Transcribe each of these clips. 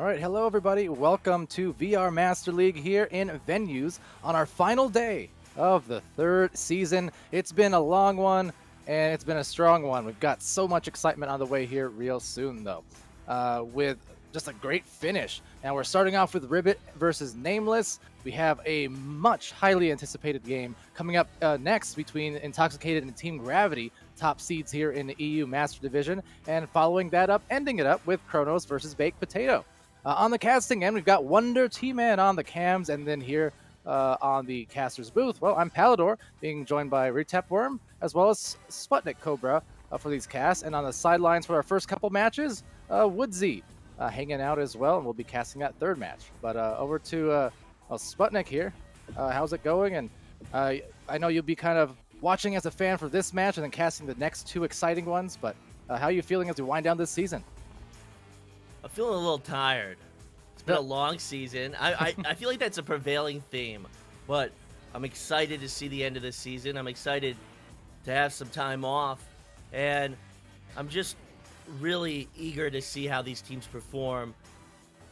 All right, hello everybody. Welcome to VR Master League here in Venues on our final day of the third season. It's been a long one and it's been a strong one. We've got so much excitement on the way here real soon though, with just a great finish. And we're starting off with RibbiT versus Nameless. We have a much highly anticipated game coming up next between Intoxicated and Team Gravity, top seeds here in the EU Master Division, and following that up, ending it up with Chronos versus Baked Potato. On the casting end, we've got Wonder T-Man on the cams, and then here on the caster's booth, well, I'm Palador, being joined by Worm, as well as Sputnik Cobra for these casts. And on the sidelines for our first couple matches, Woodsy hanging out as well, and we'll be casting that third match. But over to Sputnik here. How's it going? And I know you'll be kind of watching as a fan for this match and then casting the next two exciting ones, but how are you feeling as we wind down this season? I'm feeling a little tired. It's been a long season. I feel like that's a prevailing theme, but I'm excited to see the end of this season. I'm excited to have some time off, and I'm just really eager to see how these teams perform.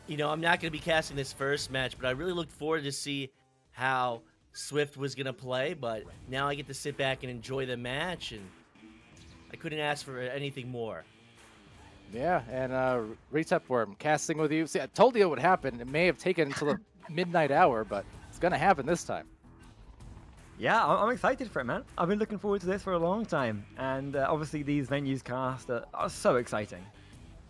You know, I'm not going to be casting this first match, but I really looked forward to see how Swift was going to play, but now I get to sit back and enjoy the match, and I couldn't ask for anything more. Yeah, and Worm casting with you. See, I told you it would happen. It may have taken until the midnight hour, but it's going to happen this time. Yeah, I'm excited for it, man. I've been looking forward to this for a long time, and obviously these venues cast are so exciting.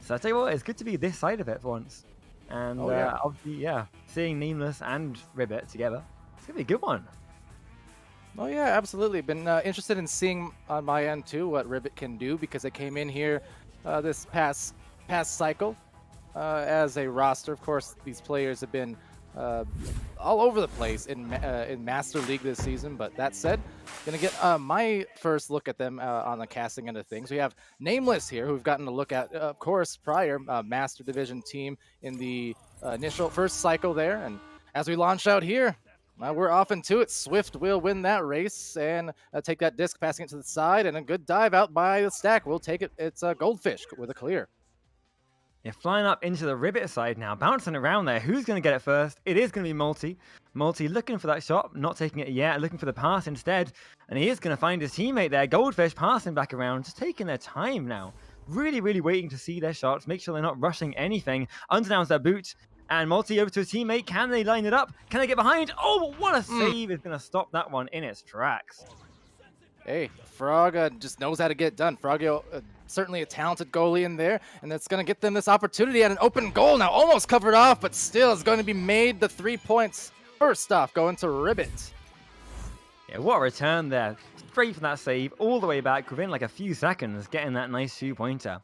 So I tell you what, it's good to be this side of it for once. And obviously, yeah, seeing Nameless and RibbiT together, it's going to be a good one. Oh yeah, absolutely. Been interested in seeing on my end too what RibbiT can do, because they came in here this past cycle as a roster. Of course, these players have been all over the place in Master League this season. But that said, gonna get my first look at them on the casting end of things. We have Nameless here, who we've gotten to look at, of course, prior Master Division team in the initial first cycle there. And as we launch out here, we're off into it. Swift will win that race and take that disc, passing it to the side, and a good dive out by the stack. We'll take it. It's a Goldfish with a clear. Yeah, flying up into the RibbiT side now, bouncing around there. Who's going to get it first? It is going to be Multi. Multi looking for that shot, not taking it yet, looking for the pass instead. And he is going to find his teammate there. Goldfish passing back around, just taking their time now. Really, really waiting to see their shots, make sure they're not rushing anything. Underdowns their boot. And Multi over to his teammate. Can they line it up? Can they get behind? Oh, what a save is going to stop that one in its tracks. Hey, Frog just knows how to get it done. Frog, certainly a talented goalie in there, and that's going to get them this opportunity at an open goal now. Almost covered off, but still is going to be made the 3 points. First off, going to RibbiT. Yeah, what a return there. Straight from that save, all the way back within like a few seconds, getting that nice 2-pointer.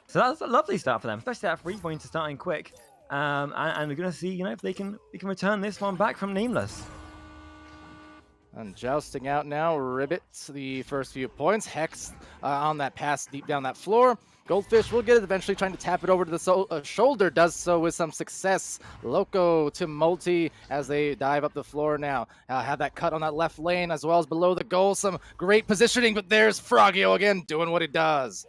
So that's a lovely start for them, especially that 3-pointer starting quick. And we're going to see, you know, if they can return this one back from Nameless. And jousting out now, RibbiT, the first few points. Hex on that pass deep down that floor. Goldfish will get it, eventually trying to tap it over to the shoulder. Does so with some success. Loco to Multi as they dive up the floor now. Have that cut on that left lane as well as below the goal. Some great positioning, but there's Frogio again doing what he does.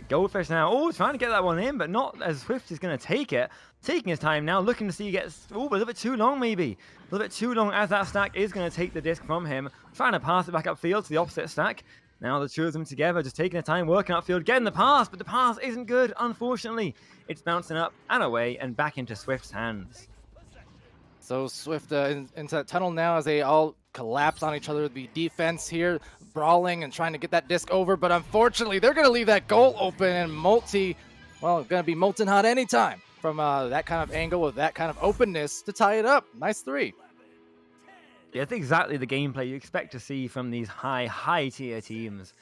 Goldfish now, trying to get that one in, but not as Swift is going to take it. Taking his time now, looking to see he gets, a little bit too long maybe. A little bit too long as that stack is going to take the disc from him. Trying to pass it back upfield to the opposite stack. Now the two of them together, just taking their time, working upfield, getting the pass, but the pass isn't good, unfortunately. It's bouncing up and away and back into Swift's hands. So Swift into that tunnel now as they all collapse on each other. The defense here brawling and trying to get that disc over, but unfortunately they're going to leave that goal open, and Multi, well, going to be molten hot anytime from that kind of angle with that kind of openness to tie it up. Nice 3. Yeah, it's exactly the gameplay you expect to see from these high tier teams.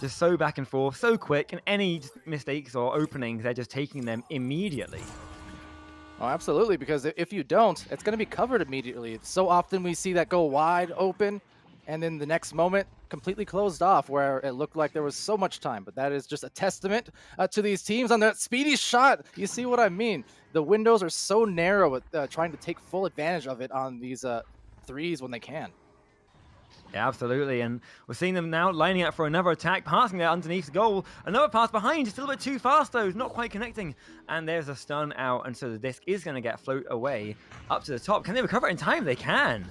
Just so back and forth, so quick, and any mistakes or openings, they're just taking them immediately. Oh, absolutely, because if you don't, it's going to be covered immediately. So often we see that go wide open, and then the next moment completely closed off where it looked like there was so much time. But that is just a testament to these teams on that speedy shot. You see what I mean? The windows are so narrow with trying to take full advantage of it on these threes when they can. Yeah, absolutely. And we're seeing them now lining up for another attack, passing there underneath the goal. Another pass behind, just a little bit too fast though, not quite connecting. And there's a stun out, and so the disc is going to get float away up to the top. Can they recover it in time? They can.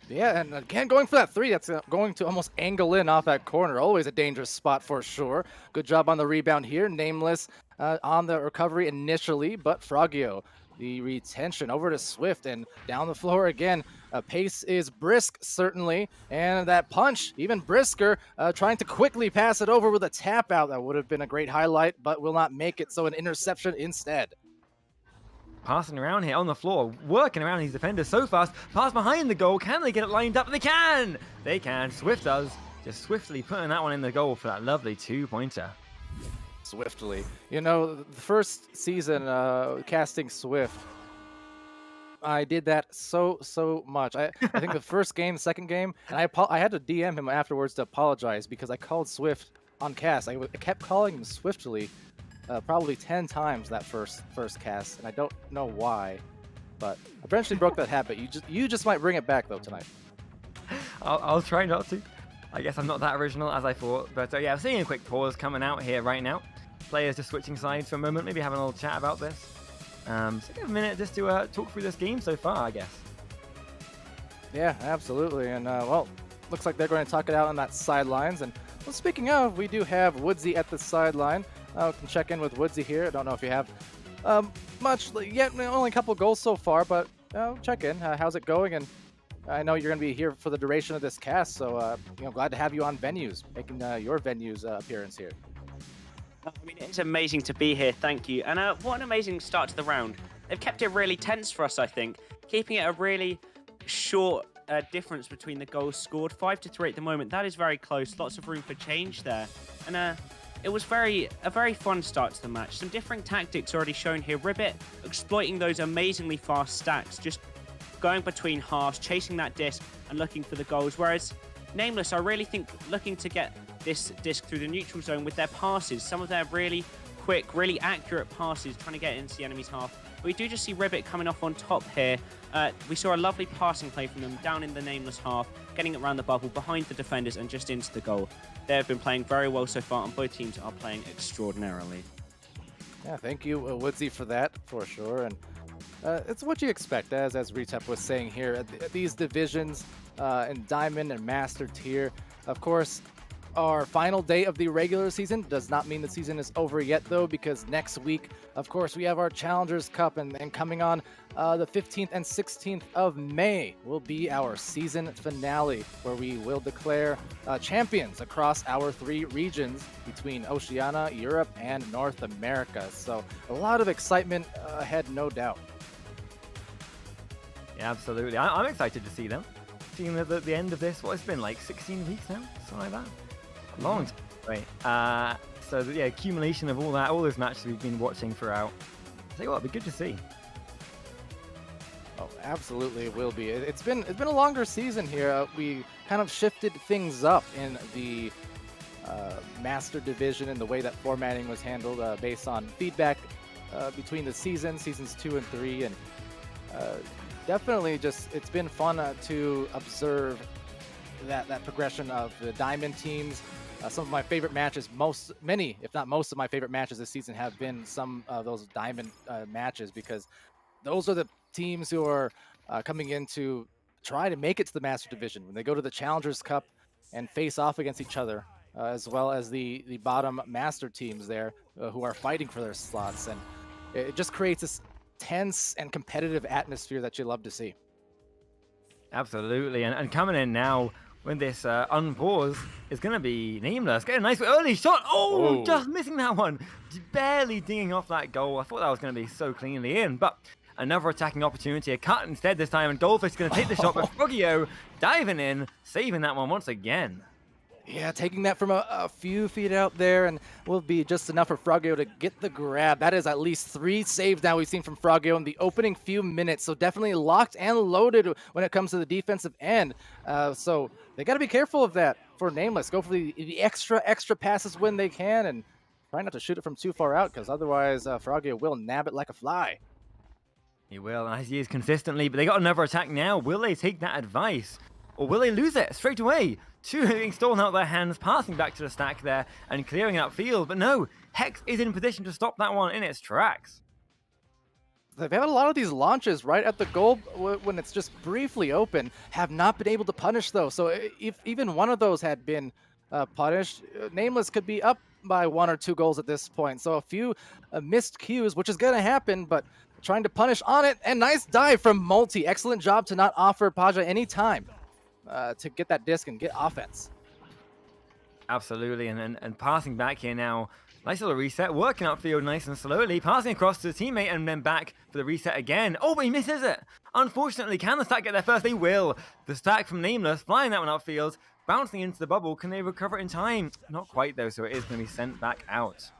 Yeah, and again, going for that 3, that's going to almost angle in off that corner. Always a dangerous spot for sure. Good job on the rebound here. Nameless on the recovery initially, but Frogio, the retention over to Swift and down the floor again. Pace is brisk, certainly, and that punch, even brisker, trying to quickly pass it over with a tap out. That would have been a great highlight, but will not make it, so an interception instead. Passing around here on the floor, working around these defenders so fast. Pass behind the goal. Can they get it lined up? They can! They can. Swift does. Just swiftly putting that one in the goal for that lovely 2-pointer. Swiftly. You know, the first season casting Swift, I did that so much. I think the first game, second game, and I had to DM him afterwards to apologize because I called Swift on cast. I kept calling him Swiftly. Probably 10 times that first cast, and I don't know why, but eventually broke that habit. You just might bring it back though tonight. I'll try not to. I guess I'm not that original as I thought, but yeah, I'm seeing a quick pause coming out here right now. Players just switching sides for a moment, maybe having a little chat about this. So give a minute just to talk through this game so far, I guess. Yeah, absolutely, and well, looks like they're going to talk it out on that sidelines. And well, speaking of, we do have Woodsy at the sideline. We can check in with Woodsy here. I don't know if you have much yet, only a couple goals so far, but check in. How's it going? And I know you're going to be here for the duration of this cast, so glad to have you on Venues, making your Venues appearance here. I mean, it's amazing to be here, thank you. And what an amazing start to the round. They've kept it really tense for us, I think, keeping it a really short difference between the goals scored. 5-3 at the moment. That is very close. Lots of room for change there. And it was a very fun start to the match. Some different tactics already shown here. RibbiT exploiting those amazingly fast stacks, just going between halves, chasing that disc and looking for the goals. Whereas Nameless, I really think, looking to get this disc through the neutral zone with their passes. Some of their really quick, really accurate passes, trying to get into the enemy's half. But we do just see RibbiT coming off on top here. We saw a lovely passing play from them down in the Nameless half, getting it around the bubble, behind the defenders and just into the goal. They have been playing very well so far, and both teams are playing extraordinarily. Yeah, thank you, Woodsy, for that, for sure. And it's what you expect, as Retep was saying here. These divisions in Diamond and Master tier, of course, our final day of the regular season does not mean the season is over yet, though, because next week, of course, we have our Challengers Cup, and coming on the 15th and 16th of May will be our season finale, where we will declare champions across our 3 regions between Oceania, Europe, and North America. So a lot of excitement ahead, no doubt. Yeah, absolutely. I'm excited to see them. Seeing that at the end of this, it's been like 16 weeks now, something like that. Long time. Right. So yeah, accumulation of all those matches we've been watching throughout. I tell you what, it'd be good to see. Oh, absolutely, it will be. It's been a longer season here. We kind of shifted things up in the Master Division and the way that formatting was handled based on feedback between the seasons 2 and 3, and definitely it's been fun to observe that progression of the Diamond teams. Some of my favorite matches, many, if not most of my favorite matches this season have been some of those Diamond matches, because those are the teams who are coming in to try to make it to the Master Division when they go to the Challengers Cup and face off against each other, as well as the bottom Master teams there who are fighting for their slots. And it just creates this tense and competitive atmosphere that you love to see. Absolutely. And coming in now, when this unpause is going to be Nameless. Get a nice early shot. Oh, just missing that one. Barely dinging off that goal. I thought that was going to be so cleanly in, but another attacking opportunity. A cut instead this time, and Goldfish is going to take the shot, but Frogio diving in, saving that one once again. Yeah, taking that from a few feet out there, and will be just enough for Frogio to get the grab. That is at least 3 saves now we've seen from Frogio in the opening few minutes, so definitely locked and loaded when it comes to the defensive end. So they got to be careful of that for Nameless. Go for the extra passes when they can, and try not to shoot it from too far out, because otherwise Frogio will nab it like a fly. He will, as he is consistently, but they got another attack now. Will they take that advice? or will they lose it straight away? Two being stolen out of their hands, passing back to the stack there and clearing out field. But no, Hex is in position to stop that one in its tracks. They've had a lot of these launches right at the goal when it's just briefly open, have not been able to punish though. So if even one of those had been punished, Nameless could be up by 1 or 2 goals at this point. So a few missed cues, which is going to happen, but trying to punish on it. And nice dive from Multi. Excellent job to not offer Paja any time to get that disc and get offense. Absolutely, and passing back here now. Nice little reset, working upfield nice and slowly, passing across to the teammate and then back for the reset again. Oh, but he misses it. Unfortunately, can the stack get there first? They will. The stack from Nameless, flying that one upfield, bouncing into the bubble. Can they recover it in time? Not quite though, so it is going to be sent back out.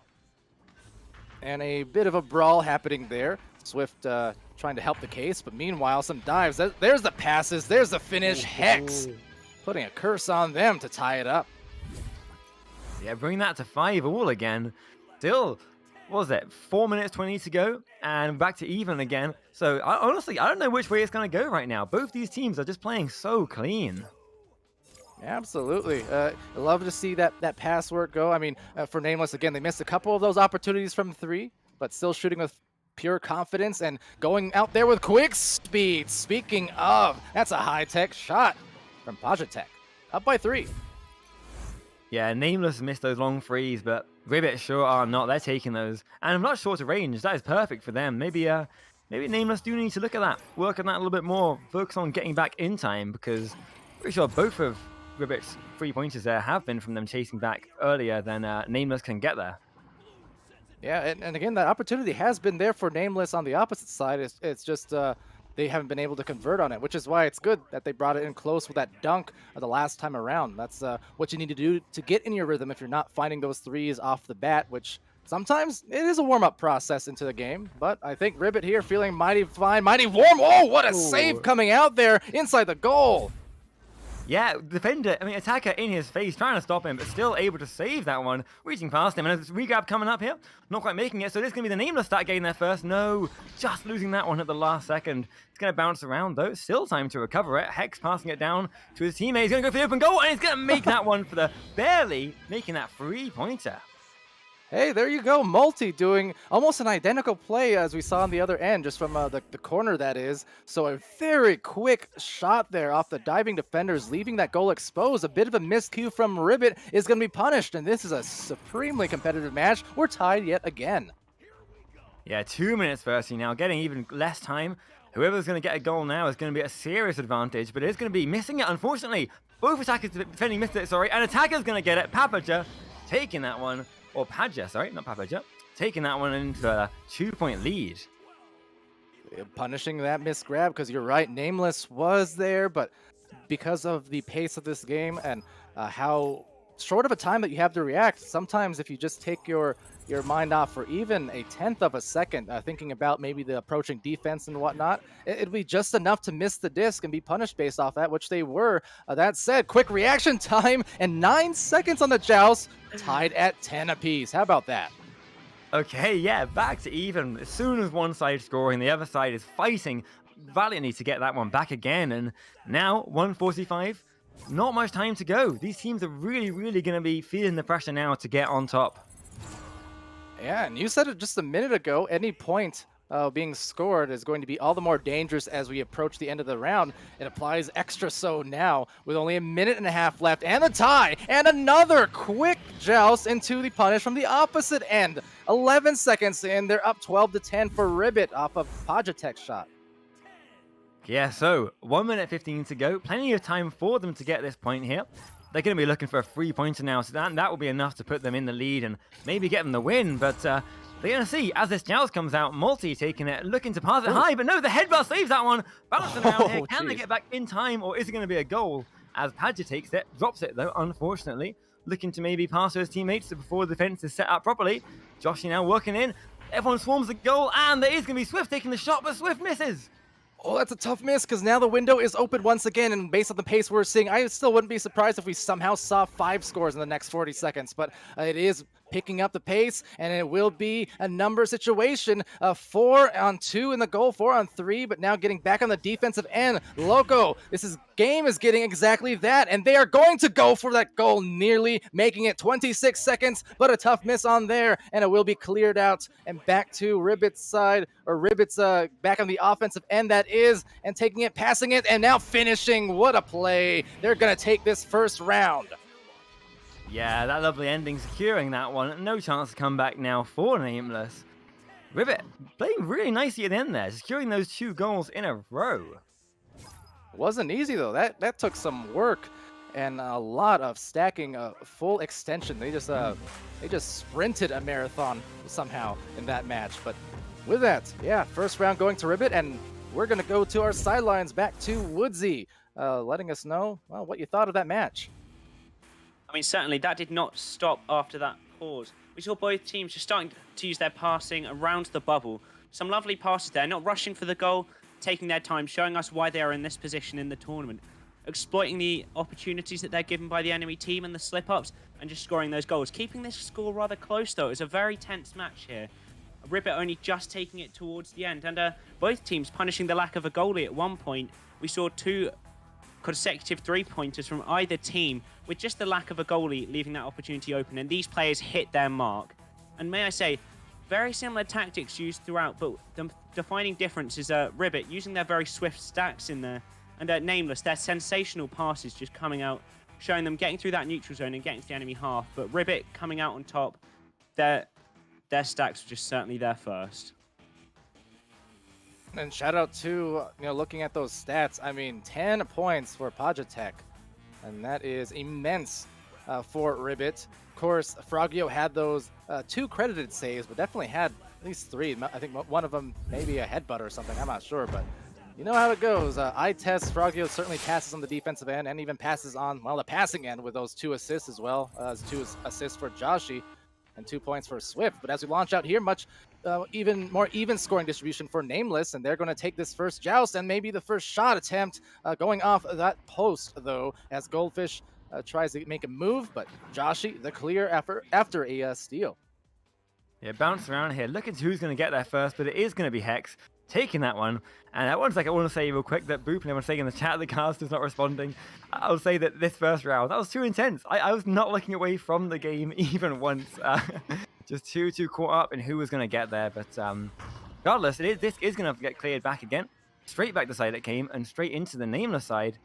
And a bit of a brawl happening there. Swift trying to help the case, but meanwhile, some dives. There's the passes, there's the finish. Hex putting a curse on them to tie it up. Yeah, bring that to 5-all again. Still, what was it, 4 minutes 20 to go, and back to even again. So honestly, I don't know which way it's going to go right now. Both these teams are just playing so clean. Absolutely. I love to see that pass work go. I mean, for Nameless, again, they missed a couple of those opportunities from 3, but still shooting with pure confidence and going out there with quick speed. Speaking of, that's a high-tech shot from Pajatek. Up by 3. Yeah, Nameless missed those long threes, but RibbiT sure are not. They're taking those. And much shorter range. That is perfect for them. Maybe Nameless do need to look at that, work on that a little bit more, focus on getting back in time, because pretty sure both of RibbiT's 3-pointers there have been from them chasing back earlier than Nameless can get there. Yeah, and again, that opportunity has been there for Nameless on the opposite side. It's just they haven't been able to convert on it, which is why it's good that they brought it in close with that dunk the last time around. That's what you need to do to get in your rhythm if you're not finding those threes off the bat, which sometimes it is a warm-up process into the game. But I think RibbiT here feeling mighty fine, mighty warm. Oh, what a save coming out there inside the goal. Yeah, defender, attacker in his face, trying to stop him, but still able to save that one, reaching past him. And there's a regrab coming up here, not quite making it, so this is going to be the Nameless start getting there first. No, just losing that one at the last second. It's going to bounce around, though. Still time to recover it. Hex passing it down to his teammate. He's going to go for the open goal, and he's going to make that one for the barely making that 3-pointer. Hey, there you go. Multi doing almost an identical play as we saw on the other end, just from the corner, that is. So a very quick shot there off the diving defenders, leaving that goal exposed. A bit of a miscue from RibbiT is going to be punished, and this is a supremely competitive match. We're tied yet again. Yeah, 2 minutes 30 now, getting even less time. Whoever's going to get a goal now is going to be a serious advantage, but it's going to be missing it, unfortunately. Both attackers defending missed it, sorry, and attacker's going to get it. Papaja taking that one. Or Paja, sorry, not Papaja. Taking that one into a 2-point lead. Punishing that missed grab, because you're right, Nameless was there, but because of the pace of this game and how short of a time that you have to react, sometimes if you just take your mind off for even a 1/10 of a second, thinking about maybe the approaching defense and whatnot, it'd be just enough to miss the disc and be punished based off that, which they were. That said, quick reaction time and 9 seconds on the joust, tied at 10 apiece. How about that? Okay, yeah, back to even. As soon as one side is scoring, the other side is fighting valiantly to get that one back again. And now, 1:45, not much time to go. These teams are really, really going to be feeling the pressure now to get on top. Yeah, and you said it just a minute ago, any point being scored is going to be all the more dangerous as we approach the end of the round. It applies extra so now with only 1.5 minutes left and the tie, and another quick joust into the punish from the opposite end. 11 seconds in, they're up 12-10 for RibbiT off of Pajatek's shot. Yeah, so 1 minute 15 to go. Plenty of time for them to get this point here. They're going to be looking for a 3-pointer now, so that will be enough to put them in the lead and maybe get them the win. But they're going to see, as this joust comes out, Multi taking it, looking to pass it high, but no, the headbutt saves that one. Bouncing around here. Can they get back in time, or is it going to be a goal? As Padgett takes it, drops it though, unfortunately. Looking to maybe pass to his teammates before the defense is set up properly. Joshy now working in. Everyone swarms the goal, and there is going to be Swift taking the shot, but Swift misses. Oh, that's a tough miss, because now the window is open once again, and based on the pace we're seeing, I still wouldn't be surprised if we somehow saw 5 scores in the next 40 seconds, but it is picking up the pace, and it will be a number situation. 4-on-2 in the goal, 4-on-3, but now getting back on the defensive end. Loco, game is getting exactly that, and they are going to go for that goal, nearly making it 26 seconds, but a tough miss on there, and it will be cleared out and back to RibbiT's side, or RibbiT's back on the offensive end, that is, and taking it, passing it, and now finishing. What a play. They're going to take this first round. Yeah, that lovely ending, securing that one. No chance to come back now for Nameless. RibbiT playing really nicely at the end there, securing those 2 goals in a row. Wasn't easy though. That took some work and a lot of stacking, full extension. They just sprinted a marathon somehow in that match. But with that, yeah, first round going to RibbiT, and we're gonna go to our sidelines, back to Woodsy, letting us know, well, what you thought of that match. I mean, certainly that did not stop after that pause. We saw both teams just starting to use their passing around the bubble. Some lovely passes there, not rushing for the goal, taking their time, showing us why they are in this position in the tournament, exploiting the opportunities that they're given by the enemy team and the slip-ups, and just scoring those goals. Keeping this score rather close, though. It's a very tense match here. RibbiT only just taking it towards the end, and both teams punishing the lack of a goalie at one point. We saw 2 consecutive 3-pointers from either team, with just the lack of a goalie leaving that opportunity open, and these players hit their mark. And may I say, very similar tactics used throughout, but the defining difference is RibbiT using their very swift stacks in there, and Nameless, their sensational passes just coming out, showing them getting through that neutral zone and getting to the enemy half. But RibbiT coming out on top, their stacks were just certainly there first. And shout out to, looking at those stats, I mean, 10 points for Pajatek, and that is immense for RibbiT. Of course, Frogio had those 2 credited saves, but definitely had at least 3. I think one of them maybe a headbutt or something, I'm not sure, but you know how it goes. I test Frogio certainly passes on the defensive end and even passes on, well, the passing end with those 2 assists as well, as 2 assists for Joshi and 2 points for Swift. But as we launch out here, much even more even scoring distribution for Nameless, and they're going to take this first joust and maybe the first shot attempt going off that post, though, as Goldfish tries to make a move, but Joshi the clear after a steal. Yeah, bounce around here, looking to who's going to get there first, but it is going to be Hex taking that one. And that one's like, I want to say real quick that Boop and everyone's saying in the chat the cast is not responding. I'll say that this first round, that was too intense. I was not looking away from the game even once. Just too caught up in who was going to get there. But regardless, this is going to get cleared back again. Straight back the side it came, and straight into the Nameless side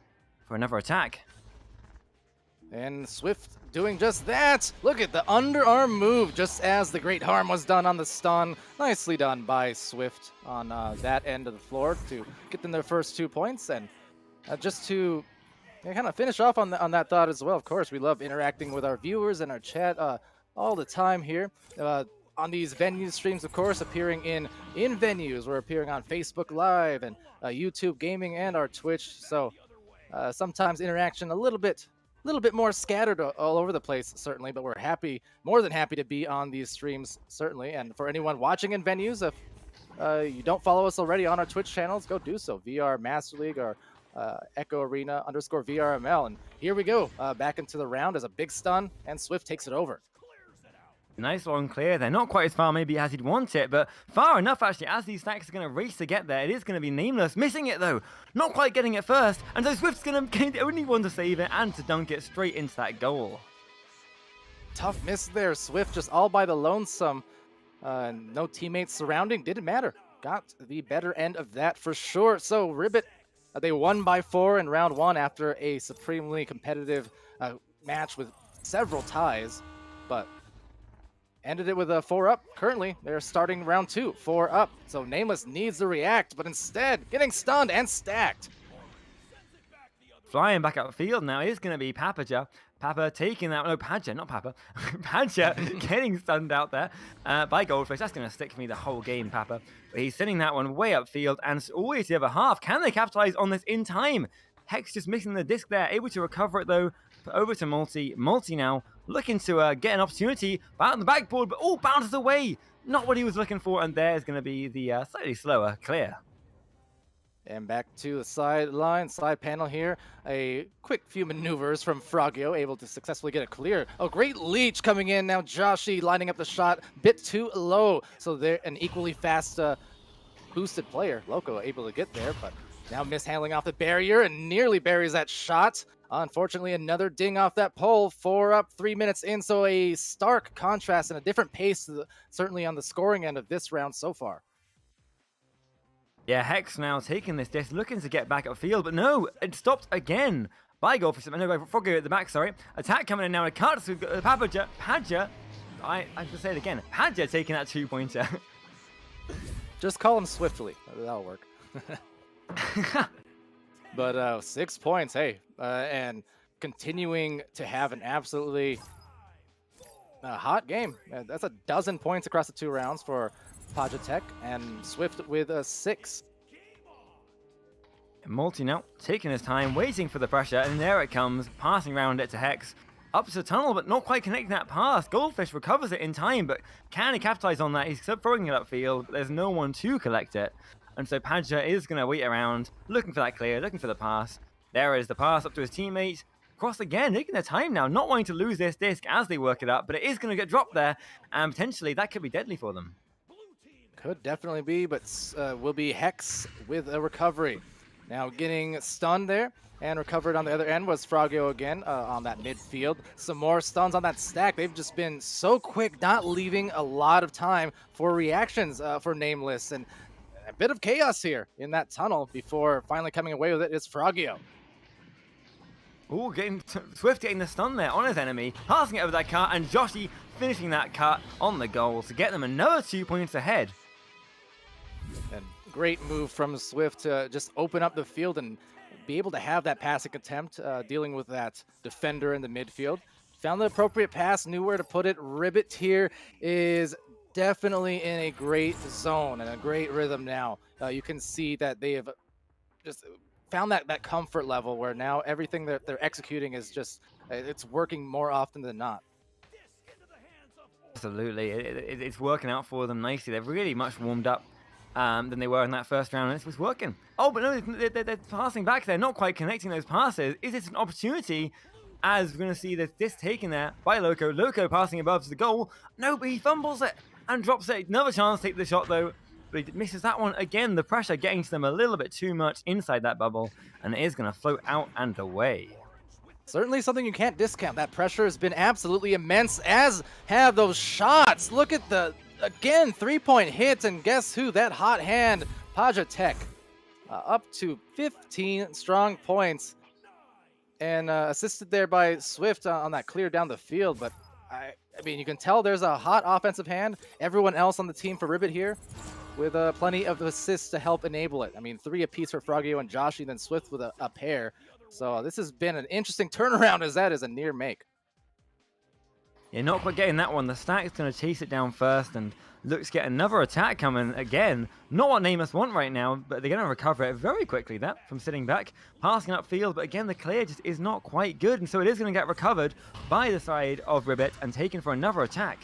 for another attack. And Swift doing just that. Look at the underarm move, just as the great harm was done on the stun. Nicely done by Swift on that end of the floor to get them their first 2 points. And just to kind of finish off on that thought as well, of course, we love interacting with our viewers and our chat all the time here. On these venue streams, of course, appearing in venues. We're appearing on Facebook Live and YouTube Gaming and our Twitch. So sometimes interaction a little bit more scattered all over the place, certainly, but we're more than happy to be on these streams, certainly. And for anyone watching in venues, if you don't follow us already on our Twitch channels, go do so. VR Master League or Echo Arena _ VRML. And here we go, back into the round as a big stun, and Swift takes it over. Nice long clear there. Not quite as far maybe as he'd want it, but far enough actually, as these stacks are going to race to get there. It is going to be Nameless missing it though. Not quite getting it first, and so Swift's going to be the only one to save it and to dunk it straight into that goal. Tough miss there. Swift just all by the lonesome. No teammates surrounding. Didn't matter. Got the better end of that for sure. So RibbiT, they won by 4 in round 1 after a supremely competitive match with several ties, but ended it with a 4-up. Currently, they're starting round 2, 4-up. So Nameless needs to react, but instead getting stunned and stacked. Flying back upfield now is going to be Papaja. Papa taking that, no, Paja, not Papa. Paja getting stunned out there by Goldfish. That's going to stick for me the whole game, Papa. But he's sending that one way upfield and always the other half. Can they capitalize on this in time? Hex just missing the disc there, able to recover it though. Over to Multi. Multi now looking to get an opportunity out on the backboard, but bounces away. Not what he was looking for, and there's going to be the slightly slower clear. And back to the sideline, side panel here. A quick few maneuvers from Frogio, able to successfully get a clear. Oh, great leech coming in now. Joshi lining up the shot, bit too low. So they're an equally fast boosted player. Loco able to get there, but now mishandling off the barrier and nearly buries that shot. Unfortunately, another ding off that pole. 4 up, 3 minutes in. So a stark contrast and a different pace, certainly on the scoring end of this round so far. Yeah, Hex now taking this disc, looking to get back upfield, but no, it stopped again by Goldfish. No, by Frogio at the back, sorry. Attack coming in now, a cut to Padja. I have to say it again. Padja taking that 2-pointer. Just call him swiftly. That'll work. But 6 points, hey. And continuing to have an absolutely hot game. That's a dozen points across the 2 rounds for Padja Tech, and Swift with a 6. Multi now taking his time, waiting for the pressure, and there it comes, passing around it to Hex. Up to the tunnel, but not quite connecting that pass. Goldfish recovers it in time, but can he capitalize on that? He's throwing it upfield, but there's no one to collect it. And so Padja is going to wait around, looking for that clear, looking for the pass. There is the pass up to his teammate. Cross again, taking their time now, not wanting to lose this disc as they work it up, but it is going to get dropped there, and potentially that could be deadly for them. Could definitely be, but will be Hex with a recovery. Now getting stunned there, and recovered on the other end was Frogio again on that midfield. Some more stuns on that stack. They've just been so quick, not leaving a lot of time for reactions for Nameless. And a bit of chaos here in that tunnel before finally coming away with it is Frogio. Ooh, Swift getting the stun there on his enemy, passing it over that cut, and Joshi finishing that cut on the goal to get them another 2 points ahead. And great move from Swift to just open up the field and be able to have that passing attempt, dealing with that defender in the midfield. Found the appropriate pass, knew where to put it. RibbiT here is definitely in a great zone and a great rhythm now. You can see that they have just found that comfort level where now everything that they're executing is just, it's working more often than not. Absolutely, it's working out for them nicely. They've really much warmed up than they were in that first round, and it was working. Oh, but no, they're passing back there, not quite connecting those passes. Is it an opportunity, as we're going to see this taken there by Loco? Loco passing above to the goal. No, but he fumbles it and drops it. Another chance to take the shot, though, but he misses that one again. The pressure getting to them a little bit too much inside that bubble, and it is going to float out and away. Certainly something you can't discount. That pressure has been absolutely immense, as have those shots. Look at the, again, 3-point hits, and guess who? That hot hand, Padja Tech, up to 15 strong points, and assisted there by Swift on that clear down the field. But I mean, you can tell there's a hot offensive hand. Everyone else on the team for RibbiT here, with plenty of assists to help enable it. I mean, 3 apiece for Frogio and Joshi, then Swift with a pair. So this has been an interesting turnaround, as that is a near make. Yeah, not quite getting that one. The stack's going to chase it down first, and looks to get another attack coming again. Not what Nameless want right now, but they're going to recover it very quickly there from sitting back, passing upfield. But again, the clear just is not quite good, and so it is going to get recovered by the side of RibbiT and taken for another attack.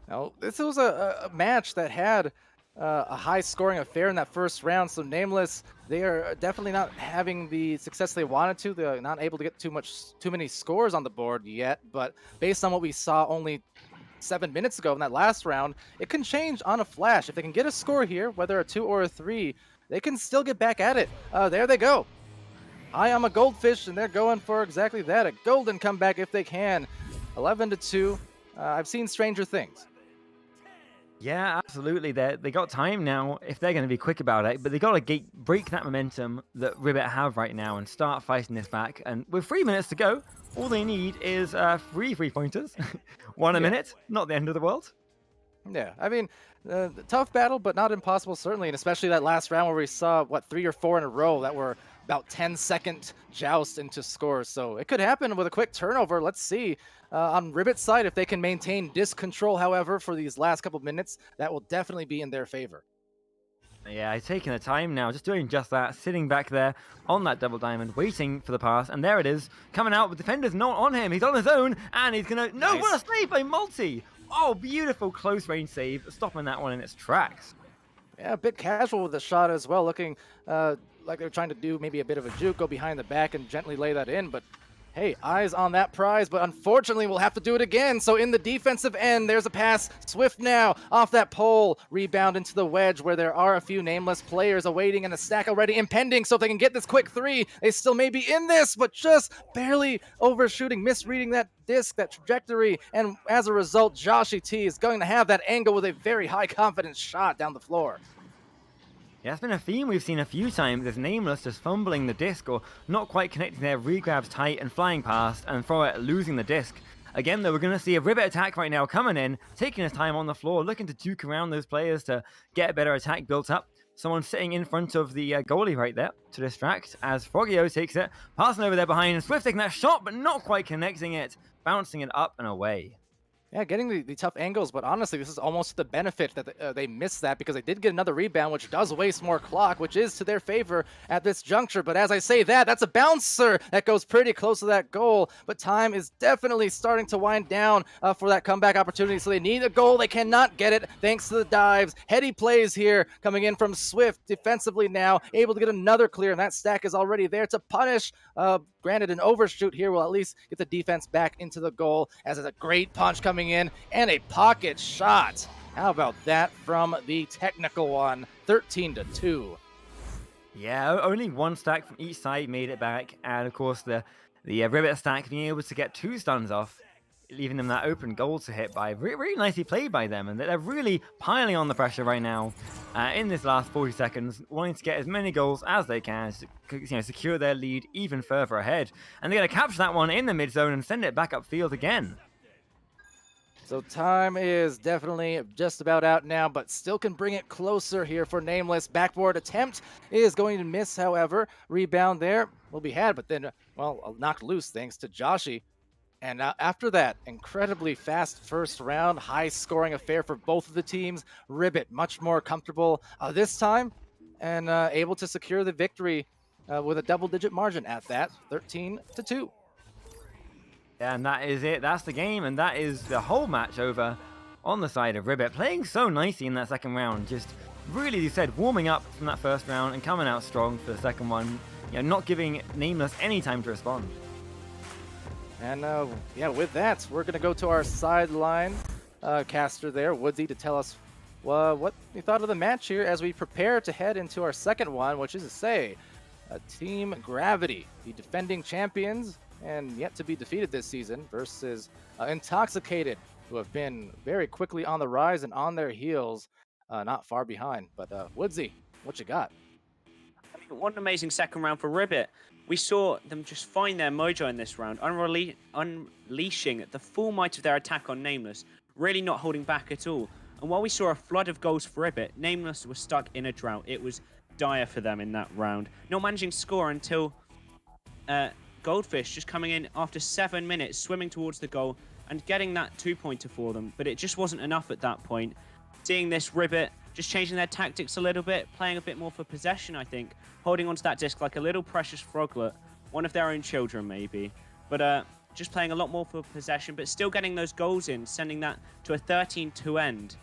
Now, this was a match that had a high scoring affair in that first round, so Nameless, they are definitely not having the success they wanted to. They're not able to get too many scores on the board yet, but based on what we saw only 7 minutes ago in that last round, it can change on a flash. If they can get a score here, whether a 2 or a 3, they can still get back at it. There they go. I am a Goldfish, and they're going for exactly that, a golden comeback if they can. 11-2. I've seen stranger things. Yeah, absolutely. They got time now if they're going to be quick about it, but they got to break that momentum that RibbiT have right now and start fighting this back. And with 3 minutes to go, all they need is 3 3-pointers. One a minute, not the end of the world. Yeah, I mean, tough battle, but not impossible, certainly. And especially that last round where we saw, 3 or 4 in a row that were about 10-second joust into scores. So it could happen with a quick turnover. Let's see. On RibbiT's side, if they can maintain disc control, however, for these last couple minutes, that will definitely be in their favor. Yeah, he's taking the time now, just doing just that, sitting back there on that double diamond, waiting for the pass, and there it is, coming out with defenders not on him. He's on his own, and he's going to... No, Nice. What a save by Multi! Oh, beautiful close range save, stopping that one in its tracks. Yeah, a bit casual with the shot as well, looking like they're trying to do maybe a bit of a juke, go behind the back and gently lay that in, but hey, eyes on that prize, but unfortunately we'll have to do it again. So in the defensive end, there's a pass. Swift now off that pole, rebound into the wedge where there are a few Nameless players awaiting and a stack already impending. So if they can get this quick three, they still may be in this, but just barely overshooting, misreading that disc, that trajectory. And as a result, Joshy T is going to have that angle with a very high confidence shot down the floor. Yeah, it's been a theme we've seen a few times, is Nameless just fumbling the disc or not quite connecting their regrabs tight and flying past and throw it, losing the disc. Again, though, we're going to see a RibbiT attack right now coming in, taking his time on the floor, looking to juke around those players to get a better attack built up. Someone sitting in front of the goalie right there to distract as Frogio takes it, passing over there behind, and Swift taking that shot, but not quite connecting it, bouncing it up and away. Yeah, getting the tough angles, but honestly, this is almost the benefit that they missed that because they did get another rebound, which does waste more clock, which is to their favor at this juncture. But as I say that, that's a bouncer that goes pretty close to that goal. But time is definitely starting to wind down for that comeback opportunity, so they need a goal. They cannot get it thanks to the dives. Heady plays here coming in from Swift defensively now, able to get another clear, and that stack is already there to punish. Granted, an overshoot here will at least get the defense back into the goal, as it's a great punch coming in and a pocket shot. How about that from the technical one? 13-2. Yeah, only one stack from each side made it back, and of course the RibbiT stack being able to get 2 stuns off, leaving them that open goal to hit by. Really nicely played by them, and they're really piling on the pressure right now in this last 40 seconds, wanting to get as many goals as they can to secure their lead even further ahead. And they're going to capture that one in the mid zone and send it back upfield again. So time is definitely just about out now, but still can bring it closer here for Nameless. Backboard attempt is going to miss, however. Rebound there will be had, but then, well, knocked loose thanks to Joshy. And after that, incredibly fast first round, high-scoring affair for both of the teams. RibbiT much more comfortable this time and able to secure the victory with a double-digit margin at that, 13-2. And that is it. That's the game, and that is the whole match over on the side of RibbiT. Playing so nicely in that second round, just really, you said, warming up from that first round and coming out strong for the second one. Not giving Nameless any time to respond. And yeah, with that, we're going to go to our sideline caster there, Woodsy, to tell us what he thought of the match here as we prepare to head into our second one, which is to say, Team Gravity, the defending champions and yet to be defeated this season, versus Intoxicated, who have been very quickly on the rise and on their heels, not far behind. But Woodsy, what you got? I mean, what an amazing second round for RibbiT. We saw them just find their mojo in this round, unleashing the full might of their attack on Nameless, really not holding back at all. And while we saw a flood of goals for RibbiT, Nameless was stuck in a drought. It was dire for them in that round, not managing to score until Goldfish just coming in after 7 minutes, swimming towards the goal and getting that 2-pointer for them. But it just wasn't enough at that point. Seeing this, RibbiT just changing their tactics a little bit, playing a bit more for possession, I think. Holding onto that disc like a little precious froglet, one of their own children maybe. But just playing a lot more for possession, but still getting those goals in, sending that to a 13-2 end.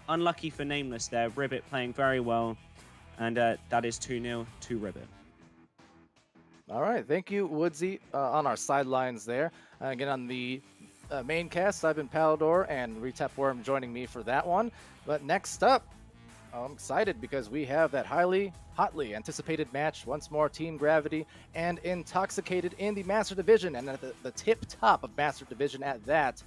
Unlucky for Nameless there, RibbiT playing very well. And that is 2-0 to RibbiT. All right, thank you, Woodsy, on our sidelines there. Again, on the main cast, I've been Palador and Retapworm joining me for that one. But next up, I'm excited because we have that hotly anticipated match. Once more, Team Gravity and Intoxicated in the Master Division, and at the tip top of Master Division at that,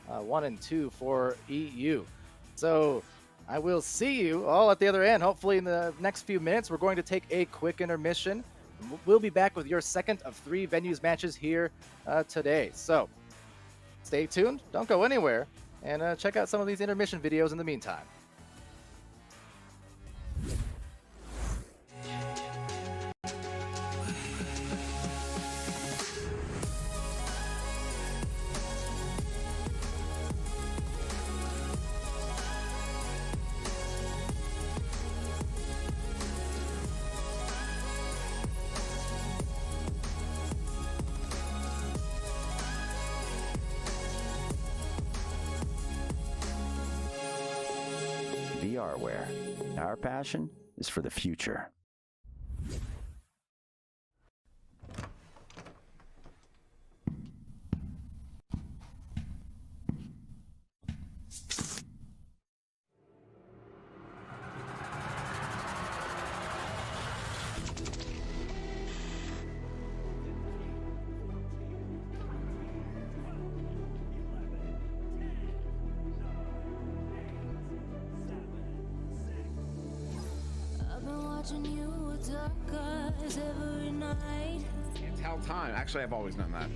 1 and 2 for EU. So I will see you all at the other end. Hopefully in the next few minutes, we're going to take a quick intermission. We'll be back with your second of 3 venues matches here today. So stay tuned, don't go anywhere, and check out some of these intermission videos in the meantime. VRware. Our passion is for the future. Tell time. Actually, I've always known that.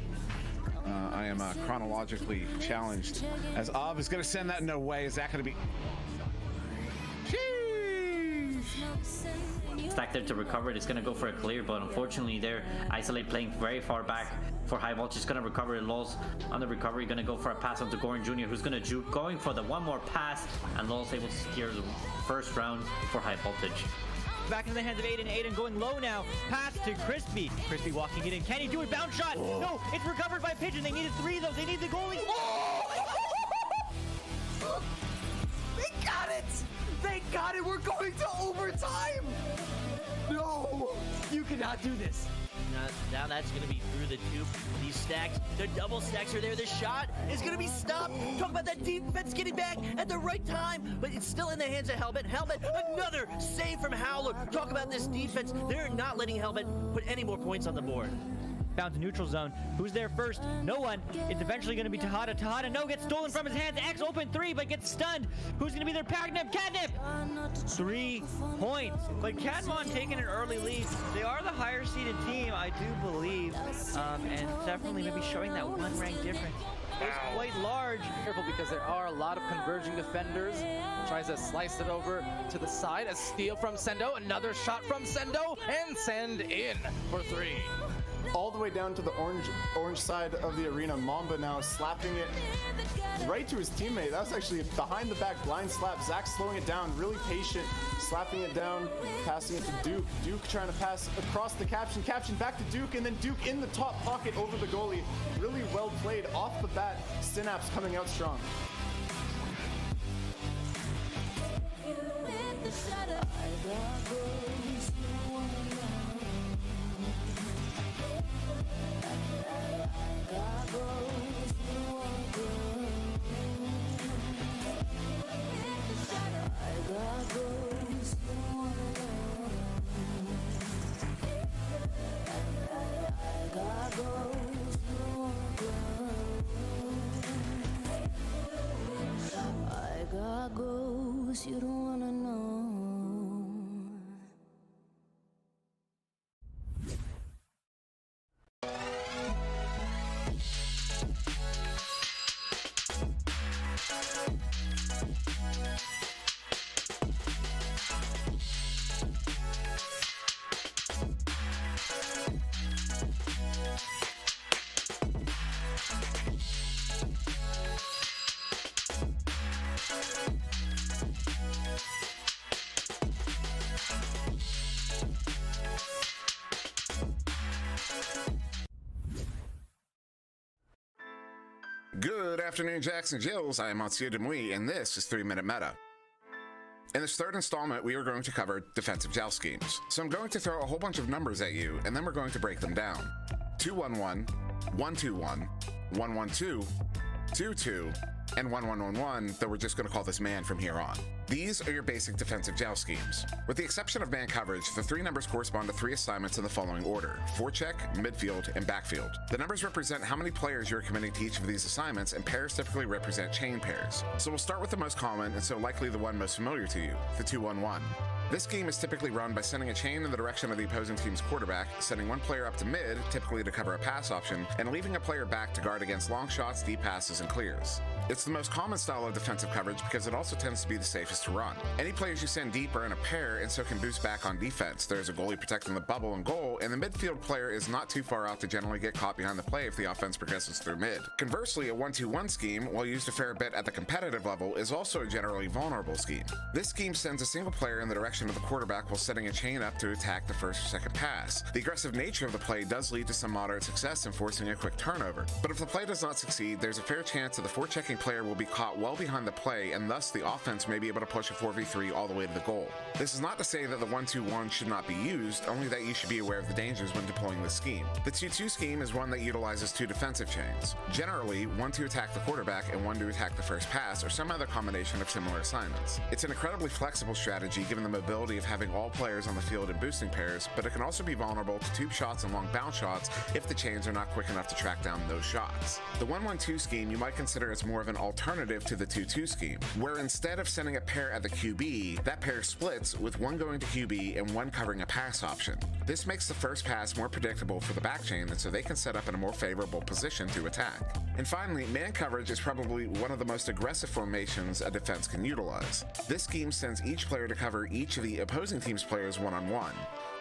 I am chronologically challenged. As Av is going to send that no way. Is that going to be? Stack there to recover it. It's going to go for a clear, but unfortunately there, Isolate playing very far back for High Voltage. Is going to recover it. Lulz on the recovery, going to go for a pass onto Goran Jr., who's going to juke, going for the one more pass, and Lulz able to secure the first round for High Voltage. Back in the hands of Aiden. Aiden going low now. Pass to Crispy. Crispy walking it in. Can he do it? Bounce shot. Oh. No, it's recovered by Pigeon. They needed 3 though. They need the goalie. Oh! They got it! They got it! We're going to overtime! No! You cannot do this. Now that's going to be through the tube. These stacks, the double stacks are there. The shot is going to be stopped. Talk about that defense getting back at the right time, but it's still in the hands of Helmet. Helmet, another save from Howler. Talk about this defense. They're not letting Helmet put any more points on the board. Down to neutral zone. Who's there first? No one. It's eventually going to be Tejada. Tejada, no, gets stolen from his hands. X open 3, but gets stunned. Who's going to be there? Catnip. 3 points. But Cadmon taking an early lead. They are the higher seeded team, I do believe, and definitely maybe showing that 1 rank difference. It's quite large. Careful because there are a lot of converging defenders. Tries to slice it over to the side. A steal from Sendo. Another shot from Sendo. And send in for 3. All the way down to the orange side of the arena. Mamba now slapping it right to his teammate. That was actually a behind the back blind slap. Zach slowing it down, really patient, slapping it down, passing it to Duke. Duke trying to pass across the caption. Caption back to Duke, and then Duke in the top pocket over the goalie. Really well played off the bat. Synapse coming out strong. You don't wanna know. Good afternoon, Jackson Jills. I am Monsieur Demouy, and this is 3-Minute Meta. In this third installment, we are going to cover defensive gel schemes. So I'm going to throw a whole bunch of numbers at you, and then we're going to break them down. 2-1-1, 1-2-1, 1-1-2, 2-2, and 1-1-1-1, though we're just going to call this man from here on. These are your basic defensive gel schemes. With the exception of man coverage, the 3 numbers correspond to 3 assignments in the following order: forecheck, midfield, and backfield. The numbers represent how many players you are committing to each of these assignments, and pairs typically represent chain pairs. So we'll start with the most common, and so likely the one most familiar to you, the 2-1-1. This scheme is typically run by sending a chain in the direction of the opposing team's quarterback, sending one player up to mid, typically to cover a pass option, and leaving a player back to guard against long shots, deep passes, and clears. It's the most common style of defensive coverage because it also tends to be the safest to run. Any players you send deep are in a pair and so can boost back on defense. There's a goalie protecting the bubble and goal, and the midfield player is not too far out to generally get caught behind the play if the offense progresses through mid. Conversely, a 1-2-1 scheme, while used a fair bit at the competitive level, is also a generally vulnerable scheme. This scheme sends a single player in the direction position of the quarterback while setting a chain up to attack the first or second pass. The aggressive nature of the play does lead to some moderate success in forcing a quick turnover, but if the play does not succeed, there's a fair chance that the forechecking player will be caught well behind the play, and thus the offense may be able to push a 4v3 all the way to the goal. This is not to say that the 1-2-1 should not be used, only that you should be aware of the dangers when deploying this scheme. The 2-2 scheme is one that utilizes two defensive chains, generally one to attack the quarterback and one to attack the first pass, or some other combination of similar assignments. It's an incredibly flexible strategy given the mobility of having all players on the field in boosting pairs, but it can also be vulnerable to tube shots and long bounce shots if the chains are not quick enough to track down those shots. The 1-1-2 scheme you might consider as more of an alternative to the 2-2 scheme, where instead of sending a pair at the QB, that pair splits with one going to QB and one covering a pass option. This makes the first pass more predictable for the back chain, and so they can set up in a more favorable position to attack. And finally, man coverage is probably one of the most aggressive formations a defense can utilize. This scheme sends each player to cover each of the opposing team's players one-on-one.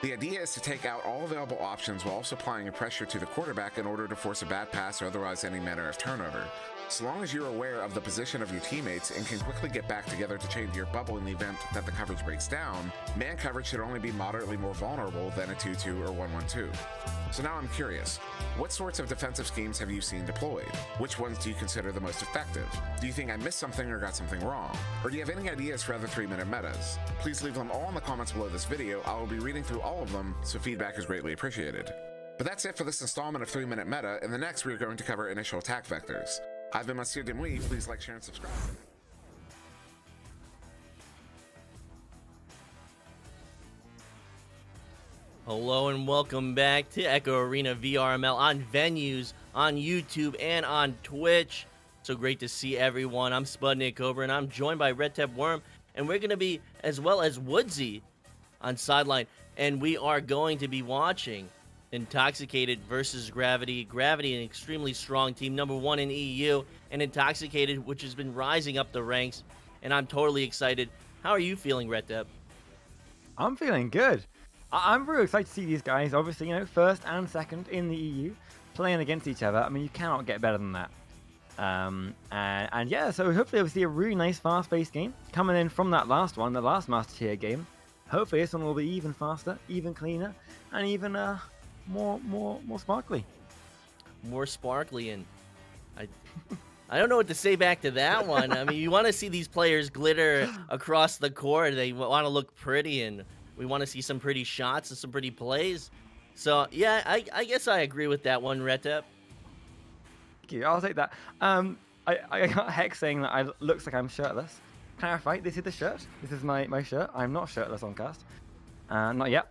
The idea is to take out all available options while also applying a pressure to the quarterback in order to force a bad pass or otherwise any manner of turnover. So long as you're aware of the position of your teammates and can quickly get back together to change your bubble in the event that the coverage breaks down, man coverage should only be moderately more vulnerable than a 2-2 or 1-1-2. So now I'm curious, what sorts of defensive schemes have you seen deployed? Which ones do you consider the most effective? Do you think I missed something or got something wrong? Or do you have any ideas for other 3-minute metas? Please leave them all in the comments below this video. I will be reading through all of them, so feedback is greatly appreciated. But that's it for this installment of 3-minute meta. In the next, we are going to cover initial attack vectors. I've been Monsieur Demouy. Please like, share, and subscribe. Hello and welcome back to Echo Arena VRML on venues, on YouTube, and on Twitch. So great to see everyone. I'm Spudnik Cobra, and I'm joined by RedTep Worm, and we're going to be, as well as Woodsy, on sideline, and we are going to be watching Intoxicated versus RibbiT. RibbiT, an extremely strong team, #1 in EU, and Intoxicated, which has been rising up the ranks, and I'm totally excited. How are you feeling, RedTep? I'm feeling good. I'm really excited to see these guys, obviously, you know, first and second in the EU, playing against each other. I mean, you cannot get better than that. And yeah, so hopefully we'll see a really nice fast-paced game coming in from that last one, the last Master Tier game. Hopefully this one will be even faster, even cleaner, and even more sparkly. More sparkly, and I don't know what to say back to that one. I mean, you want to see these players glitter across the court. They want to look pretty, and we want to see some pretty shots and some pretty plays. So yeah, I guess I agree with that one, RedTep. Thank you. I'll take that. I got Hex saying that I looks like I'm shirtless. Clarify, this is the shirt. This is my shirt. I'm not shirtless on cast. Not yet.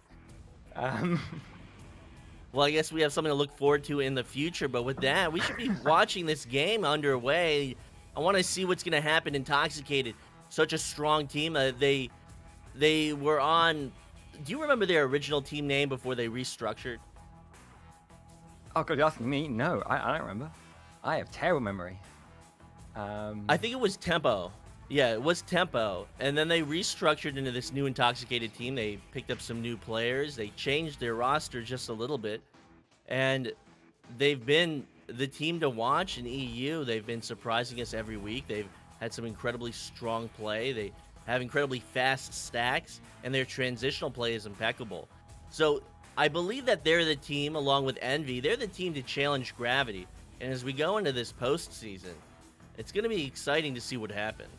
Well, I guess we have something to look forward to in the future, but with that, we should be watching this game underway. I want to see what's going to happen. Intoxicated, such a strong team. They were on... Do you remember their original team name before they restructured? Oh, God, you're asking me? No, I don't remember. I have terrible memory. I think it was Tempo. Yeah, it was Tempo. And then they restructured into this new Intoxicated team. They picked up some new players. They changed their roster just a little bit. And they've been the team to watch in EU. They've been surprising us every week. They've had some incredibly strong play. They have incredibly fast stacks, and their transitional play is impeccable. So I believe that they're the team, along with Envy, they're the team to challenge RibbiT. And as we go into this postseason, it's going to be exciting to see what happens.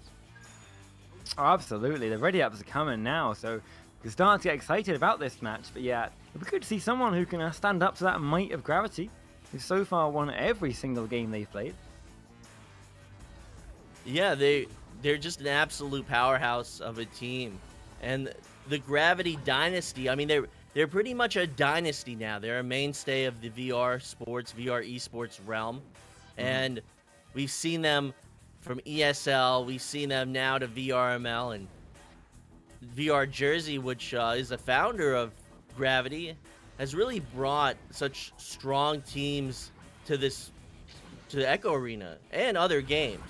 Oh, absolutely. The ready ups are coming now, so you're starting to get excited about this match. But yeah, it'd be good to see someone who can stand up to that might of RibbiT, who so far won every single game they've played. Yeah, they're just an absolute powerhouse of a team. And the RibbiT dynasty, I mean, they're pretty much a dynasty now. They're a mainstay of the VR esports realm. And we've seen them from ESL, we've seen them now to VRML, and VR Jersey, which is a founder of RibbiT, has really brought such strong teams to the Echo Arena and other games.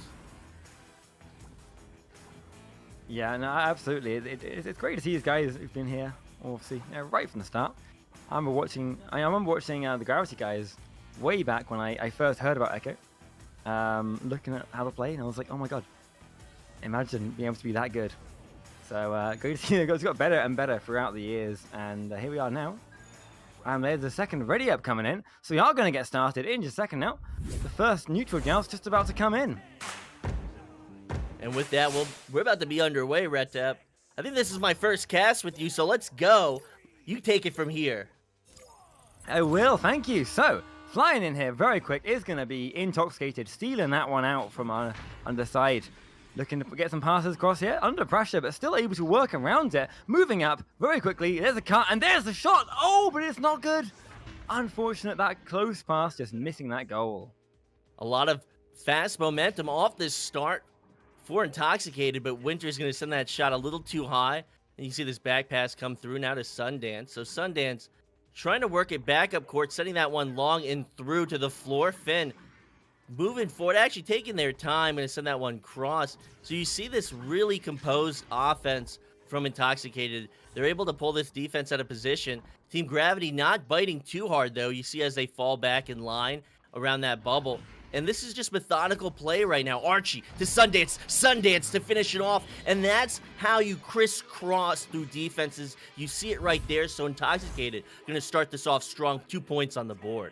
Yeah, no, absolutely. It's great to see these guys who've been here, obviously, right from the start. I remember watching the RibbiT guys way back when I first heard about Echo. Looking at how they play, and I was like, oh my god, imagine being able to be that good. So good to see it's got better and better throughout the years. And here we are now. And there's the second ready up coming in. So we are going to get started in just a second now. The first neutral joust just about to come in. And with that, we're about to be underway, RedTap. I think this is my first cast with you, so let's go. You take it from here. I will, thank you. So, flying in here very quick is going to be Intoxicated, stealing that one out from on the side. Looking to get some passes across here, under pressure, but still able to work around it. Moving up very quickly, there's a cut, and there's the shot! Oh, but it's not good! Unfortunate, that close pass, just missing that goal. A lot of fast momentum off this start for Intoxicated, but Winter's going to send that shot a little too high. And you see this back pass come through now to Sundance. So Sundance trying to work it back up court, sending that one long and through to the floor. Finn moving forward, actually taking their time and send that one cross. So you see this really composed offense from Intoxicated. They're able to pull this defense out of position. Team Gravity not biting too hard, though. You see as they fall back in line around that bubble. And this is just methodical play right now. Archie to Sundance, Sundance to finish it off. And that's how you crisscross through defenses. You see it right there. So Intoxicated going to start this off strong. 2 points on the board.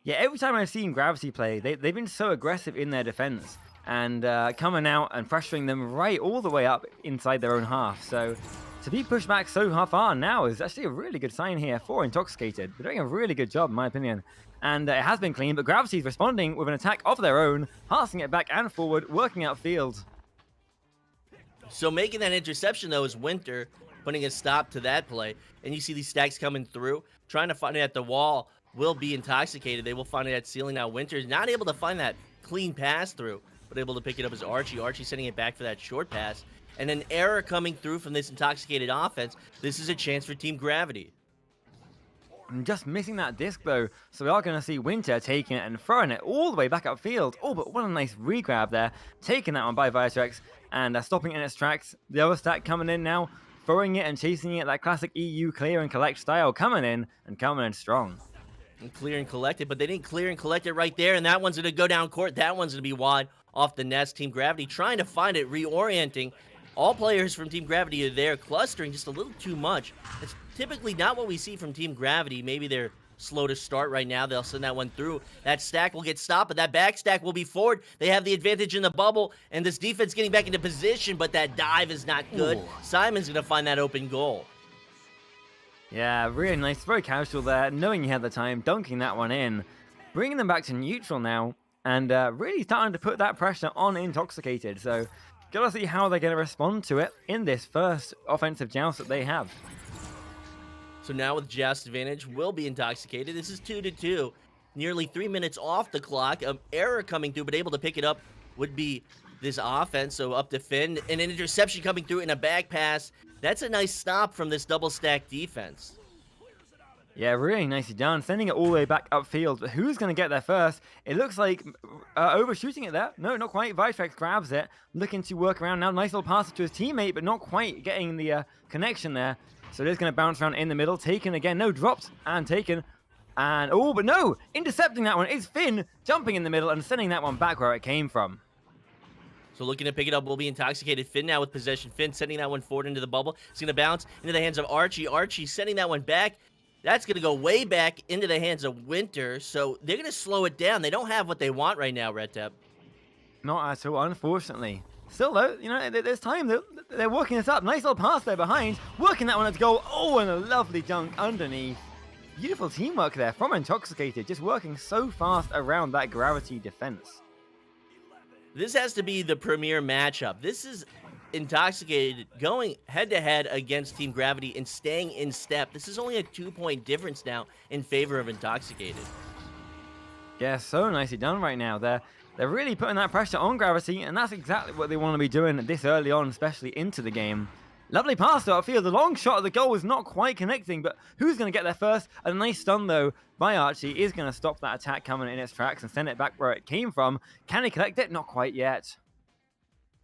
Yeah, every time I've seen Gravity play, they've been so aggressive in their defense and coming out and pressuring them right all the way up inside their own half. So to be pushed back so far now is actually a really good sign here for Intoxicated. They're doing a really good job, in my opinion. And it has been clean, but Gravity's responding with an attack of their own, passing it back and forward, working outfield. So making that interception, though, is Winter, putting a stop to that play. And you see these stacks coming through, trying to find it at the wall. Will be Intoxicated. They will find it at ceiling now. Winter's not able to find that clean pass through, but able to pick it up as Archie. Archie sending it back for that short pass. And an error coming through from this Intoxicated offense. This is a chance for Team Gravity. And just missing that disc, though. So we are going to see Winter taking it and throwing it all the way back upfield. Oh, but what a nice regrab there. Taking that one by Viatrex and stopping it in its tracks. The other stack coming in now, throwing it and chasing it. That classic EU clear and collect style coming in and coming in strong. And clear and collect it, but they didn't clear and collect it right there, and that one's going to go down court. That one's going to be wide off the nest. Team Gravity trying to find it, reorienting. All players from Team Gravity are there, clustering just a little too much. It's typically not what we see from Team Gravity. Maybe they're slow to start right now. They'll send that one through. That stack will get stopped, but that back stack will be forward. They have the advantage in the bubble, and this defense getting back into position, but that dive is not good. Ooh. Simon's going to find that open goal. Yeah, really nice, very casual there, knowing he had the time, dunking that one in, bringing them back to neutral now, and really starting to put that pressure on Intoxicated. So, gotta see how they're going to respond to it in this first offensive joust that they have. So now with joust advantage will be Intoxicated. This is 2-2, nearly 3 minutes off the clock. Error coming through, but able to pick it up would be this offense. So up to Finn, and an interception coming through in a back pass. That's a nice stop from this double stack defense. Yeah, really nicely done. Sending it all the way back upfield. But who's going to get there first? It looks like overshooting it there. No, not quite. Viatrex grabs it. Looking to work around now. Nice little pass to his teammate, but not quite getting the connection there. So it is going to bounce around in the middle. Taken again. No, dropped and taken. And, oh, but no! Intercepting that one is Finn. Jumping in the middle and sending that one back where it came from. So looking to pick it up will be Intoxicated. Finn now with possession. Finn sending that one forward into the bubble. It's going to bounce into the hands of Archie. Archie sending that one back. That's going to go way back into the hands of Winter. So they're going to slow it down. They don't have what they want right now, RedTap. Not at all, unfortunately. Still, though, you know, there's time. They're working this up. Nice little pass there behind. Working that one at goal. Oh, and a lovely dunk underneath. Beautiful teamwork there from Intoxicated. Just working so fast around that Gravity defense. This has to be the premier matchup. This is Intoxicated going head-to-head against Team Gravity and staying in step. This is only a 2-point difference now in favor of Intoxicated. Yeah, so nicely done right now. They're really putting that pressure on Gravity, and that's exactly what they want to be doing this early on, especially into the game. Lovely pass to outfield. The long shot of the goal was not quite connecting, but who's going to get there first? A nice stun, though, by Archie is going to stop that attack coming in its tracks and send it back where it came from. Can he collect it? Not quite yet.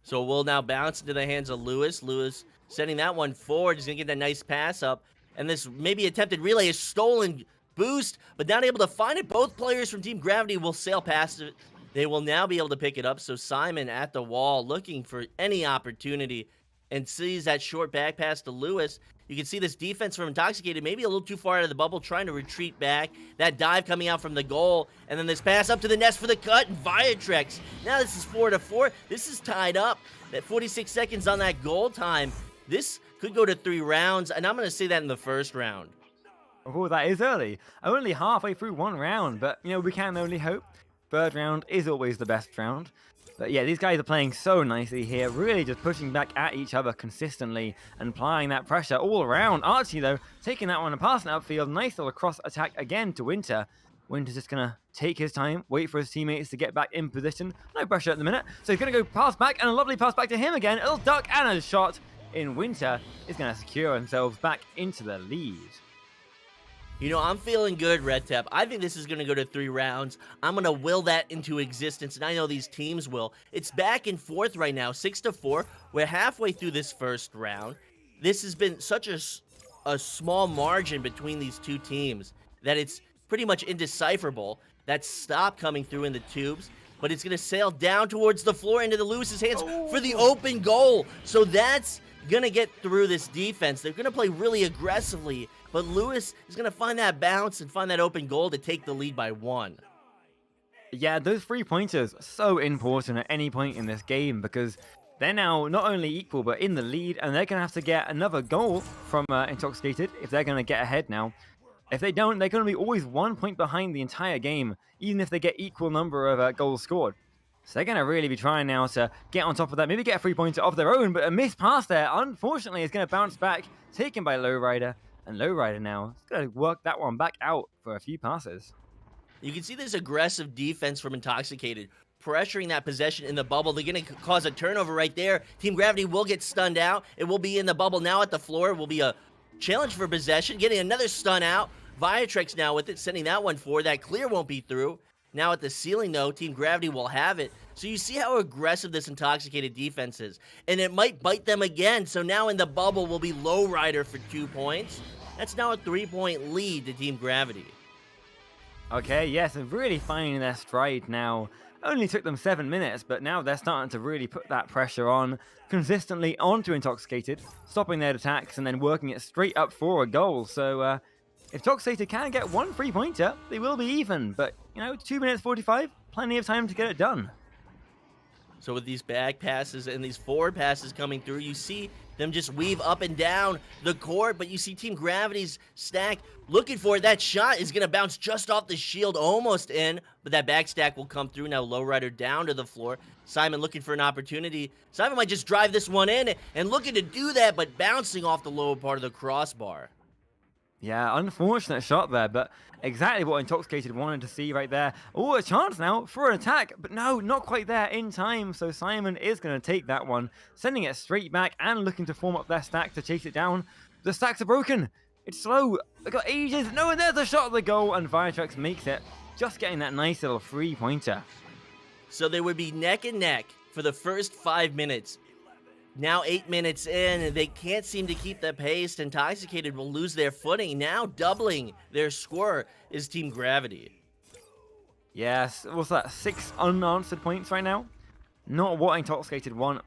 So we'll now bounce into the hands of Lewis. Lewis sending that one forward. He's going to get that nice pass up. And this maybe attempted relay is stolen boost, but not able to find it. Both players from Team Gravity will sail past it. They will now be able to pick it up. So Simon at the wall looking for any opportunity and sees that short back pass to Lewis. You can see this defense from Intoxicated maybe a little too far out of the bubble, trying to retreat back. That dive coming out from the goal, and then this pass up to the nest for the cut, and Viatrex. Now this is 4-4. This is tied up. That 46 seconds on that goal time. This could go to 3 rounds, and I'm going to say that in the first round. Oh, that is early. Only halfway through 1 round, but, you know, we can only hope. 3rd round is always the best round. But yeah, these guys are playing so nicely here, really just pushing back at each other consistently and applying that pressure all around. Archie, though, taking that one and passing it upfield. Nice little cross attack again to Winter. Winter's just going to take his time, wait for his teammates to get back in position. No pressure at the minute. So he's going to go pass back, and a lovely pass back to him again. A little duck and a shot in Winter is going to secure themselves back into the lead. You know, I'm feeling good, Red Tep. I think this is going to go to 3 rounds. I'm going to will that into existence, and I know these teams will. It's back and forth right now, 6-4. We're halfway through this first round. This has been such a small margin between these two teams that it's pretty much indecipherable. That stop coming through in the tubes, but it's going to sail down towards the floor into the Lewis's hands for the open goal. So that's going to get through this defense. They're going to play really aggressively, but Lewis is going to find that bounce and find that open goal to take the lead by 1. Yeah, those 3-pointers are so important at any point in this game because they're now not only equal but in the lead, and they're going to have to get another goal from Intoxicated if they're going to get ahead now. If they don't, they're going to be always 1 point behind the entire game, even if they get equal number of goals scored. So they're going to really be trying now to get on top of that, maybe get a 3-pointer of their own, but a missed pass there, unfortunately, is going to bounce back, taken by Lowrider, and Lowrider now is going to work that one back out for a few passes. You can see this aggressive defense from Intoxicated, pressuring that possession in the bubble. They're going to cause a turnover right there. Team Gravity will get stunned out. It will be in the bubble now at the floor. It will be a challenge for possession, getting another stun out. Viatrex now with it, sending that one forward. That clear won't be through. Now at the ceiling, though, Team Gravity will have it. So you see how aggressive this Intoxicated defense is. And it might bite them again. So now in the bubble will be Lowrider for 2 points. That's now a 3-point lead to Team Gravity. Okay, yes, they're really finding their stride now. Only took them 7 minutes, but now they're starting to really put that pressure on consistently onto Intoxicated, stopping their attacks and then working it straight up for a goal. So if Intoxicated can get 1 3-pointer, they will be even. But, you know, 2 minutes 45, plenty of time to get it done. So with these back passes and these forward passes coming through, you see them just weave up and down the court, but you see Team Gravity's stack looking for it. That shot is going to bounce just off the shield, almost in, but that back stack will come through. Now Lowrider down to the floor. Simon looking for an opportunity. Simon might just drive this one in and looking to do that, but bouncing off the lower part of the crossbar. Yeah, unfortunate shot there, but exactly what Intoxicated wanted to see right there. Oh, a chance now for an attack, but no, not quite there in time. So Simon is going to take that one, sending it straight back and looking to form up their stack to chase it down. The stacks are broken. It's slow. They've got ages. No, and there's a shot at the goal, and Viatrex makes it, just getting that nice little 3-pointer. So they would be neck and neck for the first 5 minutes. Now 8 minutes in, they can't seem to keep the pace. Intoxicated will lose their footing. Now doubling their score is Team Gravity. Yes, what's that? 6 unanswered points right now. Not what Intoxicated want.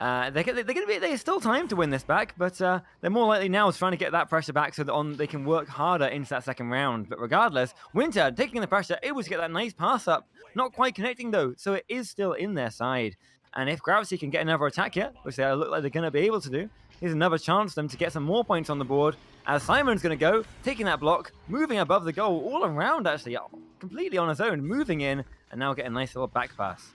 There's still time to win this back, but they're more likely now trying to get that pressure back so that they can work harder into that second round. But regardless, Winter taking the pressure, able to get that nice pass up. Not quite connecting though, so it is still in their side. And if Gravity can get another attack here, which they look like they're going to be able to do, here's another chance for them to get some more points on the board. As Simon's going to go, taking that block, moving above the goal, all around actually, completely on his own, moving in, and now get a nice little back pass.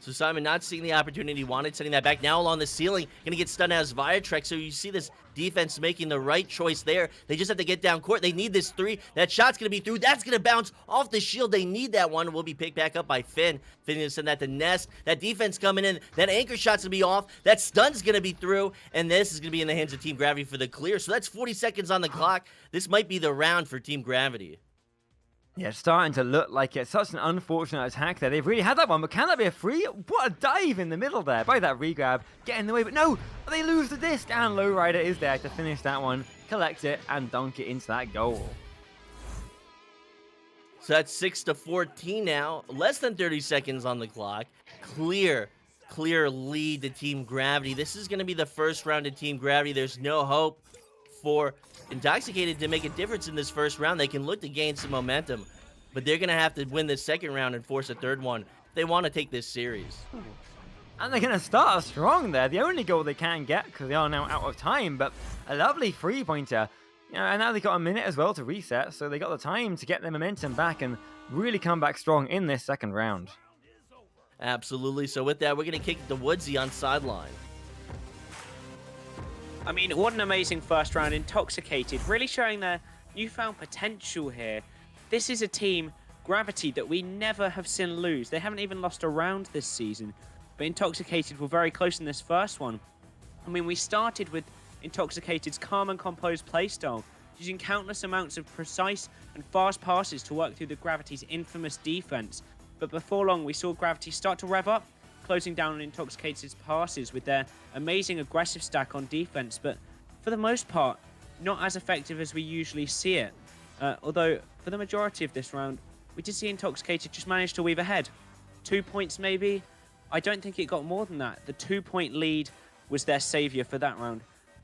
So Simon not seeing the opportunity he wanted, sending that back now along the ceiling, going to get stunned as Viatrex. So you see this defense making the right choice there. They just have to get down court. They need this 3. That shot's going to be through. That's going to bounce off the shield. They need that one. Will be picked back up by Finn. Finn going to send that to Nest. That defense coming in. That anchor shot's going to be off. That stun's going to be through. And this is going to be in the hands of Team Gravity for the clear. So that's 40 seconds on the clock. This might be the round for Team Gravity. Yeah, it's starting to look like it's such an unfortunate attack there. They've really had that one, but can that be a free? What a dive in the middle there by that regrab. Get in the way, but no, they lose the disc, and Lowrider is there to finish that one, collect it, and dunk it into that goal. So that's 6-14 now. Less than 30 seconds on the clock. Clear clear lead to Team Gravity. This is going to be the first round of Team Gravity. There's no hope for Intoxicated to make a difference in this first round. They can look to gain some momentum, but they're going to have to win this second round and force a third one if they want to take this series. And they're going to start strong there. The only goal they can get, because they are now out of time, but a lovely three-pointer. And now they've got a minute as well to reset, so they got the time to get their momentum back and really come back strong in this second round. Absolutely. So with that, we're going to kick it to Woodsy on sideline. I mean, what an amazing first round. Intoxicated, really showing their newfound potential here. This is a team, Gravity, that we never have seen lose. They haven't even lost a round this season. But Intoxicated were very close in this first one. I mean, we started with Intoxicated's calm and composed playstyle, using countless amounts of precise and fast passes to work through the Gravity's infamous defense. But before long, we saw Gravity start to rev up, closing down on Intoxicated's passes with their amazing aggressive stack on defense, but for the most part, not as effective as we usually see it. Although, for the majority of this round, we did see Intoxicated just manage to weave ahead. 2 points maybe? I don't think it got more than that. The 2-point lead was their savior for that round,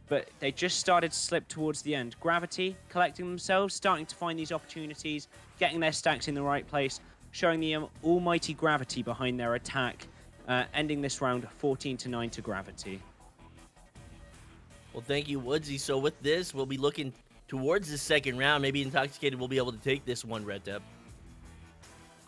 but they just started to slip towards the end. Gravity collecting themselves, starting to find these opportunities, getting their stacks in the right place, showing the almighty Gravity behind their attack, ending this round 14-9 to Gravity. Well, thank you, Woodsy. So with this, we'll be looking towards the second round. Maybe Intoxicated will be able to take this one, Red Dep.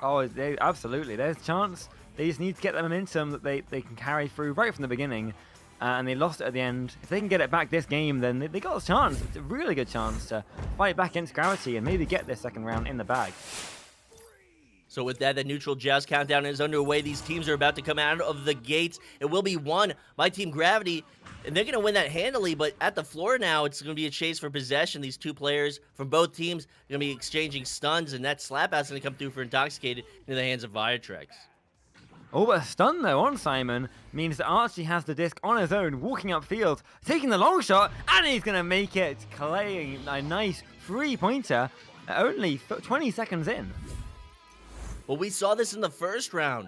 Oh, absolutely. There's a chance. They just need to get the momentum that they can carry through right from the beginning. And they lost it at the end. If they can get it back this game, then they got a chance. It's a really good chance to fight back against Gravity and maybe get this second round in the bag. So with that, the neutral Joust countdown is underway. These teams are about to come out of the gates. It will be won by Team Gravity, and they're going to win that handily, but at the floor now, it's going to be a chase for possession. These two players from both teams are going to be exchanging stuns, and that slap out's going to come through for Intoxicated into the hands of Viatrex. Oh, but a stun though on Simon means that Archie has the disc on his own, walking upfield, taking the long shot, and he's going to make it, claying a nice three-pointer only 20 seconds in. Well, we saw this in the first round.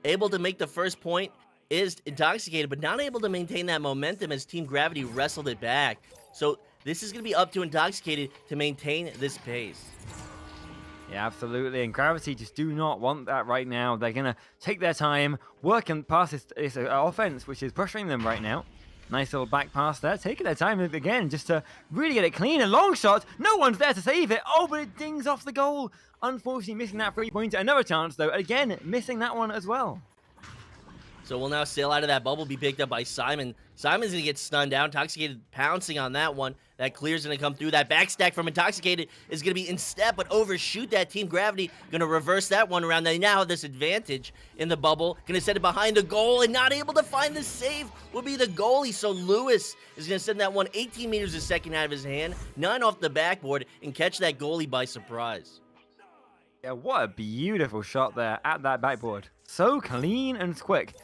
Able to make the first point is Intoxicated, but not able to maintain that momentum as Team Gravity wrestled it back. So this is going to be up to Intoxicated to maintain this pace. Yeah, absolutely. And Gravity just do not want that right now. They're going to take their time, work and pass this offense, which is pressuring them right now. Nice little back pass there. Taking their time again just to really get it clean. A long shot. No one's there to save it. Oh, but it dings off the goal. Unfortunately, missing that three-pointer. Another chance, though. Again, missing that one as well. So we'll now sail out of that bubble, be picked up by Simon. Simon's going to get stunned down. Intoxicated pouncing on that one. That clear's going to come through. That backstack from Intoxicated is going to be in step, but overshoot that. Team Gravity going to reverse that one around. They now have this advantage in the bubble. Going to set it behind the goal, and not able to find the save will be the goalie. So Lewis is going to send that one 18 meters a second out of his hand, 9 off the backboard, and catch that goalie by surprise. Yeah, what a beautiful shot there at that backboard. So clean and quick.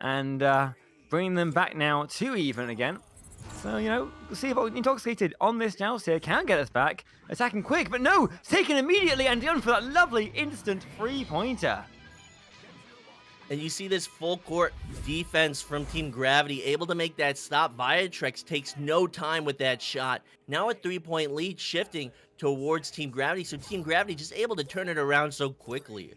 And bringing them back now to even again. So, you know, we'll see if Intoxicated on this joust here can get us back. Attacking quick, but no! Taken immediately and done for that lovely instant three-pointer. And you see this full court defense from Team Gravity able to make that stop. Viatrex takes no time with that shot. Now a 3-point lead shifting towards Team Gravity. So Team Gravity just able to turn it around so quickly.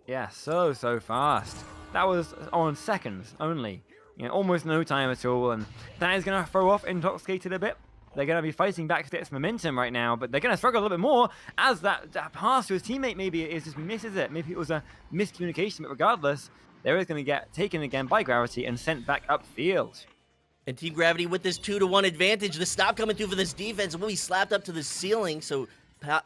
Yeah, so fast. That was on seconds only. You know, almost no time at all. And that is going to throw off Intoxicated a bit. They're going to be fighting back to get its momentum right now, but they're going to struggle a little bit more as that pass to his teammate maybe is just misses it. Maybe it was a miscommunication, but regardless, they're going to get taken again by Gravity and sent back upfield. And Team Gravity with this 2-1 advantage. The stop coming through for this defense will be slapped up to the ceiling, so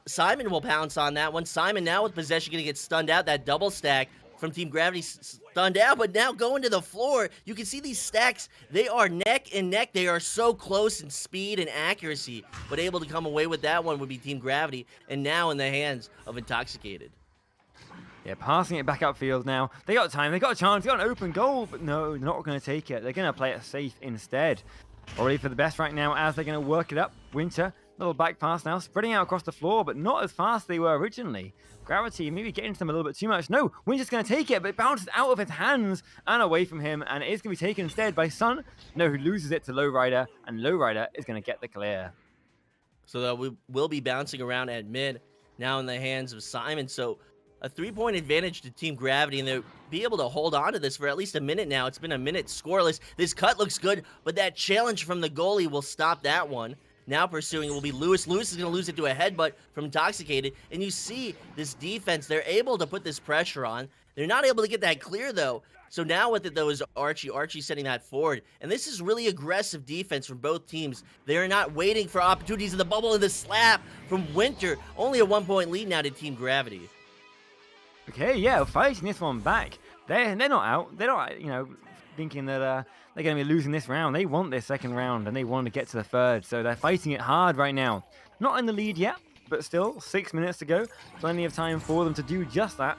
Simon will pounce on that one. Simon now with possession going to get stunned out. That double stack from Team Gravity stunned out, but now going to the floor. You can see these stacks. They are neck and neck. They are so close in speed and accuracy, but able to come away with that one would be Team Gravity, and now in the hands of Intoxicated. Yeah, passing it back upfield now. They got time. They got a chance. They got an open goal, but no, they're not going to take it. They're going to play it safe instead. Already for the best right now as they're going to work it up. Winter Little back pass now, spreading out across the floor, but not as fast as they were originally. Gravity maybe getting to them a little bit too much. No, Win's just going to take it, but it bounces out of his hands and away from him, and it is going to be taken instead by Sun. No, who loses it to Lowrider, and Lowrider is going to get the clear. So we will be bouncing around at mid, now in the hands of Simon. So a 3-point advantage to Team Gravity, and they'll be able to hold on to this for at least a minute now. It's been a minute scoreless. This cut looks good, but that challenge from the goalie will stop that one. Now pursuing it will be Lewis. Lewis is going to lose it to a headbutt from Intoxicated. And you see this defense, they're able to put this pressure on. They're not able to get that clear, though. So now with it, though, is Archie. Archie setting that forward. And this is really aggressive defense from both teams. They're not waiting for opportunities in the bubble, and the slap from Winter. Only a 1-point lead now to Team Gravity. Okay, yeah, fighting this one back. They're not out. They're not, thinking that they're going to be losing this round. They want this second round, and they want to get to the third. So they're fighting it hard right now. Not in the lead yet, but still 6 minutes to go. Plenty of time for them to do just that.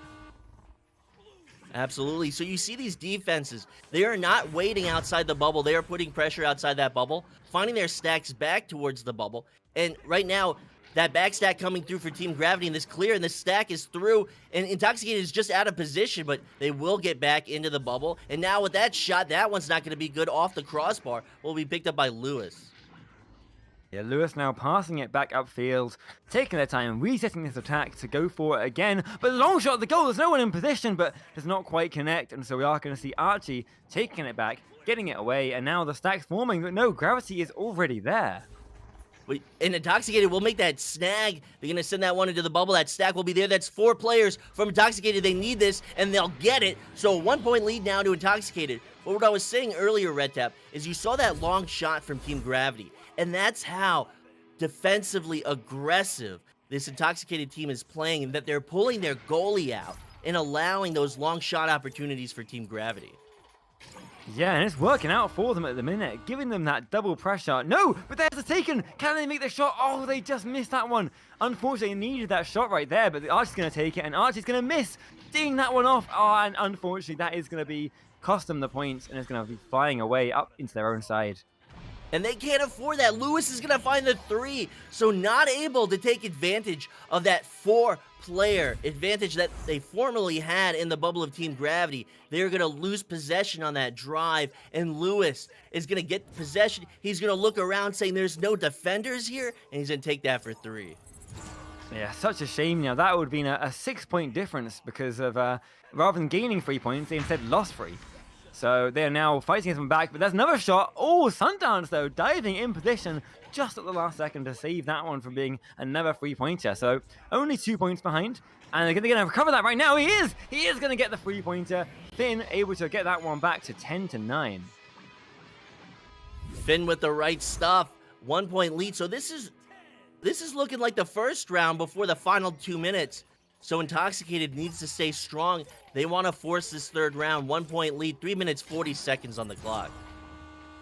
Absolutely. So you see these defenses, they are not waiting outside the bubble. They are putting pressure outside that bubble, finding their stacks back towards the bubble. And right now, that back stack coming through for Team Gravity, and this clear, and this stack is through, and Intoxicated is just out of position, but they will get back into the bubble. And now with that shot, that one's not going to be good off the crossbar. Will be picked up by Lewis. Yeah, Lewis now passing it back upfield, taking their time, resetting this attack to go for it again. But the long shot at the goal, there's no one in position, but does not quite connect. And so we are going to see Archie taking it back, getting it away, and now the stack's forming. But no, Gravity is already there. And Intoxicated will make that snag. They're going to send that one into the bubble. That stack will be there. That's 4 players from Intoxicated. They need this, and they'll get it. So a 1-point lead now to Intoxicated. But what I was saying earlier, Red Tap, is you saw that long shot from Team Gravity. And that's how defensively aggressive this Intoxicated team is playing, and that they're pulling their goalie out and allowing those long shot opportunities for Team Gravity. Yeah, and it's working out for them at the minute, giving them that double pressure. No, but there's the taken. Can they make the shot? Oh, they just missed that one. Unfortunately, they needed that shot right there, but Archie's going to take it, and Archie's going to miss, ding that one off. Oh, and unfortunately, that is going to be cost them the points, and it's going to be flying away up into their own side. And they can't afford that. Lewis is going to find the 3, so not able to take advantage of that 4-player advantage that they formerly had in the bubble of Team Gravity. They're going to lose possession on that drive, and Lewis is going to get possession. He's going to look around saying there's no defenders here, and he's going to take that for 3. Yeah, such a shame. Now, that would have been a 6-point difference because of, rather than gaining 3 points, they instead lost 3. So they're now fighting them back, but there's another shot. Oh, Sundance, though, diving in position just at the last second to save that one from being another 3-pointer. So only 2 points behind, and they're going to recover that right now. He is going to get the 3-pointer. Finn able to get that one back to 10-9. Finn with the right stuff. 1-point lead. So this is looking like the first round before the final 2 minutes. So Intoxicated needs to stay strong. They want to force this third round. 1-point lead, 3 minutes, 40 seconds on the clock.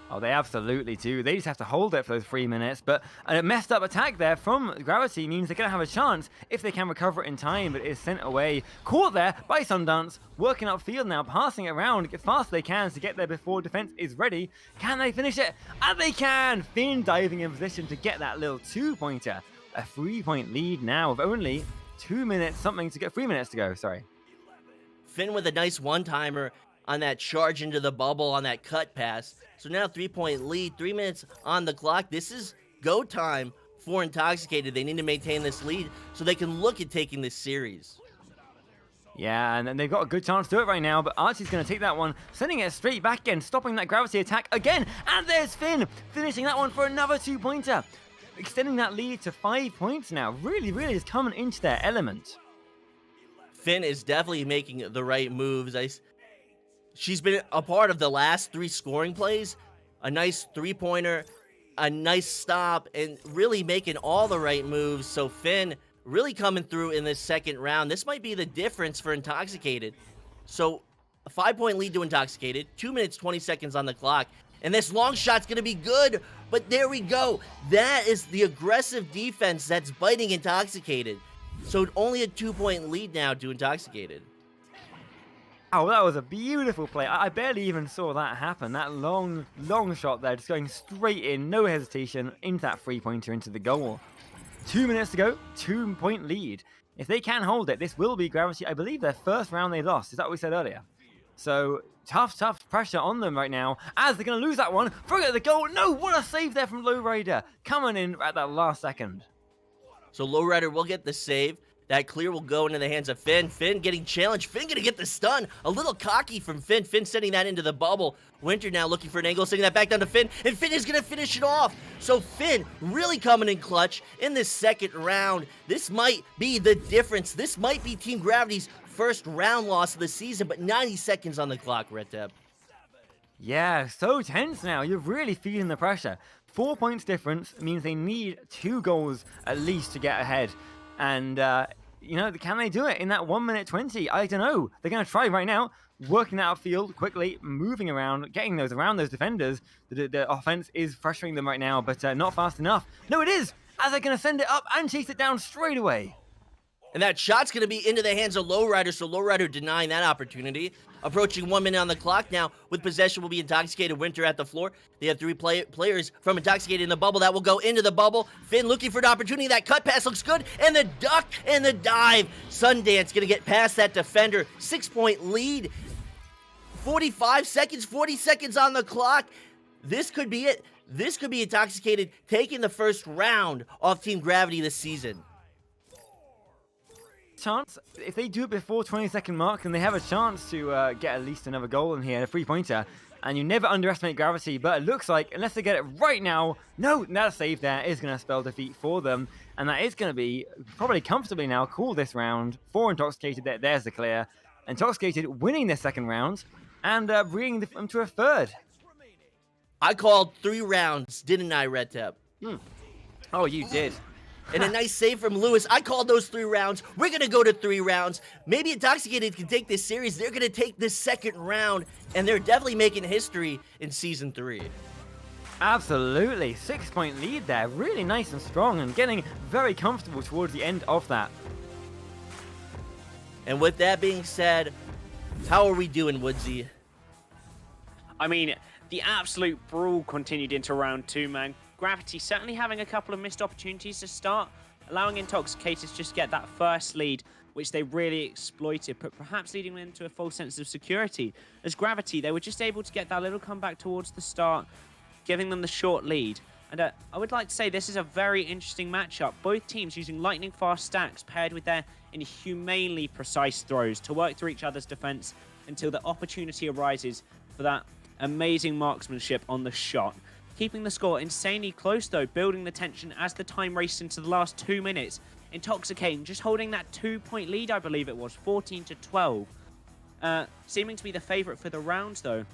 Oh, they absolutely do. They just have to hold it for those 3 minutes. But a messed up attack there from Gravity means they're going to have a chance if they can recover it in time. But it is sent away. Caught there by Sundance. Working upfield now, passing it around as fast as they can to get there before defense is ready. Can they finish it? And they can! Finn diving in position to get that little 2-pointer. A 3-point lead now of only 2 minutes, 3 minutes to go, sorry. Finn with a nice one-timer on that charge into the bubble on that cut pass. So now 3-point lead, 3 minutes on the clock. This is go time for Intoxicated. They need to maintain this lead so they can look at taking this series. Yeah, and they've got a good chance to do it right now, but Archie's going to take that one, sending it straight back again, stopping that Gravity attack again. And there's Finn, finishing that one for another 2-pointer. Extending that lead to 5 points now. Really is coming into their element. Finn is definitely making the right moves. She's been a part of the last 3 scoring plays. A nice 3-pointer, a nice stop, and really making all the right moves. So Finn really coming through in this second round. This might be the difference for Intoxicated. So a 5-point lead to Intoxicated. 2 minutes, 20 seconds on the clock. And this long shot's going to be good. But there we go. That is the aggressive defense that's biting Intoxicated. So only a 2-point lead now to Intoxicated. Oh, that was a beautiful play. I barely even saw that happen. That long shot there, just going straight in, no hesitation, into that three-pointer into the goal. 2 minutes to go, 2-point lead. If they can hold it, this will be Gravity. I believe their first round they lost. Is that what we said earlier? So tough pressure on them right now, as they're going to lose that one. Forget the goal. No, what a save there from Lowrider, coming in at that last second. So Lowrider will get the save. That clear will go into the hands of Finn. Finn getting challenged. Finn gonna get the stun. A little cocky from Finn. Finn sending that into the bubble. Winter now looking for an angle, sending that back down to Finn. And Finn is gonna finish it off. So Finn really coming in clutch in this second round. This might be the difference. This might be Team Gravity's first round loss of the season, but 90 seconds on the clock, RibbiT. Yeah, so tense now. You're really feeling the pressure. 4 points difference means they need 2 goals at least to get ahead. And, you know, can they do it in that 1 minute 20? I don't know. They're going to try right now, working that outfield quickly, moving around, getting those around those defenders. The offense is pressuring them right now, but not fast enough. No, it is, as they're going to send it up and chase it down straight away. And that shot's going to be into the hands of Lowrider, so Lowrider denying that opportunity. Approaching 1 minute on the clock now. With possession will be Intoxicated, Winter at the floor. They have 3 players from Intoxicated in the bubble. That will go into the bubble. Finn looking for an opportunity. That cut pass looks good. And the duck and the dive. Sundance going to get past that defender. 6-point lead. 45 seconds, 40 seconds on the clock. This could be it. This could be Intoxicated taking the first round off Team Gravity this season. Chance, if they do it before 20-second mark, then they have a chance to get at least another goal in here, a three-pointer. And you never underestimate Gravity, but it looks like, unless they get it right now, no, that save there is going to spell defeat for them. And that is going to be probably comfortably now call this round for Intoxicated. There's the clear. Intoxicated winning their second round and bringing them to a third. I called 3 rounds, didn't I, RibbiT? Oh, you did. And a nice save from Lewis. I called those 3 rounds. We're going to go to 3 rounds. Maybe Intoxicated can take this series. They're going to take this second round, and they're definitely making history in Season 3. Absolutely. 6-point lead there. Really nice and strong and getting very comfortable towards the end of that. And with that being said, how are we doing, Woodsy? I mean, the absolute brawl continued into round 2, man. Gravity certainly having a couple of missed opportunities to start, allowing Intoxicated to just get that first lead, which they really exploited, but perhaps leading them to a false sense of security. As Gravity, they were just able to get that little comeback towards the start, giving them the short lead. And I would like to say this is a very interesting matchup. Both teams using lightning fast stacks paired with their inhumanely precise throws to work through each other's defense until the opportunity arises for that amazing marksmanship on the shot. Keeping the score insanely close though, building the tension as the time raced into the last 2 minutes. Intoxicating just holding that 2-point lead, I believe it was, 14-12. Seeming to be the favourite for the rounds though.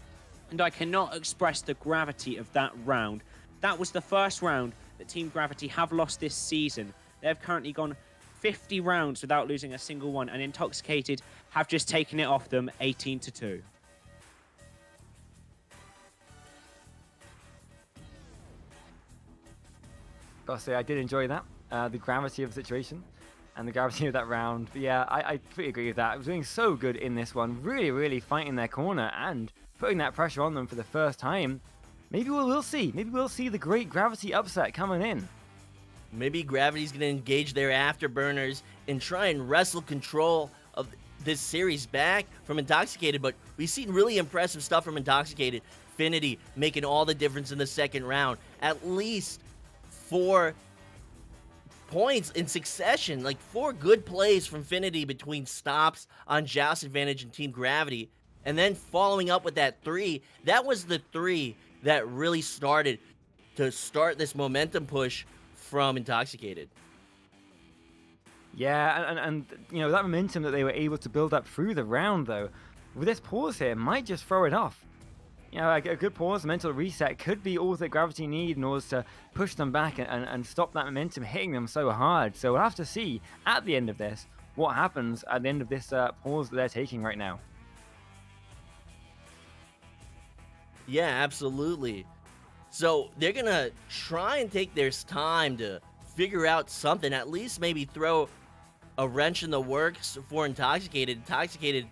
And I cannot express the gravity of that round. That was the first round that Team Gravity have lost this season. They have currently gone 50 rounds without losing a single one, and Intoxicated have just taken it off them 18-2. Gotta say, I did enjoy that. The gravity of the situation and the gravity of that round. But yeah, I pretty agree with that. I was doing so good in this one. Really, really fighting their corner and putting that pressure on them for the first time. Maybe we'll see. Maybe we'll see the great Gravity upset coming in. Maybe Gravity's going to engage their afterburners and try and wrestle control of this series back from Intoxicated. But we've seen really impressive stuff from Intoxicated. Finity making all the difference in the second round. At least 4 points in succession, like 4 good plays from Finity between stops on Joust Advantage and Team Gravity, and then following up with that 3. That was the 3 that really started this momentum push from Intoxicated. Yeah, and you know, that momentum that they were able to build up through the round though, with this pause here, might just throw it off. You know, a good pause, mental reset could be all that Gravity need in order to push them back and stop that momentum hitting them so hard. So we'll have to see at the end of this what happens at the end of this pause that they're taking right now. Yeah, absolutely. So they're going to try and take their time to figure out something, at least maybe throw a wrench in the works for Intoxicated. Intoxicated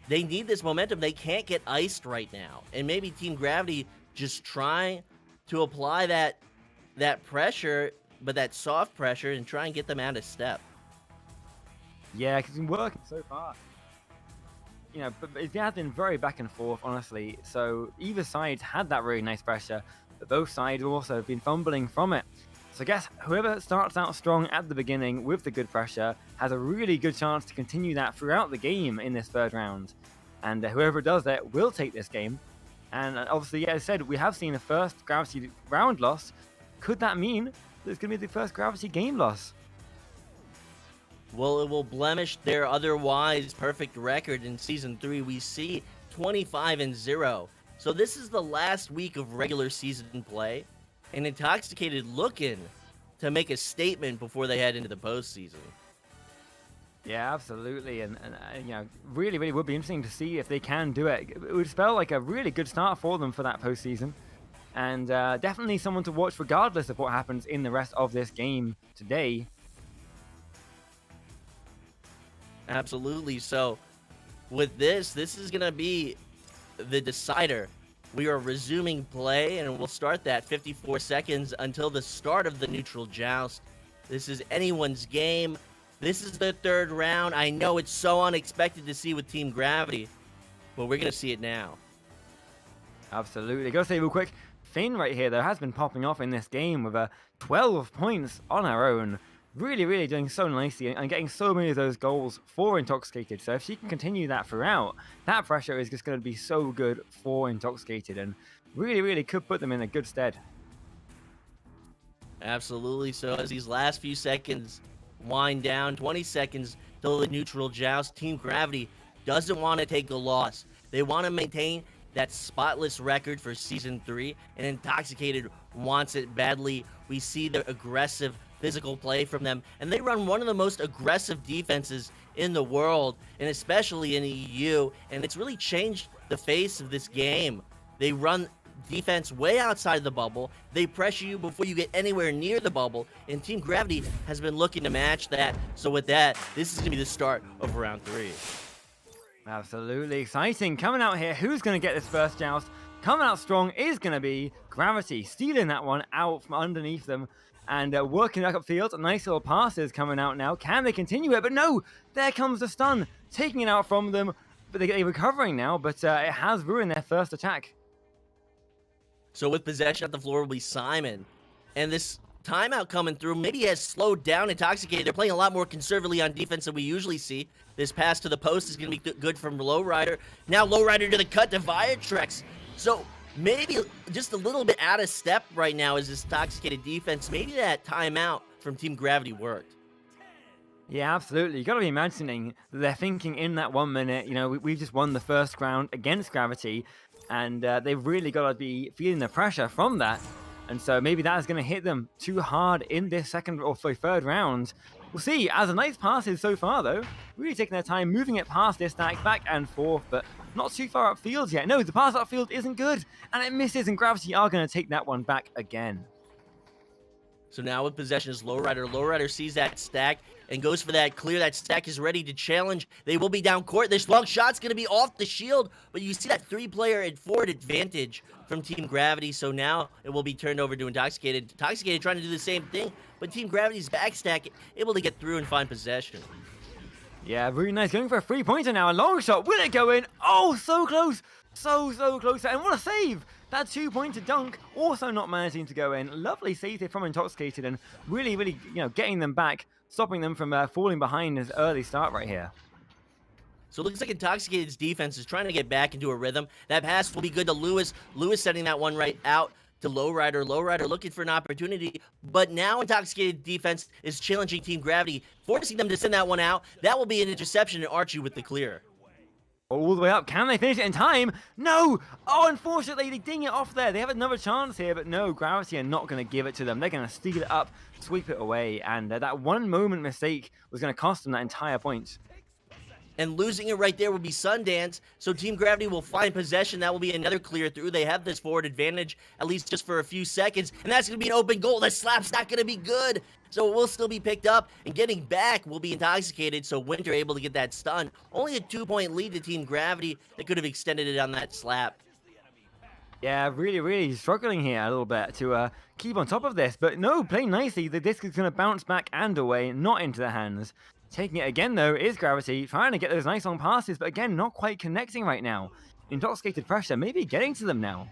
they need this momentum. They can't get iced right now. And maybe Team Gravity just trying to apply that pressure, but that soft pressure, and try and get them out of step. Yeah, because it's been working so far. You know, but it has been very back and forth, honestly. So either side had that really nice pressure, but both sides also have been fumbling from it. So I guess whoever starts out strong at the beginning with the good pressure has a really good chance to continue that throughout the game in this third round. And whoever does that will take this game. And obviously, yeah, as I said, we have seen the first Gravity round loss. Could that mean that it's going to be the first Gravity game loss? Well, it will blemish their otherwise perfect record in Season 3. We see 25-0. So this is the last week of regular season play. And Intoxicated looking to make a statement before they head into the postseason. Yeah, absolutely, and you know, really would be interesting to see if they can do it. It would spell like a really good start for them for that postseason, and definitely someone to watch regardless of what happens in the rest of this game today. Absolutely. So with this is going to be the decider. We are resuming play, and we'll start that 54 seconds until the start of the neutral joust. This is anyone's game. This is the third round. I know it's so unexpected to see with Team Gravity, but we're going to see it now. Absolutely. Gotta say real quick, Finn right here, though, has been popping off in this game with 12 points on her own. Really doing so nicely and getting so many of those goals for Intoxicated. So if she can continue that throughout, that pressure is just going to be so good for Intoxicated and really could put them in a good stead. Absolutely. So as these last few seconds wind down, 20 seconds till the neutral joust, Team Gravity doesn't want to take a loss. They want to maintain that spotless record for Season 3, and Intoxicated wants it badly. We see the aggressive physical play from them, and they run one of the most aggressive defenses in the world, and especially in the EU, and it's really changed the face of this game. They run defense way outside the bubble. They pressure you before you get anywhere near the bubble, and Team Gravity has been looking to match that. So with that, this is going to be the start of round 3. Absolutely exciting. Coming out here, who's going to get this first joust? Coming out strong is going to be Gravity, stealing that one out from underneath them. And working back upfield, nice little passes coming out now. Can they continue it? But no, there comes the stun, taking it out from them. But they're recovering now, but it has ruined their first attack. So with possession at the floor will be Simon. And this timeout coming through maybe has slowed down Intoxicated. They're playing a lot more conservatively on defense than we usually see. This pass to the post is going to be good from Lowrider. Now Lowrider to the cut to Viatrex. So maybe just a little bit out of step right now is this Intoxicated defense. Maybe that timeout from Team Gravity worked. Yeah, absolutely. You got to be imagining that they're thinking in that 1 minute, you know, we've just won the first round against Gravity, and they've really got to be feeling the pressure from that. And so maybe that is going to hit them too hard in this second or third round. We'll see. As a nice passes so far, though, really taking their time, moving it past this stack back and forth, but not too far upfield yet. No, the pass upfield isn't good, and it misses, and Gravity are going to take that one back again. So now with possession is Lowrider. Lowrider sees that stack and goes for that clear. That stack is ready to challenge. They will be down court. This long shot's going to be off the shield, but you see that 3-player and forward advantage from Team Gravity. So now it will be turned over to Intoxicated. Intoxicated trying to do the same thing, but Team Gravity's backstack able to get through and find possession. Yeah, really nice. Going for a 3-pointer now. A long shot. Will it go in? Oh, so close. So close. And what a save. That 2-pointer dunk also not managing to go in. Lovely save here from Intoxicated and really, you know, getting them back, stopping them from falling behind this early start right here. So it looks like Intoxicated's defense is trying to get back into a rhythm. That pass will be good to Lewis. Lewis setting that one right out to Lowrider. Lowrider looking for an opportunity, but now Intoxicated defense is challenging Team Gravity, forcing them to send that one out. That will be an interception, and Archie with the clear. All the way up. Can they finish it in time? No! Oh, unfortunately, they ding it off there. They have another chance here, but no, Gravity are not going to give it to them. They're going to steal it up, sweep it away, and that one moment mistake was going to cost them that entire point. And losing it right there would be Sundance. So Team Gravity will find possession. That will be another clear through. They have this forward advantage, at least just for a few seconds. And that's going to be an open goal. The slap's not going to be good. So it will still be picked up. And getting back will be Intoxicated. So Winter able to get that stun. Only a 2-point lead to Team Gravity. They could have extended it on that slap. Yeah, really struggling here a little bit to keep on top of this. But no, playing nicely. The disc is going to bounce back and away, not into the hands. Taking it again, though, is Gravity, trying to get those nice long passes, but again, not quite connecting right now. Intoxicated pressure, maybe getting to them now.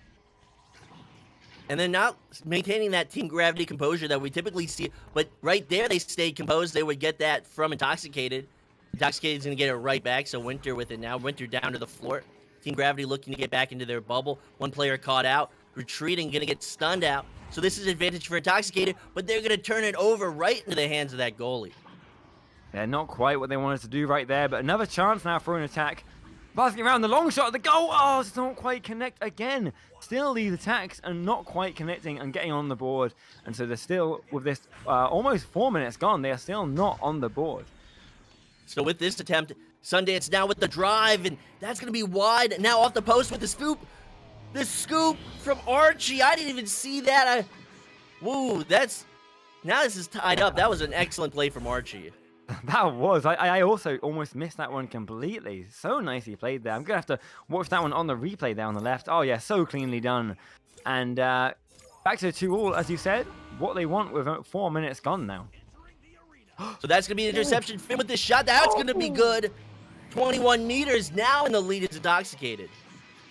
And then not maintaining that Team Gravity composure that we typically see, but right there they stayed composed. They would get that from Intoxicated. Intoxicated's going to get it right back, so Winter with it now. Winter down to the floor. Team Gravity looking to get back into their bubble. One player caught out, retreating, going to get stunned out. So this is advantage for Intoxicated, but they're going to turn it over right into the hands of that goalie. They're not quite what they wanted to do right there, but another chance now for an attack. Passing around the long shot at the goal. Oh, it's not quite connect again. Still these attacks are not quite connecting and getting on the board. And so they're still, with this almost 4 minutes gone, they are still not on the board. So with this attempt, Sundance now with the drive, and that's going to be wide. Now off the post with the scoop. The scoop from Archie. I didn't even see that. Woo, that's... Now this is tied up. That was an excellent play from Archie. That was. I also almost missed that one completely. So nicely played there. I'm going to have to watch that one on the replay there on the left. Oh, yeah, so cleanly done. And back to 2-2, as you said. What they want with 4 minutes gone now. So that's going to be an interception. Finn with this shot. That's going to be good. 21 meters now, and the lead is Intoxicated.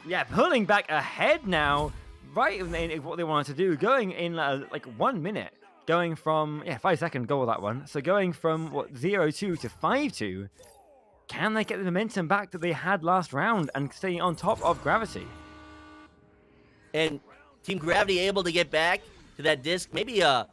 Yeah, pulling back ahead now. Right in what they wanted to do. Going in like 1 minute. Going from, 5-second goal, that one. So going from, 0-2 to 5-2. Can they get the momentum back that they had last round and stay on top of Gravity? And Team Gravity able to get back to that disc. Maybe a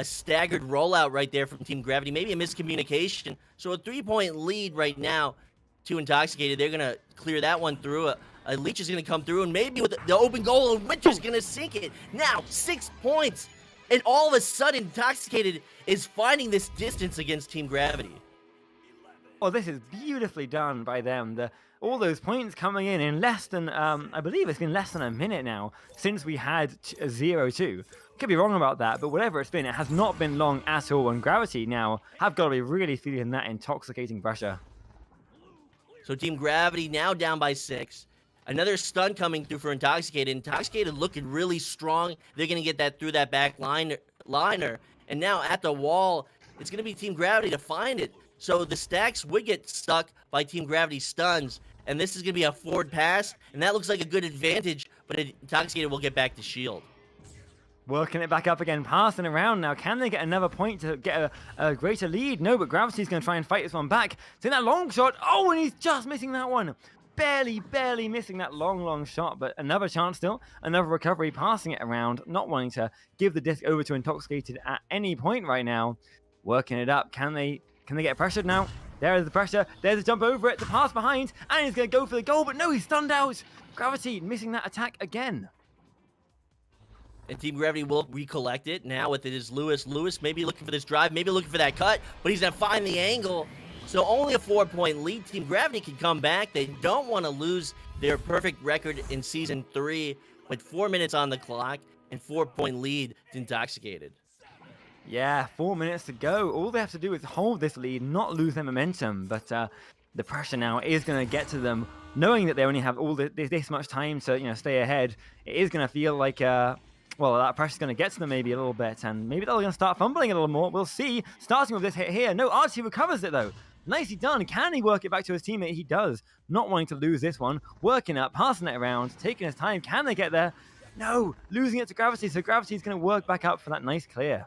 staggered rollout right there from Team Gravity. Maybe a miscommunication. So a 3-point lead right now to Intoxicated. They're going to clear that one through. A Leech is going to come through, and maybe with the open goal, and Winter's going to sink it. Now, 6 points. And all of a sudden, Intoxicated is finding this distance against Team Gravity. Oh, this is beautifully done by them. All those points coming in less than, I believe it's been less than a minute now since we had 0-2. Could be wrong about that, but whatever it's been, it has not been long at all. And Gravity now have got to be really feeling that intoxicating pressure. So Team Gravity now down by 6. Another stun coming through for Intoxicated. Intoxicated looking really strong. They're going to get that through that back liner. And now at the wall, it's going to be Team Gravity to find it. So the stacks would get stuck by Team Gravity stuns. And this is going to be a forward pass. And that looks like a good advantage. But Intoxicated will get back to shield. Working it back up again, passing around now. Can they get another point to get a greater lead? No, but Gravity's going to try and fight this one back. It's in that long shot. Oh, and he's just missing that one. Barely missing that long shot, but another chance still, another recovery, passing it around, not wanting to give the disc over to Intoxicated at any point right now. Working it up, can they get pressured now? There is the pressure, there's a jump over it, the pass behind, and he's going to go for the goal, but no, he's stunned out. Gravity missing that attack again. And Team Gravity will recollect it. Now with it is Lewis. Lewis maybe looking for this drive, maybe looking for that cut, but he's going to find the angle. So only a 4-point lead. Team Gravity can come back. They don't want to lose their perfect record in Season 3 with 4 minutes on the clock and 4-point lead to Intoxicated. Yeah, 4 minutes to go. All they have to do is hold this lead, not lose their momentum. But the pressure now is going to get to them, knowing that they only have all this much time to stay ahead. It is going to feel like that pressure's going to get to them maybe a little bit, and maybe they're going to start fumbling a little more. We'll see. Starting with this hit here. No, Archie recovers it though. Nicely done. Can he work it back to his teammate? He does. Not wanting to lose this one. Working up, passing it around, taking his time. Can they get there? No. Losing it to Gravity. So Gravity's going to work back up for that nice clear.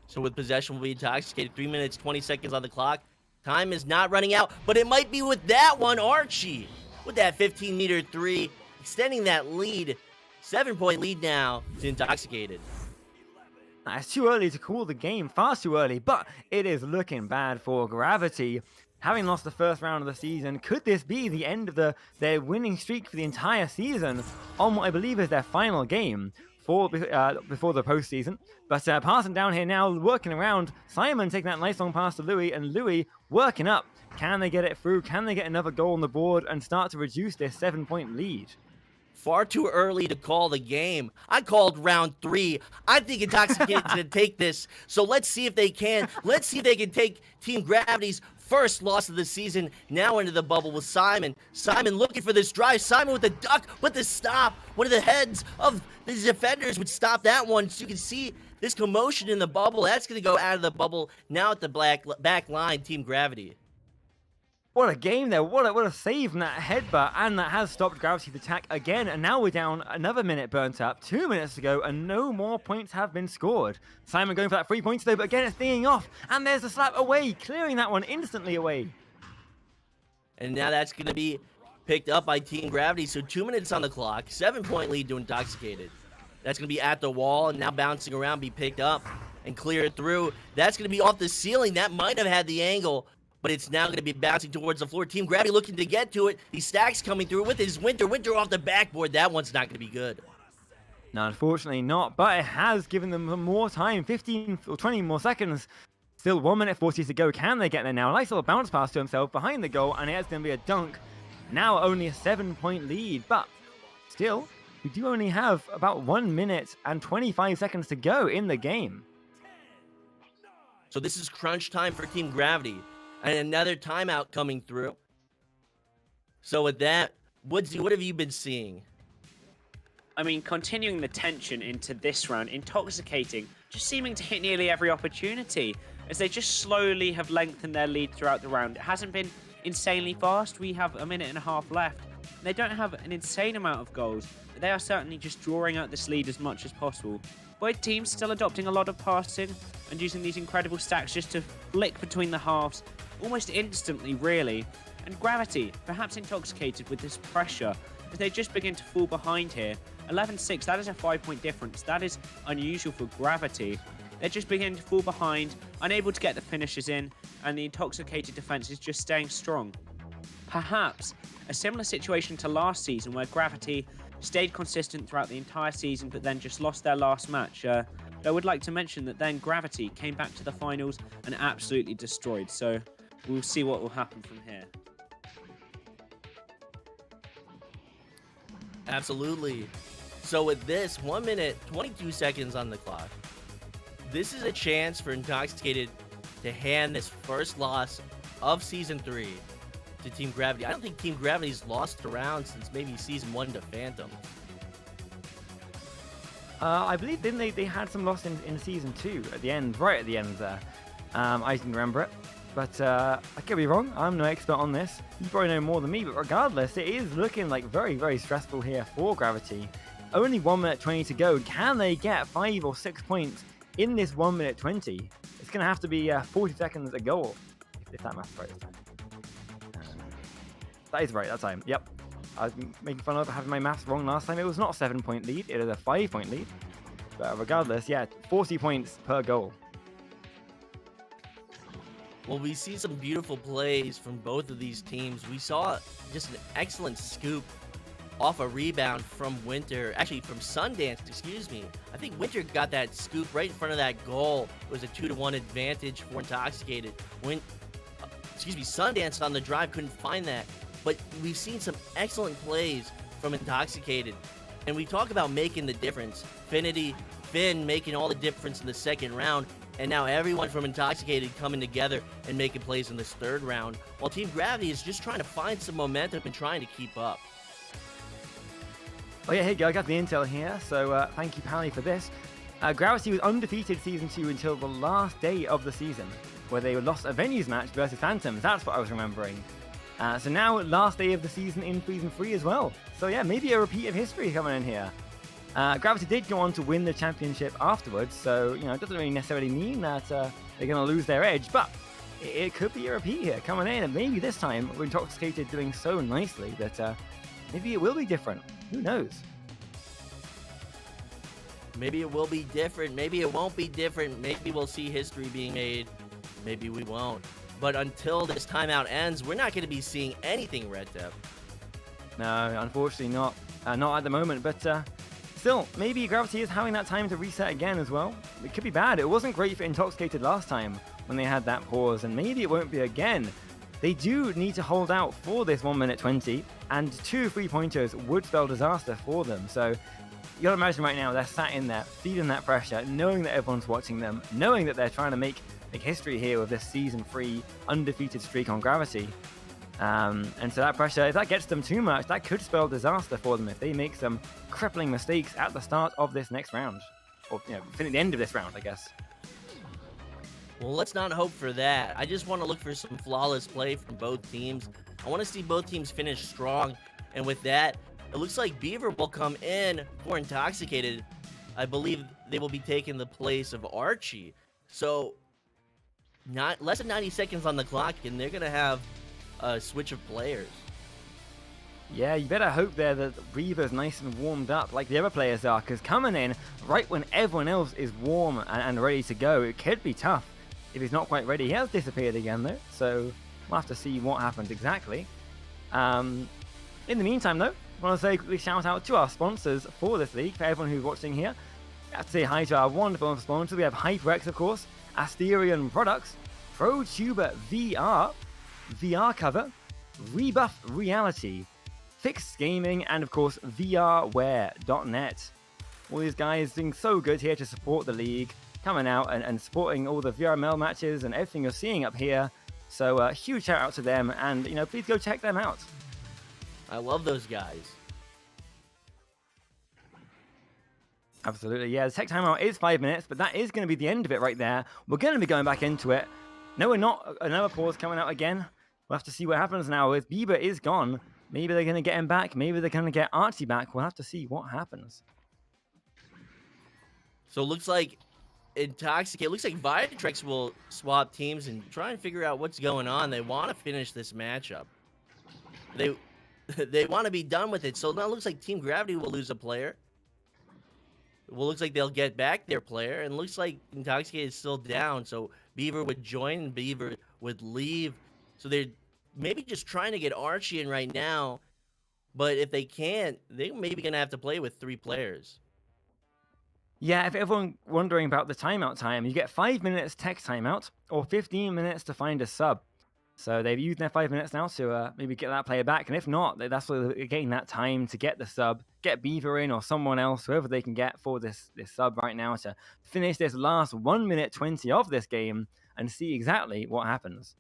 So with possession will be Intoxicated. 3 minutes, 20 seconds on the clock. Time is not running out, but it might be with that one. Archie with that 15-meter 3, extending that lead. 7-point lead now to Intoxicated. It's too early to call the game, far too early, but it is looking bad for Gravity. Having lost the first round of the season, could this be the end of their winning streak for the entire season on what I believe is their final game? before the postseason. But passing down here now, working around. Simon taking that nice long pass to Louis, and Louis working up. Can they get it through? Can they get another goal on the board and start to reduce this 7-point lead? Far too early to call the game. I called round 3. I think Intoxicated to take this. So let's see if they can. Let's see if they can take Team Gravity's first loss of the season now into the bubble with Simon. Simon looking for this drive. Simon with the duck, with the stop. One of the heads of the defenders would stop that one. So you can see this commotion in the bubble. That's going to go out of the bubble now at the back line, Team Gravity. What a game there. What a save from that headbutt. And that has stopped Gravity's attack again. And now we're down another minute burnt up. 2 minutes to go. And no more points have been scored. Simon going for that 3 points though. But again, it's dinging off. And there's the slap away. Clearing that one instantly away. And now that's going to be picked up by Team Gravity. So 2 minutes on the clock. 7-point lead to Intoxicated. That's going to be at the wall. And now bouncing around, be picked up and cleared through. That's going to be off the ceiling. That might have had the angle, but it's now going to be bouncing towards the floor. Team Gravity looking to get to it. These stacks coming through with his Winter off the backboard. That one's not going to be good. No, unfortunately not, but it has given them more time. 15 or 20 more seconds. Still 1 minute 40 to go. Can they get there now? Nice little bounce pass to himself behind the goal, and it's going to be a dunk. Now only a 7-point lead, but still, we do only have about 1 minute and 25 seconds to go in the game. So this is crunch time for Team Gravity. And another timeout coming through. So with that, Woodsy, what have you been seeing? I mean, continuing the tension into this round, Intoxicating, just seeming to hit nearly every opportunity, as they just slowly have lengthened their lead throughout the round. It hasn't been insanely fast. We have a minute and a half left. They don't have an insane amount of goals, but they are certainly just drawing out this lead as much as possible. Both teams still adopting a lot of passing and using these incredible stacks just to flick between the halves almost instantly, really. And Gravity, perhaps Intoxicated with this pressure, as they just begin to fall behind here. 11-6, that is a 5-point difference. That is unusual for Gravity. They're just beginning to fall behind, unable to get the finishes in, and the Intoxicated defense is just staying strong. Perhaps a similar situation to last season, where Gravity stayed consistent throughout the entire season, but then just lost their last match. I would like to mention that then Gravity came back to the finals and absolutely destroyed. So we'll see what will happen from here. Absolutely. So with this, 1 minute, 22 seconds on the clock, this is a chance for Intoxicated to hand this first loss of Season 3 to Team Gravity. I don't think Team Gravity's lost a round since maybe Season 1 to Phantom. I believe they had some loss in Season 2 at the end, right at the end there. I can remember it. But I could be wrong. I'm no expert on this. You probably know more than me. But regardless, it is looking like very, very stressful here for Gravity. Only 1 minute 20 to go. Can they get 5 or 6 points in this 1 minute 20? It's going to have to be 40 seconds a goal, if that math's right this time. That is right that time. Yep. I was making fun of having my maths wrong last time. It was not a 7-point lead. It was a 5-point lead. But regardless, yeah, 40 points per goal. Well, we see some beautiful plays from both of these teams. We saw just an excellent scoop off a rebound from Winter. Actually, from Sundance, excuse me. I think Winter got that scoop right in front of that goal. It was a 2-1 advantage for Intoxicated. Sundance on the drive couldn't find that. But we've seen some excellent plays from Intoxicated. And we talk about making the difference. Finn making all the difference in the second round. And now everyone from Intoxicated coming together and making plays in this third round, while Team Gravity is just trying to find some momentum and trying to keep up. Oh yeah, hey, I got the intel here, so thank you, Pally, for this. Gravity was undefeated Season 2 until the last day of the season, where they lost a venues match versus Phantoms. That's what I was remembering. So now, last day of the season in Season 3 as well. So yeah, maybe a repeat of history coming in here. Gravity did go on to win the championship afterwards, so, you know, it doesn't really necessarily mean that they're going to lose their edge, but it could be a repeat here coming in, and maybe this time we're Intoxicated doing so nicely that maybe it will be different. Who knows? Maybe it will be different. Maybe it won't be different. Maybe we'll see history being made. Maybe we won't. But until this timeout ends, we're not going to be seeing anything Red Dep. No, unfortunately not. Not at the moment, but Still, maybe Gravity is having that time to reset again as well. It could be bad. It wasn't great for Intoxicated last time when they had that pause, and maybe it won't be again. They do need to hold out for this 1 minute 20, and 2 3-pointers would spell disaster for them. So you gotta imagine right now they're sat in there, feeling that pressure, knowing that everyone's watching them, knowing that they're trying to make history here with this Season 3 undefeated streak on Gravity. And so that pressure, if that gets them too much, that could spell disaster for them if they make some crippling mistakes at the start of this next round. Or, you know, at the end of this round, I guess. Well, let's not hope for that. I just want to look for some flawless play from both teams. I want to see both teams finish strong. And with that, it looks like Beaver will come in for Intoxicated. I believe they will be taking the place of Archie. So, not less than 90 seconds on the clock, and they're going to have a switch of players. Yeah, you better hope there that Reaver's nice and warmed up like the other players are, because coming in right when everyone else is warm and ready to go, it could be tough if he's not quite ready. He has disappeared again though, so we'll have to see what happens exactly. In the meantime though, I want to say quickly shout out to our sponsors for this league, for everyone who's watching here. I have to say hi to our wonderful sponsors. We have HyperX, of course, Asterion Products, ProTuber VR, VR Cover, Rebuff Reality, Fixed Gaming, and of course VRware.net. All these guys doing so good here to support the league, coming out and supporting all the VRML matches and everything you're seeing up here. So huge shout out to them, and you know, please go check them out. I love those guys. Absolutely, yeah. The tech timeout is 5 minutes, but that is going to be the end of it right there. We're going to be going back into it. No, we're not. Another pause coming out again. We'll have to see what happens now. As Bieber is gone, maybe they're going to get him back. Maybe they're going to get Archie back. We'll have to see what happens. So it looks like Intoxicated. It looks like Viatrex will swap teams and try and figure out what's going on. They want to finish this matchup. They want to be done with it. So now it looks like Team Gravity will lose a player. Well, looks like they'll get back their player, and looks like Intoxicated is still down. So Beaver would join, and Beaver would leave. So they're maybe just trying to get Archie in right now. But if they can't, they're maybe going to have to play with 3 players. Yeah, if everyone wondering about the timeout time, you get 5 minutes tech timeout or 15 minutes to find a sub. So they've used their 5 minutes now to maybe get that player back. And if not, that's why they're getting that time to get the sub, get Beaver in or someone else, whoever they can get for this sub right now to finish this last 1 minute 20 of this game and see exactly what happens.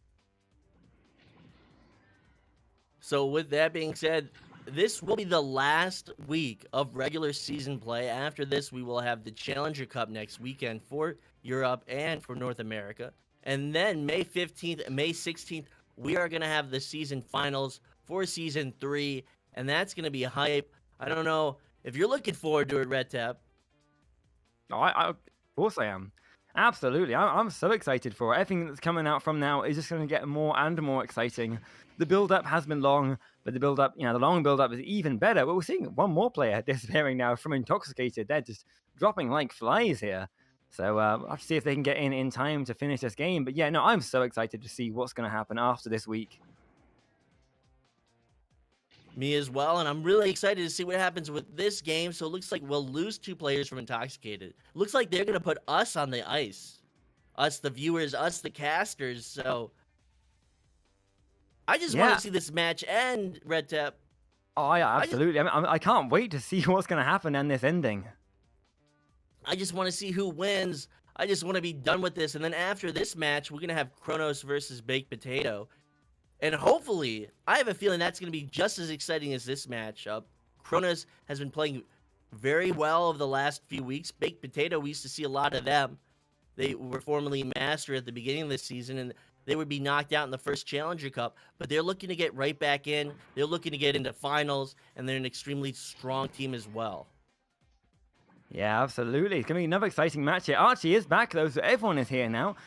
So with that being said, this will be the last week of regular season play. After this, we will have the Challenger Cup next weekend for Europe and for North America. And then May 15th, May 16th, we are going to have the season finals for Season 3. And that's going to be hype. I don't know if you're looking forward to it, Red Tap. Oh, of course I am. Absolutely. I'm so excited for it. Everything that's coming out from now is just going to get more and more exciting. The build-up has been long, but the build-up, the long build-up is even better. But we're seeing one more player disappearing now from Intoxicated. They're just dropping like flies here. So I'll have to see if they can get in time to finish this game. But yeah, no, I'm so excited to see what's going to happen after this week. Me as well, and I'm really excited to see what happens with this game. So it looks like we'll lose 2 players from Intoxicated. Looks like they're going to put us on the ice. Us, the viewers, us, the casters. So I just want to see this match end, Red Tap. Oh, yeah, absolutely. I can't wait to see what's going to happen in this ending. I just want to see who wins. I just want to be done with this. And then after this match, we're going to have Chronos versus Baked Potato. And hopefully, I have a feeling that's going to be just as exciting as this matchup. Chronos has been playing very well over the last few weeks. Baked Potato, we used to see a lot of them. They were formerly Master at the beginning of the season, and they would be knocked out in the first Challenger Cup. But they're looking to get right back in. They're looking to get into finals, and they're an extremely strong team as well. Yeah, absolutely. It's going to be another exciting match here. Archie is back, though, so everyone is here now.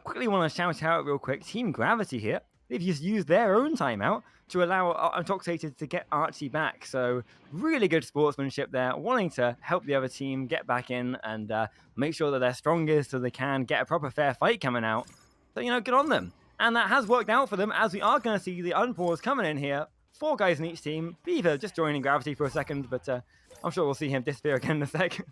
Quickly want to shout out real quick. Team Gravity here. They've just used their own timeout to allow Intoxicated to get Archie back. So really good sportsmanship there, wanting to help the other team get back in and make sure that they're strongest so they can get a proper fair fight coming out. So, good on them. And that has worked out for them, as we are going to see the unpause coming in here 4 guys in each team. Beaver just joining Gravity for a second, but I'm sure we'll see him disappear again in a sec.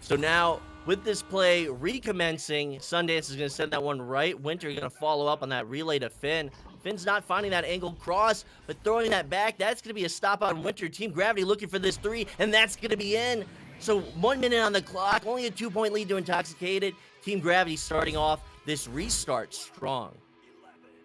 So now, with this play recommencing, Sundance is going to send that one right. Winter going to follow up on that relay to Finn. Finn's not finding that angled cross, but throwing that back, that's going to be a stop on Winter. Team Gravity looking for this 3, and that's going to be in. So 1 minute on the clock, only a 2-point lead to Intoxicated. Team Gravity starting off this restart strong.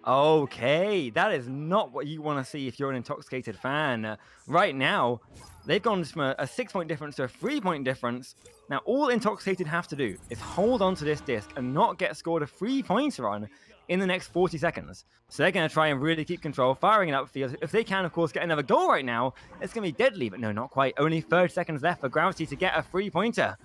Okay, that is not what you want to see if you're an Intoxicated fan. Right now, they've gone from a 6-point difference to a 3-point difference. Now, all Intoxicated have to do is hold on to this disc and not get scored a 3-pointer on in the next 40 seconds. So they're going to try and really keep control, firing it upfield. If they can, of course, get another goal right now, it's going to be deadly. But no, not quite. Only 30 seconds left for Gravity to get a 3-pointer.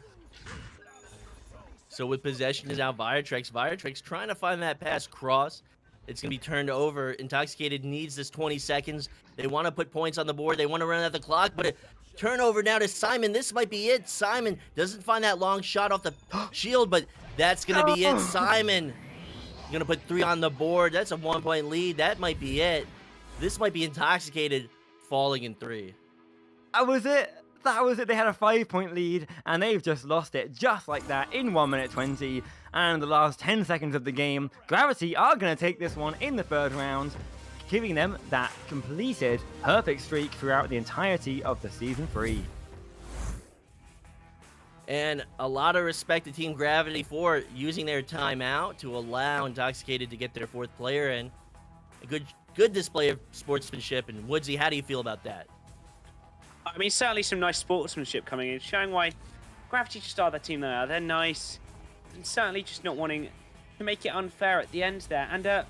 So with possession is now Viratrex. Viratrex trying to find that pass cross. It's going to be turned over. Intoxicated needs this 20 seconds. They want to put points on the board. They want to run out the clock, but a turnover now to Simon. This might be it. Simon doesn't find that long shot off the shield, but that's going to be it. Simon going to put 3 on the board. That's a 1-point lead. That might be it. This might be Intoxicated falling in 3. That was it. That was it. They had a 5-point lead, and they've just lost it just like that in 1 minute 20. And the last 10 seconds of the game, Gravity are going to take this one in the 3rd round, giving them that completed perfect streak throughout the entirety of the Season 3. And a lot of respect to Team Gravity for using their timeout to allow Intoxicated to get their 4th player in. A good display of sportsmanship. And Woodsy, how do you feel about that? I mean, certainly some nice sportsmanship coming in, showing why Gravity just are the team they are. They're nice, and certainly just not wanting to make it unfair at the end there. And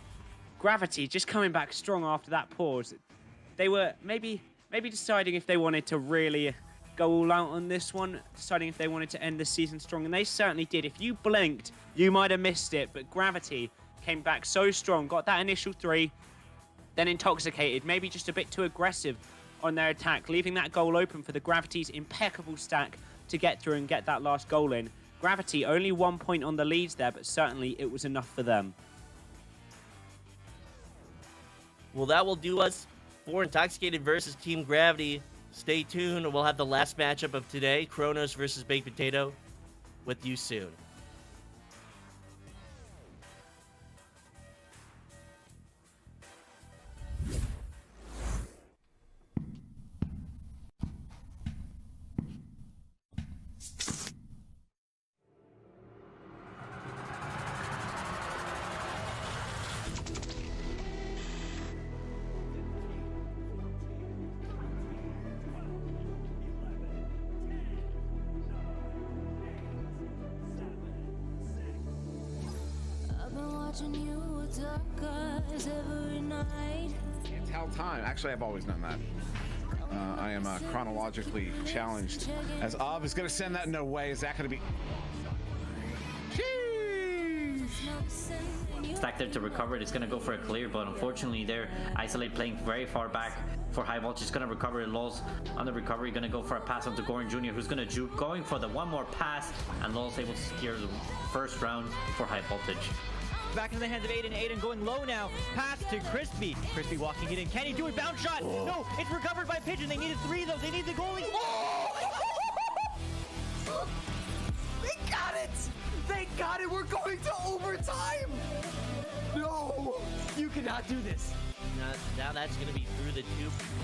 Gravity just coming back strong after that pause. They were maybe deciding if they wanted to really go all out on this one, deciding if they wanted to end the season strong, and they certainly did. If you blinked, you might have missed it, but Gravity came back so strong, got that initial 3, then Intoxicated, maybe just a bit too aggressive on their attack, leaving that goal open for the Gravity's impeccable stack to get through and get that last goal in. Gravity only 1 point on the leads there, but certainly it was enough for them. Well, that will do us for Intoxicated versus Team Gravity. Stay tuned. We'll have the last matchup of today, Chronos versus Baked Potato, with you soon. Watching you with dark eyes every night. Can't tell time. Actually, I've always known that. I am chronologically challenged. As Ob is going to send that no way. Is that going to be... Stack there to recover it. It's going to go for a clear, but unfortunately there, Isolate playing very far back for High Voltage. Is going to recover it. Lulz on the recovery, going to go for a pass onto Goran Jr., who's going to juke, going for the one more pass, and Lulz able to secure the 1st round for High Voltage. Back in the hands of Aiden. Aiden going low now. Pass to Crispy. Crispy walking it in. Can he do it? Bounce shot. Oh. No, it's recovered by Pigeon. They needed 3 though. They need the goalie. Oh! They got it! They got it! We're going to overtime! No! You cannot do this. Now that's going to be through the 2.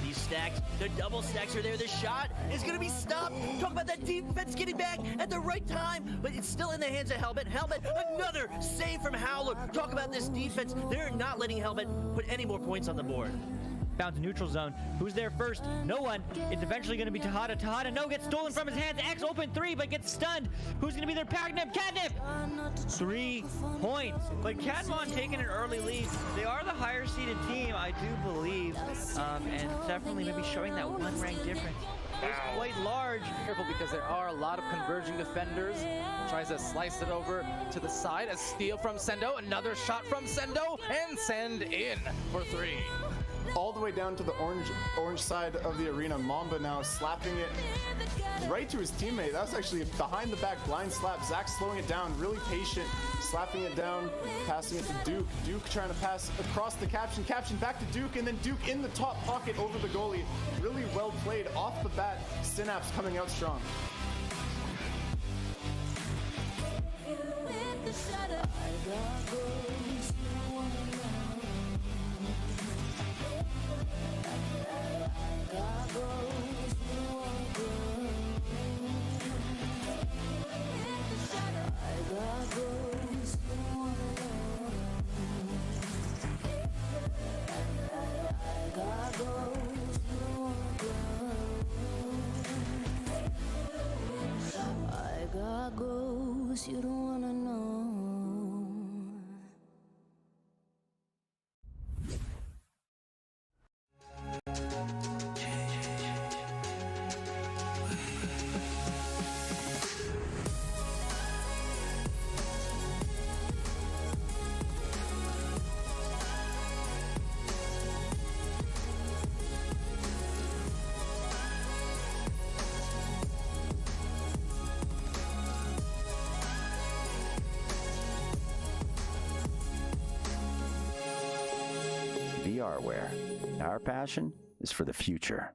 These stacks, the double stacks are there. The shot is going to be stopped. Talk about that defense getting back at the right time, but it's still in the hands of Helmet. Helmet, another save from Howler. Talk about this defense. They're not letting Helmet put any more points on the board. Bound to neutral zone. Who's there first? No one. It's eventually going to be Tahada. Tahada, no, gets stolen from his hands. X open 3, but gets stunned. Who's going to be their Catnip? Catnip! 3 points. But Cadmon taking an early lead. They are the higher seeded team, I do believe, and definitely maybe showing that 1 rank difference. is quite large. Careful because there are a lot of converging defenders. Tries to slice it over to the side. A steal from Sendo. Another shot from Sendo. And send in for 3. All the way down to the orange side of the arena. Mamba now slapping it right to his teammate. That was actually a behind the back blind slap. Zach slowing it down, really patient, slapping it down, passing it to Duke. Duke trying to pass across the caption back to Duke, and then Duke in the top pocket over the goalie. Really well played off the bat. Synapse coming out strong. You don't wanna know. VRware. Our passion is for the future.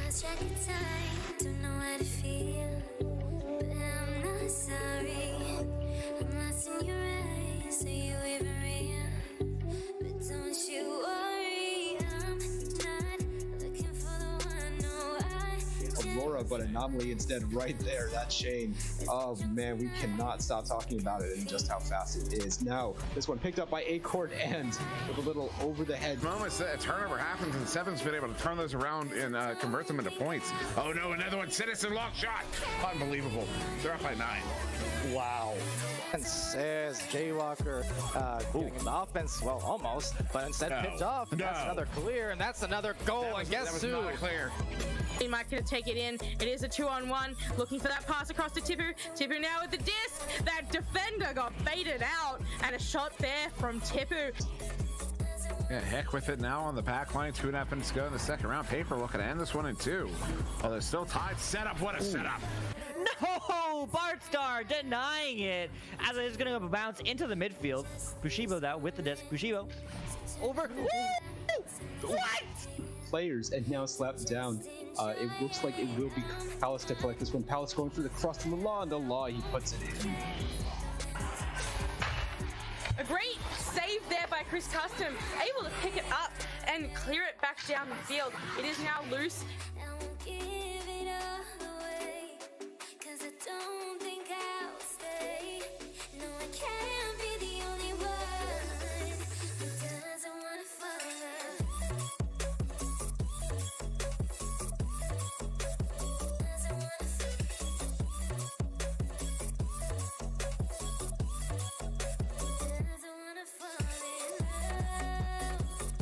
Lost track of time, don't know how to feel, but I'm not sorry. I'm lost in your eyes, are you even real? But don't you worry, I'm not looking for the one, no, Aurora, but Anomaly instead right there. That chain. Oh man, we cannot stop talking about it and just how fast it is. Now, this one picked up by Acorn and with a little over the head. Moments that a turnover happens and Seven's been able to turn those around and convert them into points. Oh no, another one. Citizen lock shot. Unbelievable. They're up by 9. Wow. And says Jaywalker getting in the offense, well, almost, but instead picked off, and that's another clear, and that's another goal, and guess who? Clear. He might gonna take it in. It is a 2-on-1. Looking for that pass across to Tipu. Tipu now with the disc. That defender got baited out, and a shot there from Tipu. Yeah, heck with it now on the back line. 2.5 minutes to go in the second round. Paper looking to end this one in 2. Oh, they're still tied. Setup. What a setup. No! Bartstar denying it as it is going to go bounce into the midfield. Bushibo now with the disc. Bushibo over. Woo! What? Players and now slapped down. It looks like it will be Palace to collect this one. Palace going through the cross to the law, and the law he puts it in. A great save there by Chris Custom, able to pick it up and clear it back down the field. It is now loose. I won't give it all away, 'cause I don't think I'll stay. No, I can't be the only one who doesn't wanna follow. Doesn't wanna doesn't wanna fall in love.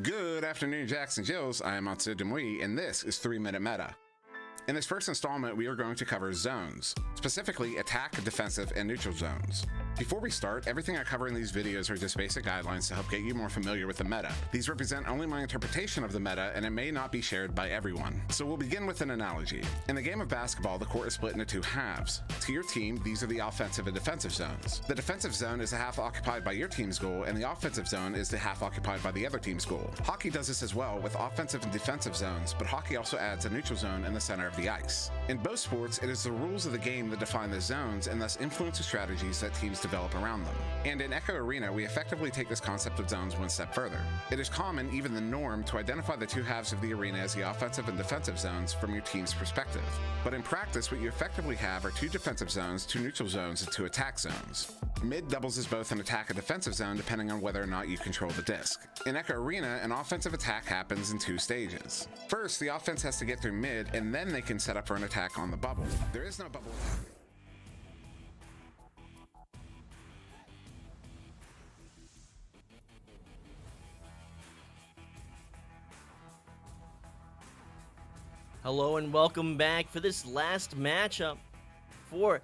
Good afternoon, Jackson Jills. I am Matsuda Demui, and this is 3-Minute Meta. In this first installment, we are going to cover zones, specifically attack, defensive, and neutral zones. Before we start, everything I cover in these videos are just basic guidelines to help get you more familiar with the meta. These represent only my interpretation of the meta, and it may not be shared by everyone. So we'll begin with an analogy. In the game of basketball, the court is split into two halves. To your team, these are the offensive and defensive zones. The defensive zone is the half occupied by your team's goal, and the offensive zone is the half occupied by the other team's goal. Hockey does this as well with offensive and defensive zones, but hockey also adds a neutral zone in the center of the ice. In both sports, it is the rules of the game that define the zones and thus influence the strategies that teams develop around them. And in Echo Arena, we effectively take this concept of zones one step further. It is common, even the norm, to identify the two halves of the arena as the offensive and defensive zones from your team's perspective. But in practice, what you effectively have are two defensive zones, two neutral zones, and two attack zones. Mid doubles as both an attack and defensive zone depending on whether or not you control the disc. In Echo Arena, an offensive attack happens in two stages. First, the offense has to get through mid, and then they can set up for an attack on the bubble. There is no bubble. Hello and welcome back for this last matchup for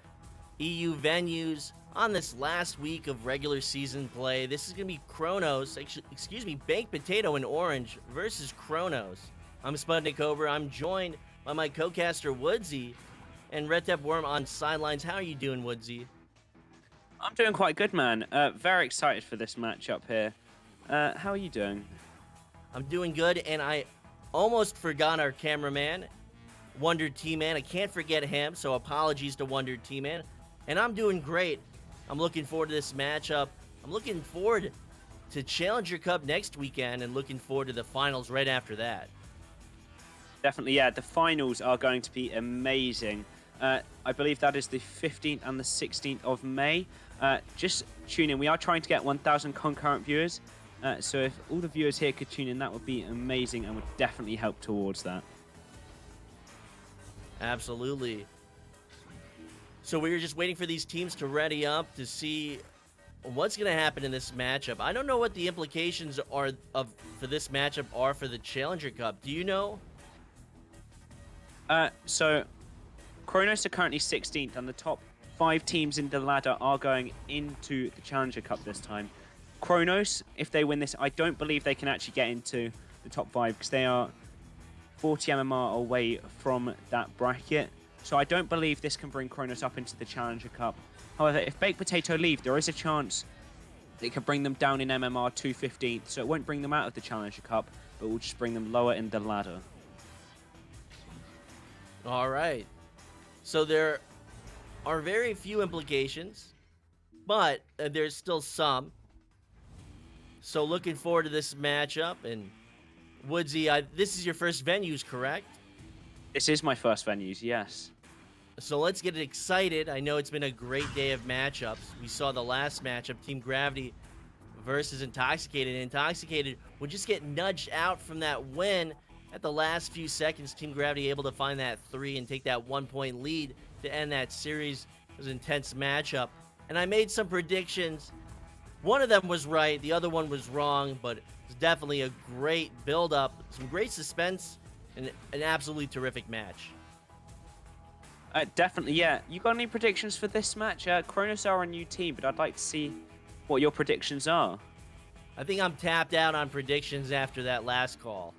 EU venues on this last week of regular season play. This is going to be Chronos, Baked Potato and Orange versus Chronos. I'm Sputnik Cobra. I'm joined by my co-caster Woodsy and Red Tap Worm on sidelines. How are you doing, Woodsy? I'm doing quite good, man. Very excited for this matchup here. How are you doing? I'm doing good, and I almost forgot our cameraman, Wonder T-Man. I can't forget him, so apologies to Wonder T-Man. And I'm doing great. I'm looking forward to this matchup. I'm looking forward to Challenger Cup next weekend and looking forward to the finals right after that. Definitely, yeah. The finals are going to be amazing. I believe that is the 15th and the 16th of May. Just tune in. We are trying to get 1,000 concurrent viewers. So if all the viewers here could tune in, that would be amazing and would definitely help towards that. Absolutely. So we were just waiting for these teams to ready up to see what's going to happen in this matchup. I don't know what the implications are for this matchup are for the Challenger Cup. Do you know? So Chronos are currently 16th, and the top 5 teams in the ladder are going into the Challenger Cup this time. Chronos, if they win this, I don't believe they can actually get into the top 5 because they are 40 MMR away from that bracket. So I don't believe this can bring Chronos up into the Challenger Cup. However, if Baked Potato leave, there is a chance it could bring them down in MMR to 15th. So it won't bring them out of the Challenger Cup, but will just bring them lower in the ladder. All right. So there are very few implications, but there's still some. So looking forward to this matchup. And Woodsy, this is your first venues, correct? This is my first venues, yes. So let's get excited. I know it's been a great day of matchups. We saw the last matchup, Team Gravity versus Intoxicated. Intoxicated would just get nudged out from that win at the last few seconds. Team Gravity able to find that 3 and take that 1-point lead to end that series. It was an intense matchup. And I made some predictions. One of them was right, the other one was wrong, but it's definitely a great build-up, some great suspense, and an absolutely terrific match. Definitely, yeah. You got any predictions for this match? Chronos are a new team, but I'd like to see what your predictions are. I think I'm tapped out on predictions after that last call.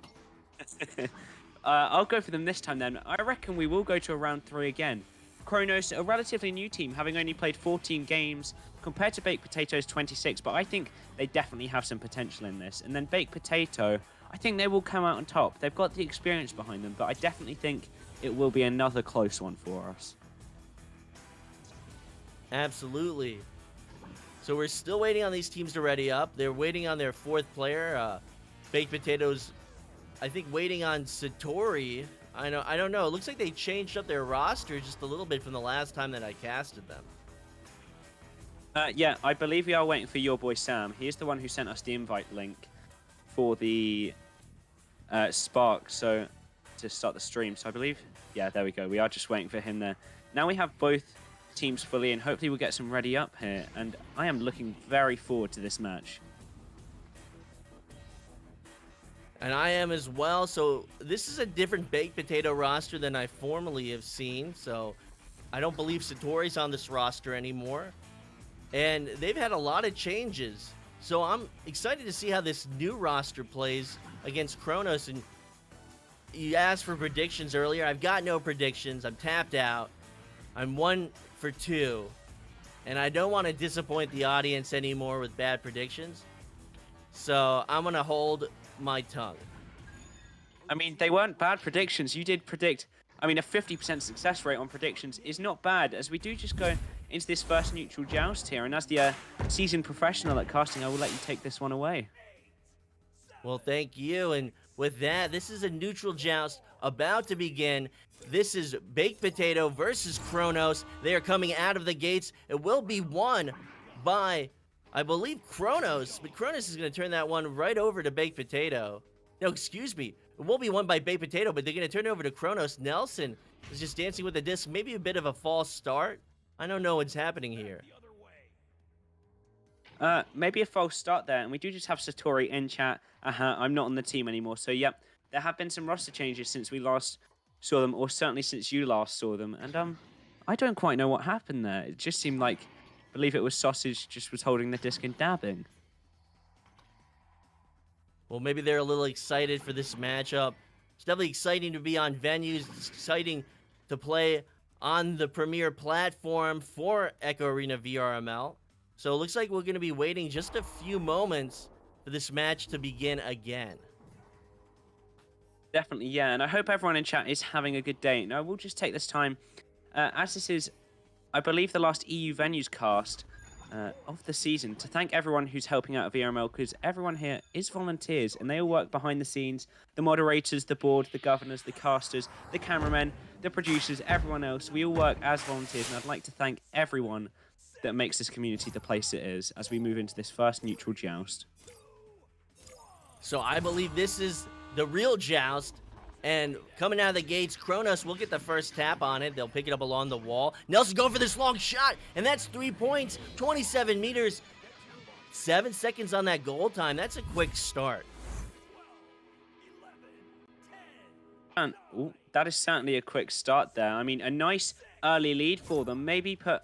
I'll go for them this time then. I reckon we will go to a round 3 again. Chronos, a relatively new team, having only played 14 games compared to Baked Potato's 26, but I think they definitely have some potential in this. And then Baked Potato, I think they will come out on top. They've got the experience behind them, but I definitely think it will be another close one for us. Absolutely. So we're still waiting on these teams to ready up. They're waiting on their 4th player. Baked Potatoes, I think, waiting on Satori. I don't know. It looks like they changed up their roster just a little bit from the last time that I casted them. Yeah, I believe we are waiting for your boy Sam. He is the one who sent us the invite link for the Spark, so to start the stream. So I believe, yeah, there we go. We are just waiting for him there. Now we have both teams fully in. Hopefully we'll get some ready up here, and I am looking very forward to this match. And I am as well. So this is a different baked potato roster than I formerly have seen. So I don't believe Satori's on this roster anymore. And they've had a lot of changes. So I'm excited to see how this new roster plays against Chronos. And you asked for predictions earlier. I've got no predictions. I'm tapped out. I'm 1 for 2. And I don't want to disappoint the audience anymore with bad predictions. So I'm going to hold my tongue. I mean, they weren't bad predictions. You did predict. I mean, a 50% success rate on predictions is not bad, as we do just go into this first neutral joust here. And as the seasoned professional at casting, I will let you take this one away. Well, thank you. And with that, this is a neutral joust about to begin. This is Baked Potato versus Chronos. They are coming out of the gates. It will be won by, I believe, Chronos. But Chronos is going to turn that one right over to Baked Potato. No, excuse me. It won't be won by Baked Potato, but they're going to turn it over to Chronos. Nelson is just dancing with the disc. Maybe a bit of a false start. I don't know what's happening here. Maybe a false start there. And we do just have Satori in chat. I'm not on the team anymore. So, yep, there have been some roster changes since we last saw them, or certainly since you last saw them. And I don't quite know what happened there. It just seemed like, I believe it was Sausage just was holding the disc and dabbing. Well, maybe they're a little excited for this matchup. It's definitely exciting to be on venues. It's exciting to play on the premier platform for Echo Arena VRML. So it looks like we're going to be waiting just a few moments for this match to begin again. Definitely, yeah. And I hope everyone in chat is having a good day. Now, we'll just take this time, as this is, I believe, the last EU Venues cast of the season, to thank everyone who's helping out at VRML, because everyone here is volunteers and they all work behind the scenes. The moderators, the board, the governors, the casters, the cameramen, the producers, everyone else. We all work as volunteers, and I'd like to thank everyone that makes this community the place it is as we move into this first neutral joust. So I believe this is the real joust. And coming out of the gates, Chronos will get the first tap on it. They'll pick it up along the wall. Nelson going for this long shot, and that's 3 points, 27 meters, 7 seconds on that goal time. That's a quick start. And that is certainly a quick start there. I mean, a nice early lead for them. Maybe put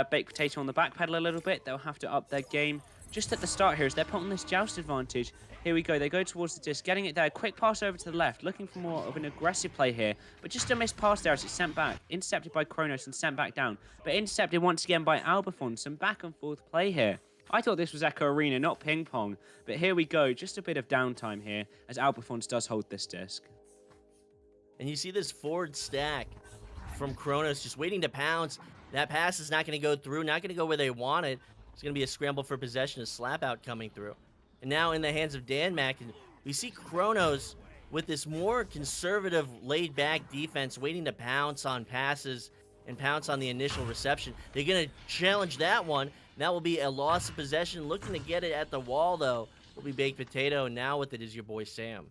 Baked Potato on the back pedal a little bit. They'll have to up their game just at the start here as they're put on this joust advantage. Here we go. They go towards the disc, getting it there. Quick pass over to the left, looking for more of an aggressive play here. But just a missed pass there as it's sent back. Intercepted by Chronos and sent back down. But intercepted once again by Albafon. Some back and forth play here. I thought this was Echo Arena, not ping pong. But here we go. Just a bit of downtime here as Albafon does hold this disc. And you see this forward stack from Chronos just waiting to pounce. That pass is not going to go through, not going to go where they want it. It's going to be a scramble for possession, a slap out coming through. And now in the hands of Danmac, and we see Chronos with this more conservative, laid-back defense, waiting to pounce on passes and pounce on the initial reception. They're going to challenge that one. That will be a loss of possession. Looking to get it at the wall, though, will be Baked Potato, and now with it is your boy Sam.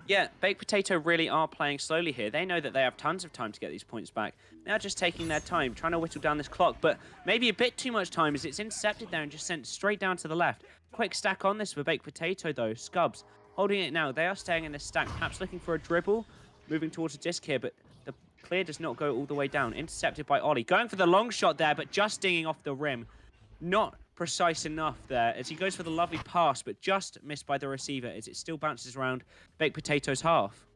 Yeah, Baked Potato really are playing slowly here. They know that they have tons of time to get these points back. Now just taking their time, trying to whittle down this clock, but maybe a bit too much time as it's intercepted there and just sent straight down to the left. Quick stack on this for Baked Potato, though. Scubs holding it now. They are staying in this stack, perhaps looking for a dribble, moving towards a disc here, but the clear does not go all the way down. Intercepted by Ollie. Going for the long shot there, but just dinging off the rim. Not precise enough there as he goes for the lovely pass, but just missed by the receiver as it still bounces around Baked Potato's half.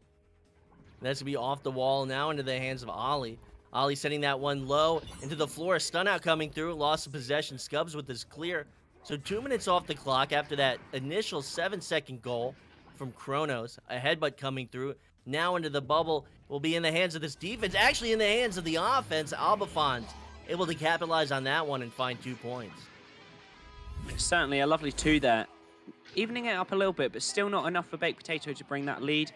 That's going to be off the wall now into the hands of Ollie. Ollie sending that one low into the floor. Stun out coming through. Loss of possession. Scubs with this clear. So 2 minutes off the clock after that initial 7-second goal from Chronos. A headbutt coming through. Now into the bubble. Will be in the hands of this defense. Actually in the hands of the offense. Albafon's able to capitalize on that one and find 2 points. Certainly a lovely 2 there. Evening it up a little bit, but still not enough for Baked Potato to bring that lead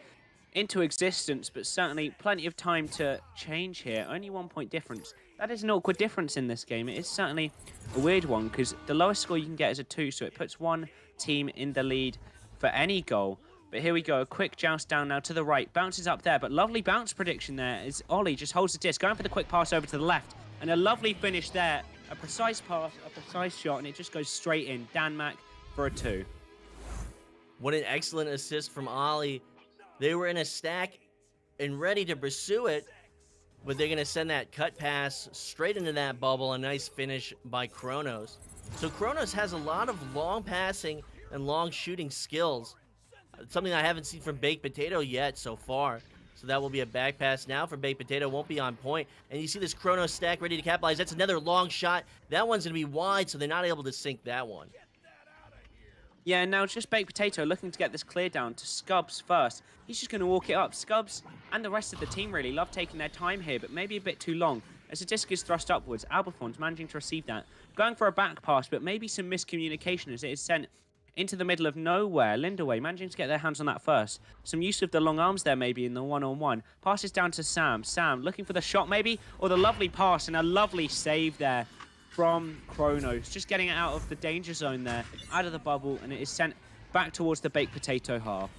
into existence, but certainly plenty of time to change here. Only 1 point difference. That is an awkward difference in this game. It is certainly a weird one because the lowest score you can get is a 2, so it puts one team in the lead for any goal. But here we go, a quick joust down now to the right. Bounces up there, but lovely bounce prediction there as Ollie just holds the disc, going for the quick pass over to the left. And a lovely finish there. A precise pass, a precise shot, and it just goes straight in. Danmac for a 2. What an excellent assist from Ollie. They were in a stack and ready to pursue it, but they're going to send that cut pass straight into that bubble. A nice finish by Chronos. So Chronos has a lot of long passing and long shooting skills. Something I haven't seen from Baked Potato yet so far. So that will be a back pass now for Baked Potato. Won't be on point. And you see this Chronos stack ready to capitalize. That's another long shot. That one's going to be wide, so they're not able to sink that one. Yeah, now just Baked Potato looking to get this clear down to Scubs first. He's just going to walk it up. Scubs and the rest of the team really love taking their time here, but maybe a bit too long. As the disc is thrust upwards, Albafon's managing to receive that. Going for a back pass, but maybe some miscommunication as it is sent into the middle of nowhere. Lindaway managing to get their hands on that first. Some use of the long arms there maybe in the one-on-one. Passes down to Sam. Sam looking for the shot maybe, or the lovely pass and a lovely save there from Chronos. Just getting it out of the danger zone there, out of the bubble, and it is sent back towards the Baked Potato half.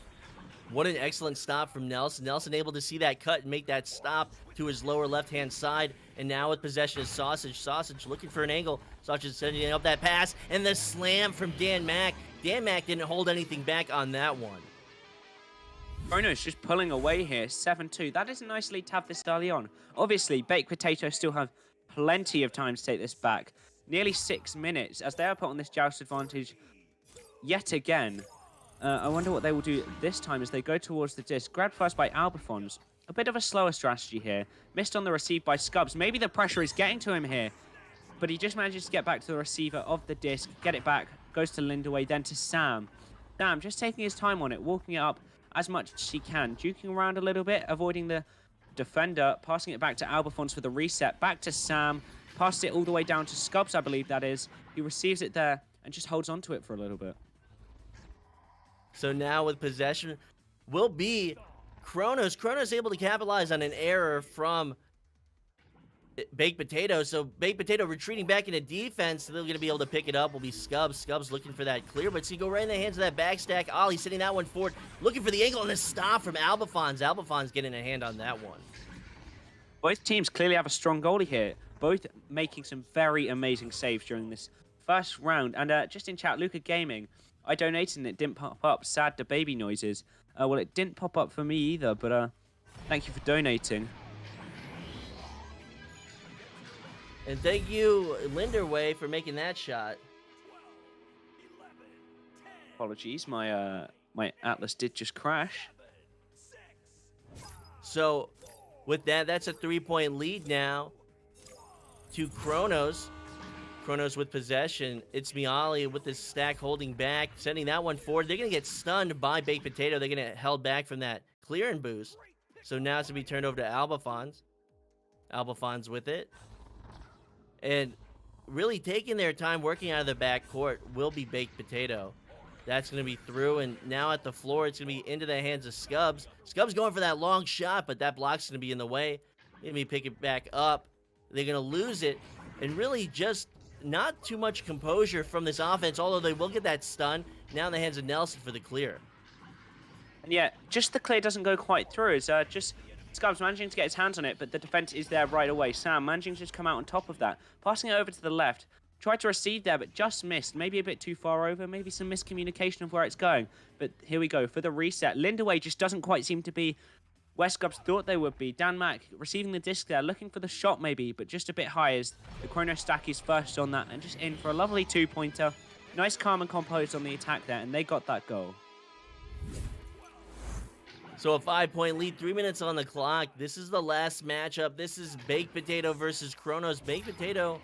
What an excellent stop from Nelson. Nelson able to see that cut and make that stop to his lower left-hand side. And now with possession is Sausage. Sausage looking for an angle. Sausage sending up that pass. And the slam from Dan Mack. Dan Mack didn't hold anything back on that one. Chronos just pulling away here, 7-2. That is a nice lead to have this early on. Obviously, Baked Potato still have plenty of time to take this back. Nearly 6 minutes as they are put on this joust advantage yet again. I wonder what they will do this time as they go towards the disc. Grabbed first by Albafons. A bit of a slower strategy here. Missed on the receive by Scubs. Maybe the pressure is getting to him here. But he just manages to get back to the receiver of the disc. Get it back. Goes to Lindaway, then to Sam. Sam just taking his time on it. Walking it up as much as he can. Duking around a little bit. Avoiding the defender. Passing it back to Albafons for the reset. Back to Sam. Passes it all the way down to Scubs, I believe that is. He receives it there and just holds on to it for a little bit. So now with possession will be Chronos. Chronos able to capitalize on an error from Baked Potato. So Baked Potato retreating back into defense. So they're going to be able to pick it up. Will be Scubs. Scubs looking for that clear, but see, go right in the hands of that back stack. Ollie sending that one forward. Looking for the angle and a stop from Albafons. Albafons getting a hand on that one. Both teams clearly have a strong goalie here. Both making some very amazing saves during this first round. And just in chat, Luca Gaming, I donated and it didn't pop up. Sad the baby noises. Well, it didn't pop up for me either, but thank you for donating. And thank you, Linderway, for making that shot. Apologies, my my Atlas did just crash. So with that, that's a 3-point lead now to Chronos. Chronos with possession. It's Miali with the stack holding back, sending that one forward. They're going to get stunned by Baked Potato. They're going to get held back from that clear and boost. So now it's going to be turned over to Albafons. Albafons with it. And really taking their time working out of the back court will be Baked Potato. That's going to be through, and now at the floor, it's going to be into the hands of Scubs. Scubs going for that long shot, but that block's going to be in the way. They're going to be picking it back up. They're going to lose it, and really just not too much composure from this offense, although they will get that stun. Now in the hands of Nelson for the clear. And yeah, just the clear doesn't go quite through. It's just Scubs managing to get his hands on it, but the defense is there right away. Sam managing to just come out on top of that. Passing it over to the left. Tried to receive there, but just missed. Maybe a bit too far over. Maybe some miscommunication of where it's going. But here we go for the reset. Lindaway just doesn't quite seem to be where Scubs thought they would be. Dan Mack receiving the disc there, looking for the shot maybe, but just a bit high as the Chronos stack is first on that and just in for a lovely two-pointer. Nice calm and composed on the attack there, and they got that goal. So a 5-point lead, 3 minutes on the clock. This is the last matchup. This is Baked Potato versus Chronos. Baked Potato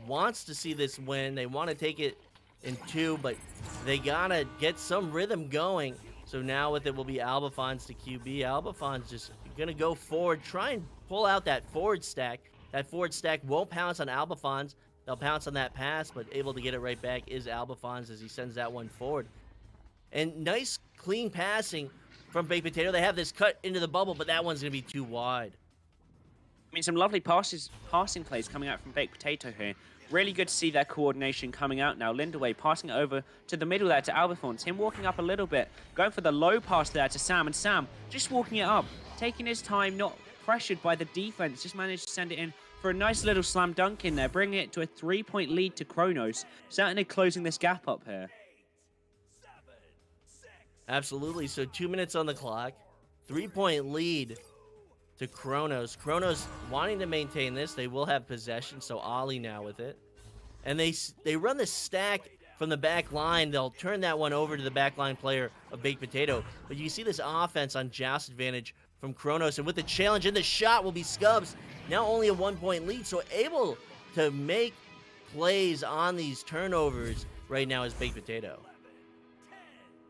wants to see this win. They want to take it in 2, but they gotta get some rhythm going. So now with it will be Albafons to QB. Albafons just gonna go forward, try and pull out that forward stack. That forward stack won't pounce on Albafons. They'll pounce on that pass, but able to get it right back is Albafons as he sends that one forward. And nice, clean passing from Baked Potato. They have this cut into the bubble, but that one's gonna be too wide. I mean, some lovely passing plays coming out from Baked Potato here. Really good to see their coordination coming out now. Lindaway passing it over to the middle there to Albafons. Him walking up a little bit. Going for the low pass there to Sam. And Sam just walking it up. Taking his time, not pressured by the defense. Just managed to send it in for a nice little slam dunk in there. Bringing it to a 3-point lead to Chronos. Certainly closing this gap up here. Absolutely. So 2 minutes on the clock. 3-point lead to Chronos. Chronos wanting to maintain this. They will have possession, so Ollie now with it. And they run the stack from the back line. They'll turn that one over to the back line player of Baked Potato. But you see this offense on Joust advantage from Chronos. And with the challenge and the shot will be Scubs. Now only a 1-point lead, so able to make plays on these turnovers right now is Baked Potato.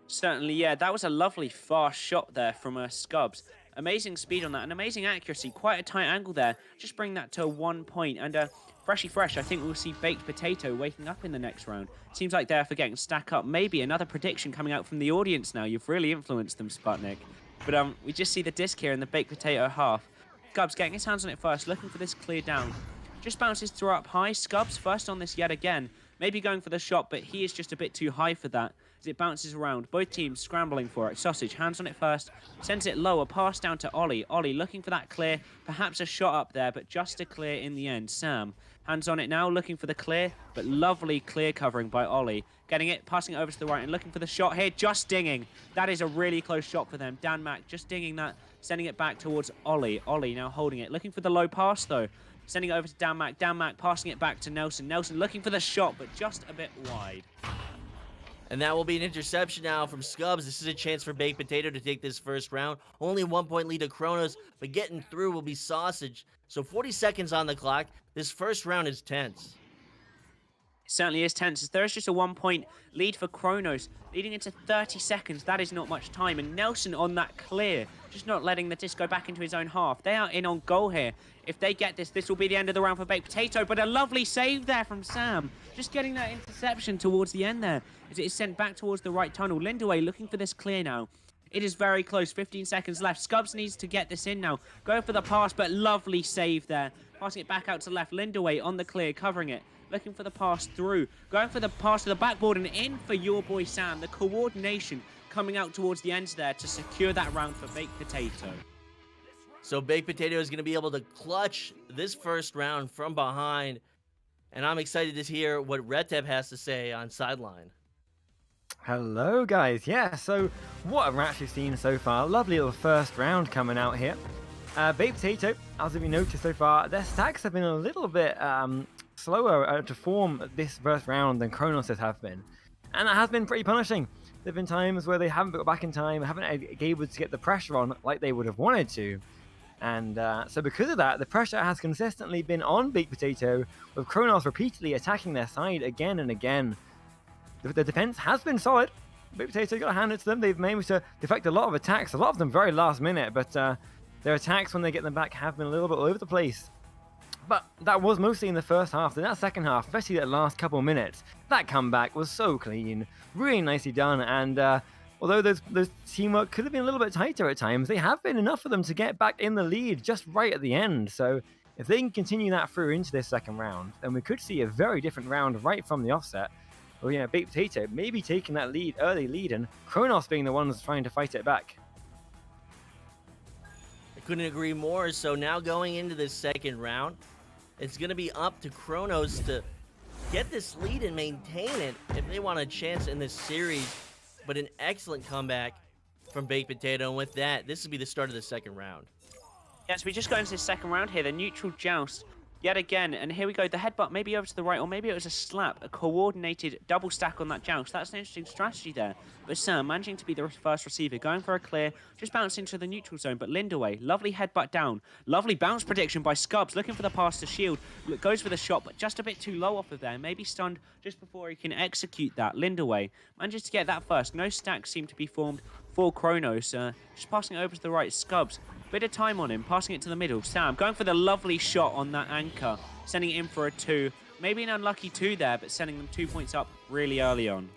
Certainly, yeah, that was a lovely fast shot there from Scubs. Amazing speed on that and amazing accuracy. Quite a tight angle there. Just bring that to 1 point. And freshy fresh, I think we'll see Baked Potato waking up in the next round. Seems like they're forgetting stack up. Maybe another prediction coming out from the audience now. You've really influenced them, Sputnik. But we just see the disc here in the Baked Potato half. Scubs getting his hands on it first, looking for this clear down. Just bounces through up high. Scubs first on this yet again. Maybe going for the shot, but he is just a bit too high for that as it bounces around. Both teams scrambling for it. Sausage, hands on it first, sends it lower, pass down to Ollie. Ollie looking for that clear, perhaps a shot up there, but just a clear in the end. Sam, hands on it now, looking for the clear, but lovely clear covering by Ollie. Getting it, passing it over to the right and looking for the shot here, just dinging. That is a really close shot for them. Dan Mac just dinging that, sending it back towards Ollie. Ollie now holding it, looking for the low pass though. Sending it over to Dan Mac. Dan Mac passing it back to Nelson. Nelson looking for the shot, but just a bit wide. And that will be an interception now from Scubs. This is a chance for Baked Potato to take this first round. Only 1-point lead to Chronos, but getting through will be Sausage. So 40 seconds on the clock. This first round is tense. It certainly is tense. There is just a 1-point lead for Chronos, leading into 30 seconds. That is not much time. And Nelson on that clear, just not letting the disc go back into his own half. They are in on goal here. If they get this, this will be the end of the round for Baked Potato. But a lovely save there from Sam. Just getting that interception towards the end there as it is sent back towards the right tunnel. Lindaway looking for this clear now. It is very close. 15 seconds left. Scubs needs to get this in now. Going for the pass, but lovely save there. Passing it back out to left. Lindaway on the clear, covering it. Looking for the pass through. Going for the pass to the backboard and in for your boy Sam. The coordination coming out towards the ends there to secure that round for Baked Potato. So Baked Potato is going to be able to clutch this first round from behind. And I'm excited to hear what RibbiT has to say on sideline. Hello, guys. Yeah, so what have we actually seen so far? Lovely little first round coming out here. Baked Potato, as we noticed so far, their stacks have been a little bit slower to form this first round than Chronos have been. And that has been pretty punishing. There have been times where they haven't got back in time, haven't been able to get the pressure on like they would have wanted to. And so because of that, the pressure has consistently been on Baked Potato, with Chronos repeatedly attacking their side again and again. The defense has been solid. Baked Potato, got to hand it to them. They've managed to deflect a lot of attacks, a lot of them very last minute, but their attacks when they get them back have been a little bit all over the place. But that was mostly in the first half. In that second half, especially that last couple of minutes, that comeback was so clean, really nicely done, and although those teamwork could have been a little bit tighter at times, they have been enough for them to get back in the lead just right at the end. So if they can continue that through into this second round, then we could see a very different round right from the offset. Well, yeah, Baked Potato maybe taking that early lead, and Chronos being the ones trying to fight it back. I couldn't agree more. So now going into this second round, it's going to be up to Chronos to get this lead and maintain it if they want a chance in this series. But an excellent comeback from Baked Potato. And with that, this will be the start of the second round. Yes, we just got into this second round here. The neutral joust yet again. And here we go. The headbutt maybe over to the right, or maybe it was a slap. A coordinated double stack on that joust. That's an interesting strategy there. But Sam managing to be the first receiver. Going for a clear. Just bouncing to the neutral zone. But Lindaway, lovely headbutt down. Lovely bounce prediction by Scubs. Looking for the pass to shield. Goes for the shot, but just a bit too low off of there. Maybe stunned just before he can execute that. Lindaway manages to get that first. No stacks seem to be formed for Chronos. Just passing it over to the right. Scubs. Bit of time on him, passing it to the middle. Sam going for the lovely shot on that anchor, sending it in for a 2. Maybe an unlucky 2 there, but sending them 2 points up really early on.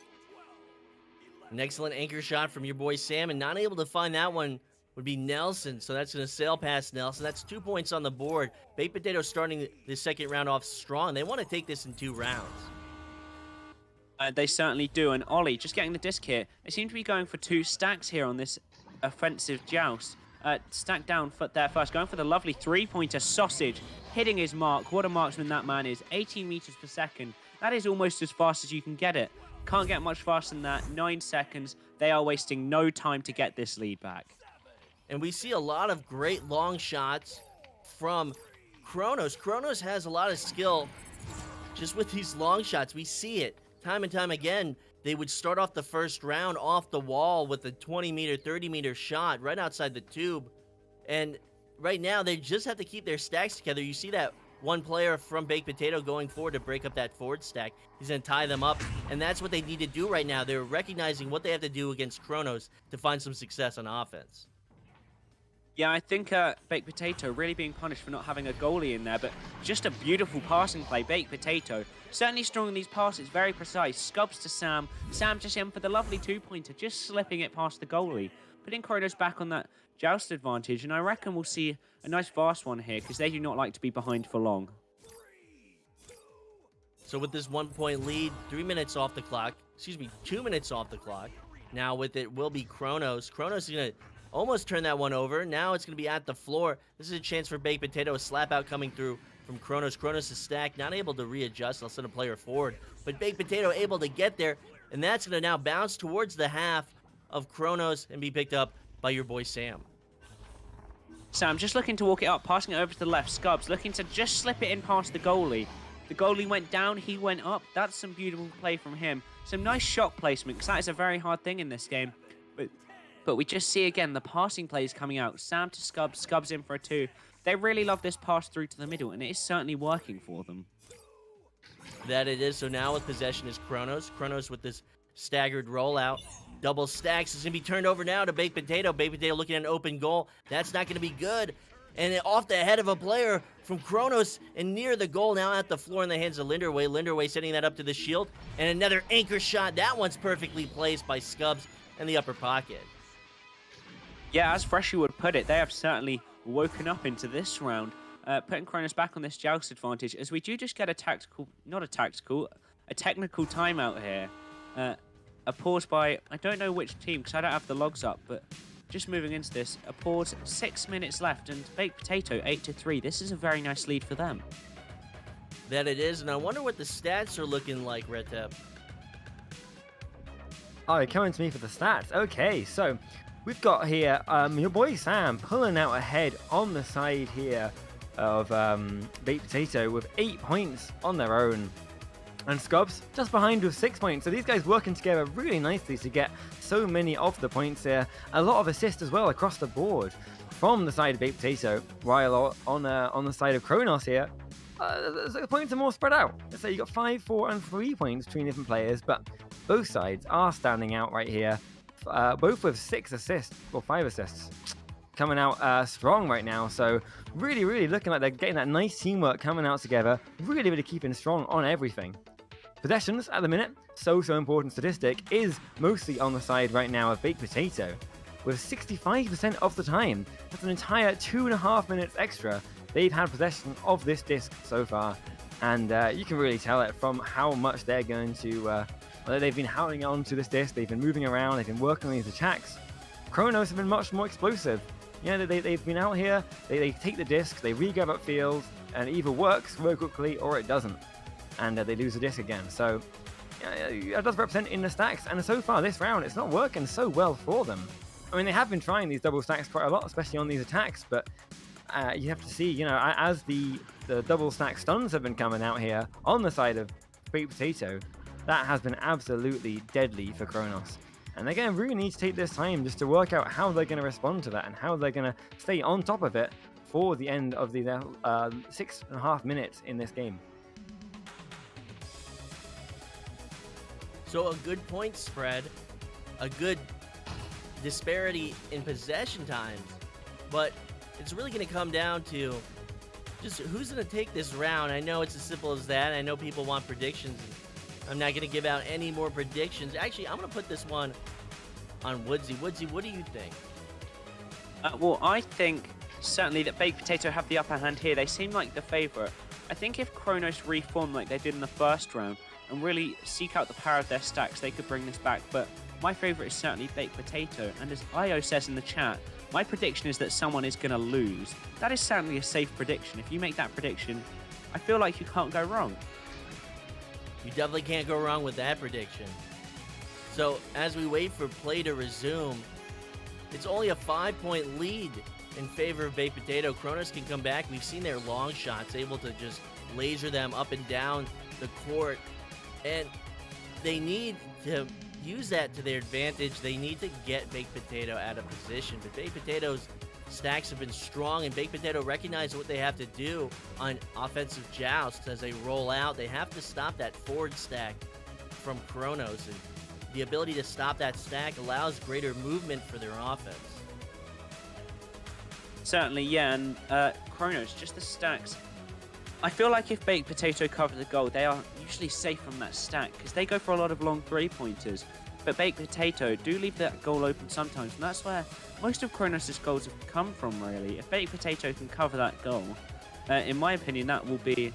An excellent anchor shot from your boy Sam, and not able to find that one would be Nelson. So that's going to sail past Nelson. That's 2 points on the board. Baked Potato starting the second round off strong. They want to take this in 2 rounds. They certainly do. And Ollie just getting the disc here. They seem to be going for 2 stacks here on this offensive joust. Stacked down foot there first, going for the lovely 3-pointer. Sausage hitting his mark. What a marksman that man is. 18 meters per second. That is almost as fast as you can get it. Can't get much faster than that. 9 seconds. They are wasting no time to get this lead back. And we see a lot of great long shots from Chronos. Chronos has a lot of skill just with these long shots. We see it time and time again. They would start off the first round off the wall with a 20-meter, 30-meter shot right outside the tube. And right now, they just have to keep their stacks together. You see that one player from Baked Potato going forward to break up that forward stack. He's going to tie them up, and that's what they need to do right now. They're recognizing what they have to do against Chronos to find some success on offense. Yeah, I think Baked Potato really being punished for not having a goalie in there, but just a beautiful passing play. Baked Potato certainly strong in these passes, very precise. Scubs to Sam. Sam just in for the lovely two-pointer, just slipping it past the goalie, putting Chronos back on that joust advantage, and I reckon we'll see a nice fast one here because they do not like to be behind for long. So with this 1-point lead, 3 minutes off the clock, 2 minutes off the clock. Now with it will be Chronos. Chronos is going to almost turn that one over. Now it's going to be at the floor. This is a chance for Baked Potato. A slap out coming through from Chronos. Chronos is stacked, not able to readjust. I'll send a player forward. But Baked Potato able to get there, and that's going to now bounce towards the half of Chronos and be picked up by your boy Sam. Sam just looking to walk it up, passing it over to the left. Scubs looking to just slip it in past the goalie. The goalie went down, he went up. That's some beautiful play from him. Some nice shot placement, because that is a very hard thing in this game. But we just see again the passing plays coming out. Sam to Scubs, Scubs in for a 2. They really love this pass through to the middle, and it is certainly working for them. That it is. So now with possession is Chronos. Chronos with this staggered rollout. Double stacks is going to be turned over now to Baked Potato. Baked Potato looking at an open goal. That's not going to be good. And off the head of a player from Chronos and near the goal now at the floor in the hands of Linderway. Linderway setting that up to the shield. And another anchor shot. That one's perfectly placed by Scubs in the upper pocket. Yeah, as Freshie would put it, they have certainly woken up into this round, putting Chronos back on this joust advantage, as we do just get a technical timeout here. A pause by, I don't know which team, because I don't have the logs up, but just moving into this, a pause, 6 minutes left, and Baked Potato 8-3. This is a very nice lead for them. That it is, and I wonder what the stats are looking like, Red Tap. Oh, you're coming to me for the stats. Okay, so we've got here your boy Sam pulling out ahead on the side here of Baked Potato with 8 points on their own. And Scubs just behind with 6 points. So these guys working together really nicely to get so many of the points here. A lot of assists as well across the board from the side of Baked Potato, while on the side of Chronos here, the points are more spread out. So you got 5, 4, and 3 points between different players, but both sides are standing out right here. Both with 6 assists, or 5 assists, coming out strong right now. So really looking like they're getting that nice teamwork coming out together. Really keeping strong on everything. Possessions at the minute, so important statistic, is mostly on the side right now of Baked Potato. With 65% of the time, that's an entire 2.5 minutes extra they've had possession of this disc so far. And you can really tell it from how much they're going to... they've been holding on to this disc, they've been moving around, they've been working on these attacks. Chronos have been much more explosive. You know, they've been out here, they take the disc, they re-grab up field, and it either works very quickly or it doesn't. And they lose the disc again. So it does represent in the stacks, and so far this round it's not working so well for them. I mean, they have been trying these double stacks quite a lot, especially on these attacks, but you have to see, you know, as the double stack stuns have been coming out here on the side of Baked Potato, that has been absolutely deadly for Chronos. And they're going to really need to take this time just to work out how they're going to respond to that and how they're going to stay on top of it for the end of the 6.5 minutes in this game. So a good point spread, a good disparity in possession times, but it's really going to come down to just who's going to take this round. I know it's as simple as that. I know people want predictions. I'm not going to give out any more predictions. Actually, I'm going to put this one on Woodsy. Woodsy, what do you think? Well, I think certainly that Baked Potato have the upper hand here. They seem like the favorite. I think if Chronos reform like they did in the first round and really seek out the power of their stacks, they could bring this back. But my favorite is certainly Baked Potato. And as Io says in the chat, my prediction is that someone is going to lose. That is certainly a safe prediction. If you make that prediction, I feel like you can't go wrong. You definitely can't go wrong with that prediction. So as we wait for play to resume, it's only a 5-point lead in favor of Baked Potato. Chronos can come back. We've seen their long shots, able to just laser them up and down the court. And they need to use that to their advantage. They need to get Baked Potato out of position. But Baked Potato's stacks have been strong, and Baked Potato recognize what they have to do on offensive jousts as they roll out. They have to stop that forward stack from Chronos, and the ability to stop that stack allows greater movement for their offense. Certainly, yeah, and Chronos, just the stacks. I feel like if Baked Potato cover the goal, they are usually safe from that stack because they go for a lot of long three-pointers. But Baked Potato do leave that goal open sometimes, and that's where most of Chronos' goals have come from, really. If Baked Potato can cover that goal, in my opinion, that will be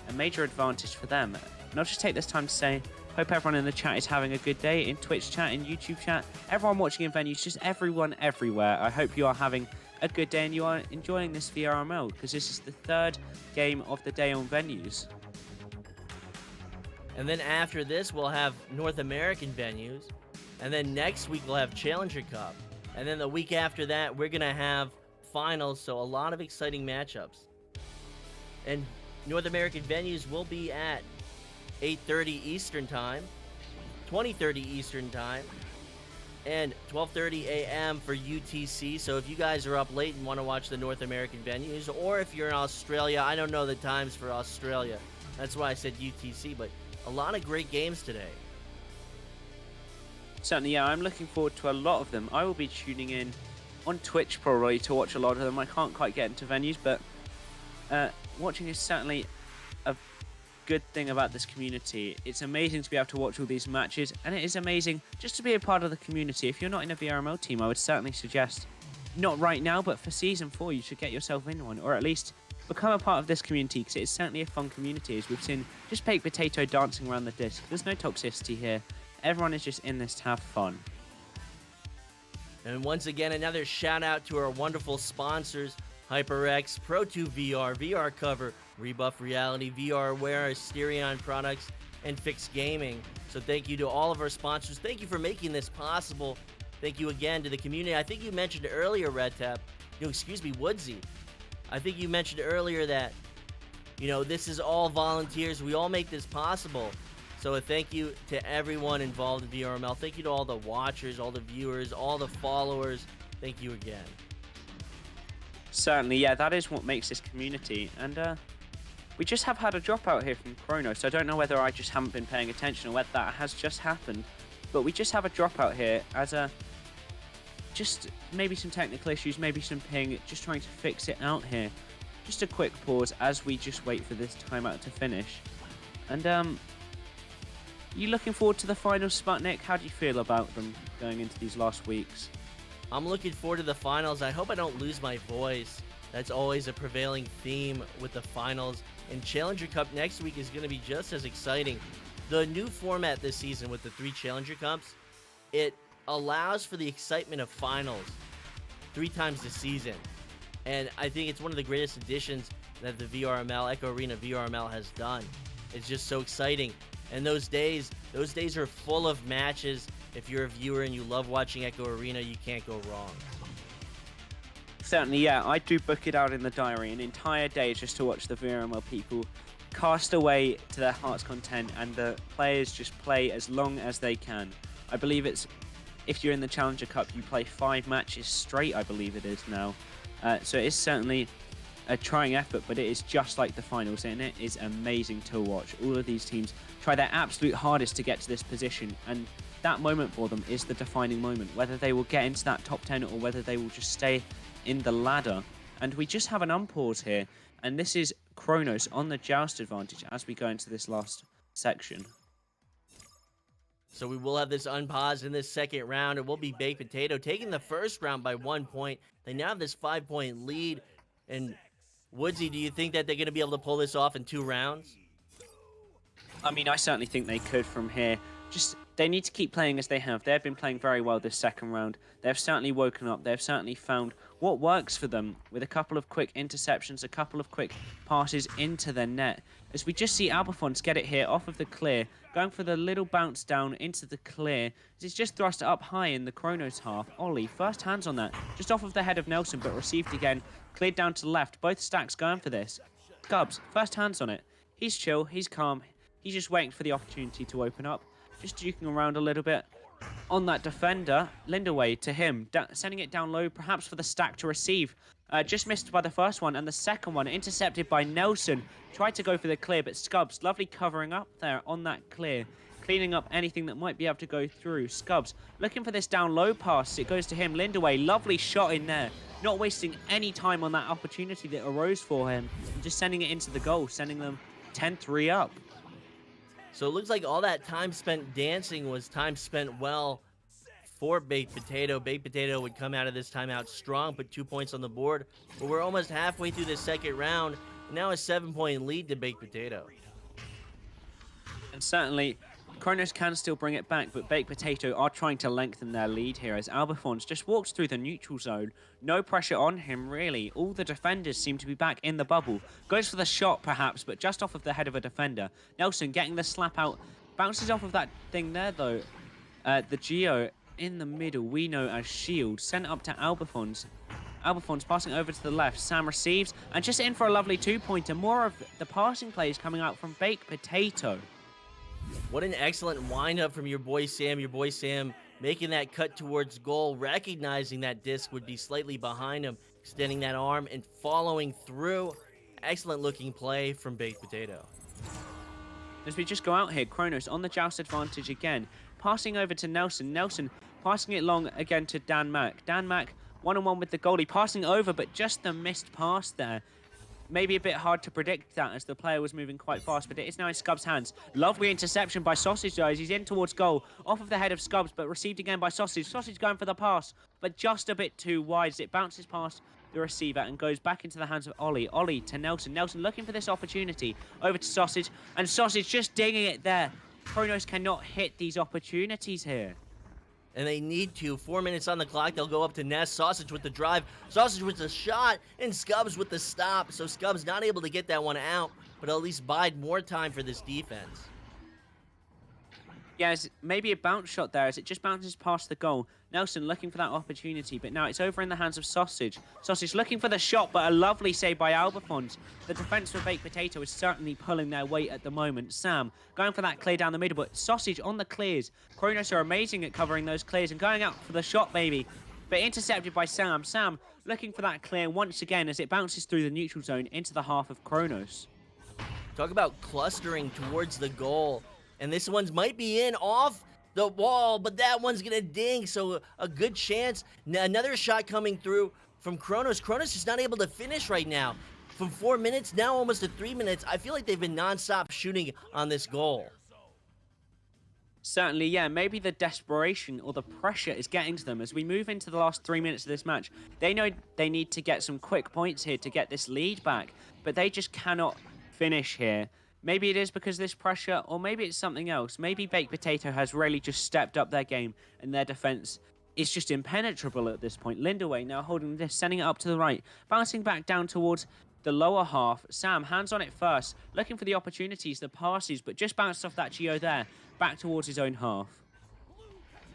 a major advantage for them. And I'll just take this time to say, hope everyone in the chat is having a good day, in Twitch chat, in YouTube chat, everyone watching in venues, just everyone everywhere. I hope you are having a good day and you are enjoying this VRML, because this is the third game of the day on venues. And then after this, we'll have North American venues. And then next week, we'll have Challenger Cup. And then the week after that, we're going to have finals, so a lot of exciting matchups. And North American venues will be at 8:30 Eastern Time, 20:30 Eastern Time, and 12:30 a.m. for UTC. So if you guys are up late and want to watch the North American venues, or if you're in Australia, I don't know the times for Australia. That's why I said UTC, but a lot of great games today. Certainly, yeah, I'm looking forward to a lot of them. I will be tuning in on Twitch probably to watch a lot of them. I can't quite get into venues, but watching is certainly a good thing about this community. It's amazing to be able to watch all these matches, and it is amazing just to be a part of the community. If you're not in a VRML team, I would certainly suggest, not right now, but for Season 4, you should get yourself in one, or at least become a part of this community, because it's certainly a fun community, as we've seen just Baked Potato dancing around the disc. There's no toxicity here. Everyone is just in this to have fun. And once again, another shout out to our wonderful sponsors, HyperX, Pro2 VR, VR Cover, Rebuff Reality, VR Wear, Asterion Products, and Fix Gaming. So thank you to all of our sponsors. Thank you for making this possible. Thank you again to the community. I think you mentioned earlier, Woodsy. I think you mentioned earlier that, this is all volunteers. We all make this possible. So a thank you to everyone involved in VRML. Thank you to all the watchers, all the viewers, all the followers. Thank you again. Certainly, yeah, that is what makes this community. And we just have had a dropout here from Chronos. I don't know whether I just haven't been paying attention or whether that has just happened. But we just have a dropout here as just maybe some technical issues, maybe some ping, just trying to fix it out here. Just a quick pause as we just wait for this timeout to finish. And you looking forward to the finals, Sputnik? How do you feel about them going into these last weeks? I'm looking forward to the finals. I hope I don't lose my voice. That's always a prevailing theme with the finals. And Challenger Cup next week is going to be just as exciting. The new format this season with the 3 Challenger Cups, it allows for the excitement of finals 3 times this season. And I think it's one of the greatest additions that the VRML, Echo Arena VRML has done. It's just so exciting. And those days are full of matches. If you're a viewer and you love watching Echo Arena, you can't go wrong. Certainly, yeah. I do book it out in the diary an entire day just to watch the VRML people cast away to their heart's content, and the players just play as long as they can. I believe it's, if you're in the Challenger Cup, you play 5 matches straight, I believe it is now. So it is certainly a trying effort, but it is just like the finals, and it is amazing to watch. All of these teams try their absolute hardest to get to this position, and that moment for them is the defining moment, whether they will get into that top 10 or whether they will just stay in the ladder. And we just have an unpause here, and this is Chronos on the joust advantage as we go into this last section. So we will have this unpaused in this second round. It will be Baked Potato taking the first round by 1 point. They now have this 5-point lead. And Woodsy, do you think that they're going to be able to pull this off in 2 rounds? I mean, I certainly think they could from here. Just they need to keep playing as they have. They've been playing very well this second round. They've certainly woken up. They've certainly found what works for them with a couple of quick interceptions, a couple of quick passes into the net. As we just see Albafons get it here off of the clear, going for the little bounce down into the clear. It's just thrust up high in the Chronos half. Ollie, first hands on that, just off of the head of Nelson, but received again, cleared down to the left. Both stacks going for this. Scubs, first hands on it. He's chill, he's calm. He's just waiting for the opportunity to open up. Just juking around a little bit on that defender. Lindaway to him, sending it down low, perhaps for the stack to receive. Just missed by the first one, and the second one intercepted by Nelson. Tried to go for the clear, but Scubs, lovely covering up there on that clear. Cleaning up anything that might be able to go through. Scubs looking for this down low pass. It goes to him. Lindaway, lovely shot in there. Not wasting any time on that opportunity that arose for him. And just sending it into the goal, sending them 10-3 up. So it looks like all that time spent dancing was time spent well for Baked Potato. Baked Potato would come out of this timeout strong, put 2 points on the board. But we're almost halfway through the second round. Now a 7-point lead to Baked Potato. And certainly, Chronos can still bring it back, but Baked Potato are trying to lengthen their lead here as Albafons just walks through the neutral zone. No pressure on him, really. All the defenders seem to be back in the bubble. Goes for the shot, perhaps, but just off of the head of a defender. Nelson getting the slap out. Bounces off of that thing there, though. The Geo in the middle, we know as Shield. Sent up to Albafons. Albafons passing over to the left. Sam receives, and just in for a lovely two-pointer. More of the passing plays coming out from Baked Potato. What an excellent windup from your boy Sam. Your boy Sam making that cut towards goal, recognizing that disc would be slightly behind him, extending that arm and following through. Excellent looking play from Baked Potato. As we just go out here, Chronos on the joust advantage again. Passing over to Nelson. Nelson passing it long again to Dan Mack. Dan Mack one-on-one with the goalie. Passing over, but just a missed pass there. Maybe a bit hard to predict that as the player was moving quite fast, but it is now in Scubs' hands. Lovely interception by Sausage, though, as he's in towards goal. Off of the head of Scubs, but received again by Sausage. Sausage going for the pass, but just a bit too wide as it bounces past the receiver and goes back into the hands of Ollie. Ollie to Nelson. Nelson looking for this opportunity. Over to Sausage, and Sausage just dinging it there. Chronos cannot hit these opportunities here. And they need to. 4 minutes on the clock. They'll go up to Ness. Sausage with the drive. Sausage with the shot. And Scubs with the stop. So Scubs not able to get that one out, but at least bide more time for this defense. Yeah, maybe a bounce shot there as it just bounces past the goal. Nelson looking for that opportunity, but now it's over in the hands of Sausage. Sausage looking for the shot, but a lovely save by Albafons. The defense for Baked Potato is certainly pulling their weight at the moment. Sam going for that clear down the middle, but Sausage on the clears. Chronos are amazing at covering those clears and going out for the shot, maybe. But intercepted by Sam. Sam looking for that clear once again as it bounces through the neutral zone into the half of Chronos. Talk about clustering towards the goal. And this one's might be in off the wall, but that one's going to ding. So a good chance. Another shot coming through from Chronos. Chronos is not able to finish right now. From 4 minutes, now almost to 3 minutes. I feel like they've been nonstop shooting on this goal. Certainly, yeah. Maybe the desperation or the pressure is getting to them as we move into the last 3 minutes of this match. They know they need to get some quick points here to get this lead back, but they just cannot finish here. Maybe it is because of this pressure, or maybe it's something else. Maybe Baked Potato has really just stepped up their game, and their defense is just impenetrable at this point. Lindaway now holding this, sending it up to the right, bouncing back down towards the lower half. Sam, hands on it first, looking for the opportunities, the passes, but just bounced off that Geo there, back towards his own half.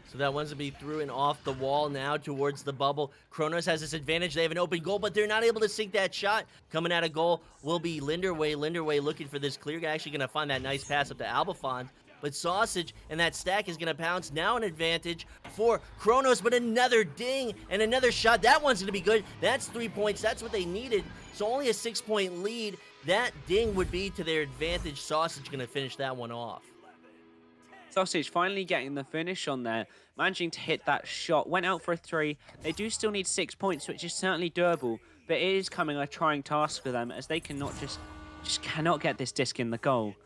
So that one's to be through and off the wall now towards the bubble. Chronos has this advantage. They have an open goal, but they're not able to sink that shot. Coming out of goal will be Lindaway. Lindaway looking for this clear guy. Actually going to find that nice pass up to Albafons. But Sausage and that stack is going to pounce. Now an advantage for Chronos, but another ding and another shot. That one's going to be good. That's 3 points. That's what they needed. So only a 6-point lead. That ding would be to their advantage. Sausage going to finish that one off. Sausage finally getting the finish on there, managing to hit that shot. Went out for a 3. They do still need 6 points, which is certainly doable, but it is coming a trying task for them as they cannot just cannot get this disc in the goal.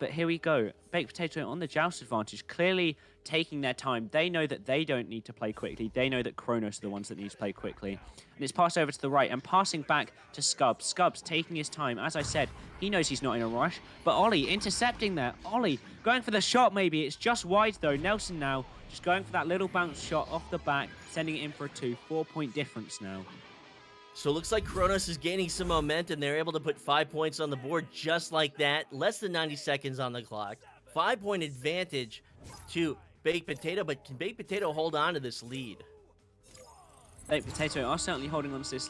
But here we go. Baked Potato on the joust advantage, clearly taking their time. They know that they don't need to play quickly. They know that Chronos are the ones that need to play quickly. And it's passed over to the right and passing back to Scubs. Scubs taking his time. As I said, he knows he's not in a rush. But Ollie intercepting there. Ollie going for the shot maybe. It's just wide though. Nelson now just going for that little bounce shot off the back, sending it in for a 2. 4-point difference now. So it looks like Chronos is gaining some momentum. They're able to put 5 points on the board just like that. Less than 90 seconds on the clock. 5-point advantage to Baked Potato, but can Baked Potato hold on to this lead? Baked Potato are certainly holding on to this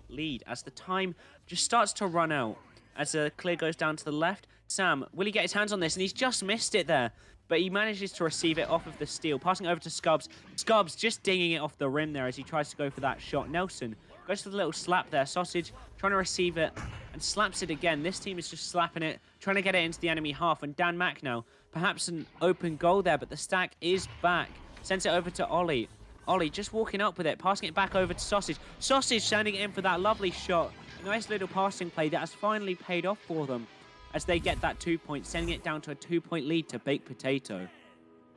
lead as the time just starts to run out. As the clear goes down to the left, Sam, will he get his hands on this? And he's just missed it there. But he manages to receive it off of the steal. Passing over to Scubs. Scubs just dinging it off the rim there as he tries to go for that shot. Nelson goes for the little slap there. Sausage trying to receive it and slaps it again. This team is just slapping it, trying to get it into the enemy half. And Dan Mack now, perhaps an open goal there, but the stack is back. Sends it over to Ollie. Ollie just walking up with it, passing it back over to Sausage. Sausage sending it in for that lovely shot. A nice little passing play that has finally paid off for them as they get that 2 points, sending it down to a 2-point lead to Baked Potato.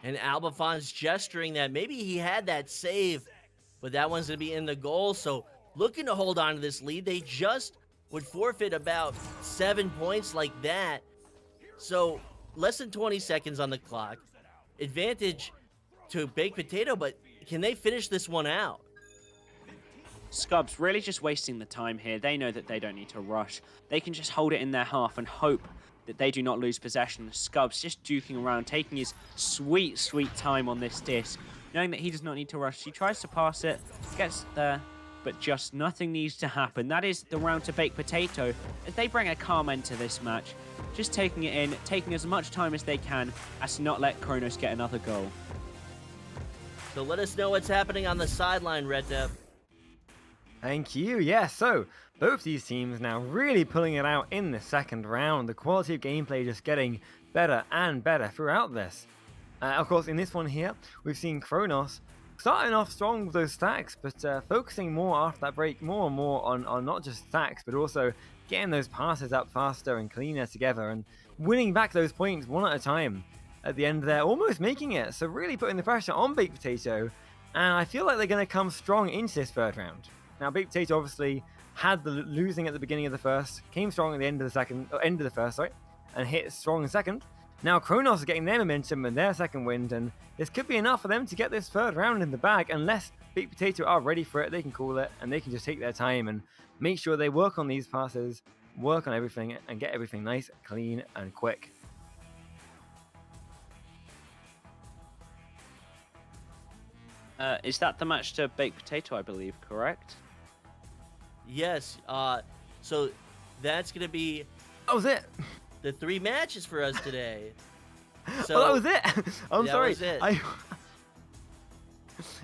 And Albafon's gesturing that maybe he had that save, but that one's going to be in the goal. So looking to hold on to this lead. They just would forfeit about 7 points like that. So less than 20 seconds on the clock. Advantage to Baked Potato, but can they finish this one out? Scubs really just wasting the time here. They know that they don't need to rush. They can just hold it in their half and hope that they do not lose possession. Scubs just duking around, taking his sweet, sweet time on this disc, knowing that he does not need to rush. He tries to pass it, gets there, but just nothing needs to happen. That is the round to Baked Potato as they bring a calm end to this match. Just taking it in, taking as much time as they can as to not let Chronos get another goal. So let us know what's happening on the sideline, RibbiT. Thank you. Yeah, so both these teams now really pulling it out in the second round. The quality of gameplay just getting better and better throughout this. Of course, in this one here, we've seen Chronos starting off strong with those stacks, but focusing more after that break more and more on not just stacks, but also getting those passes up faster and cleaner together and winning back those points one at a time. At the end there, almost making it. So really putting the pressure on Baked Potato, and I feel like they're going to come strong into this third round. Now, Baked Potato obviously had the losing at the beginning of the first, came strong at the end of the first, and hit strong in second. Now Chronos is getting their momentum and their second wind, and this could be enough for them to get this third round in the bag. Unless Baked Potato are ready for it, they can call it, and they can just take their time and make sure they work on these passes, work on everything, and get everything nice, clean, and quick. Is that the match to Baked Potato, I believe, correct? Yes, so that's going to be... That was it! The 3 matches for us today. So, oh, that was it! I'm sorry. That was it.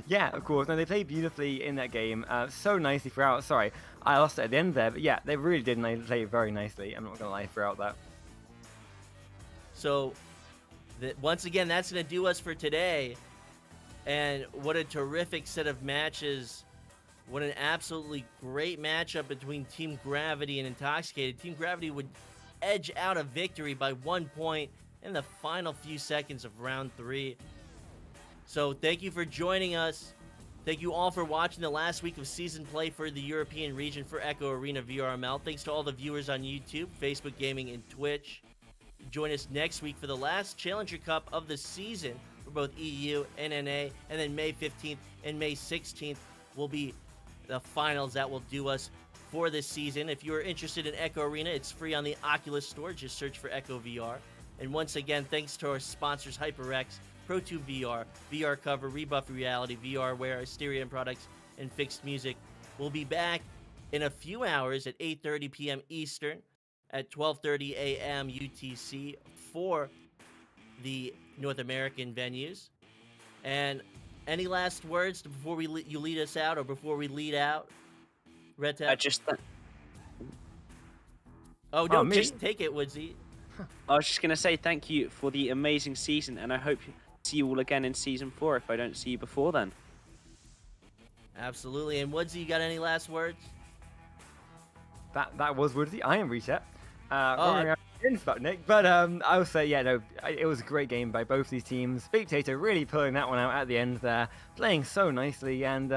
Yeah, of course. No, they played beautifully in that game. So nicely throughout. Sorry, I lost it at the end there. But yeah, they really did play very nicely. I'm not going to lie throughout that. So, once again, that's going to do us for today. And what a terrific set of matches. What an absolutely great matchup between Team Gravity and Intoxicated. Team Gravity would edge out a victory by 1 point in the final few seconds of round 3. So thank you for joining us. Thank you all for watching the last week of season play for the European region for Echo Arena VRML. Thanks to all the viewers on YouTube, Facebook Gaming, and Twitch. Join us next week for the last Challenger Cup of the season for both EU, NNA, and then May 15th and May 16th will be the finals that will do us for this season. If you are interested in Echo Arena, it's free on the Oculus Store. Just search for Echo VR. And once again, thanks to our sponsors, HyperX, ProTube VR, VR Cover, Rebuff Reality, VR Wear, Asterion Products, and Fixed Music. We'll be back in a few hours at 8:30 p.m. Eastern, at 12:30 a.m. UTC for the North American venues. And any last words before you lead us out, or before we lead out, RibbiT? Oh, no, take it, Woodsy. I was just going to say thank you for the amazing season, and I hope to see you all again in Season 4 if I don't see you before then. Absolutely. And Woodsy, you got any last words? That was Woodsy. I am Reset. Yeah, in Sputnik. But I would say, yeah, no, it was a great game by both these teams. Big Potato really pulling that one out at the end there, playing so nicely, and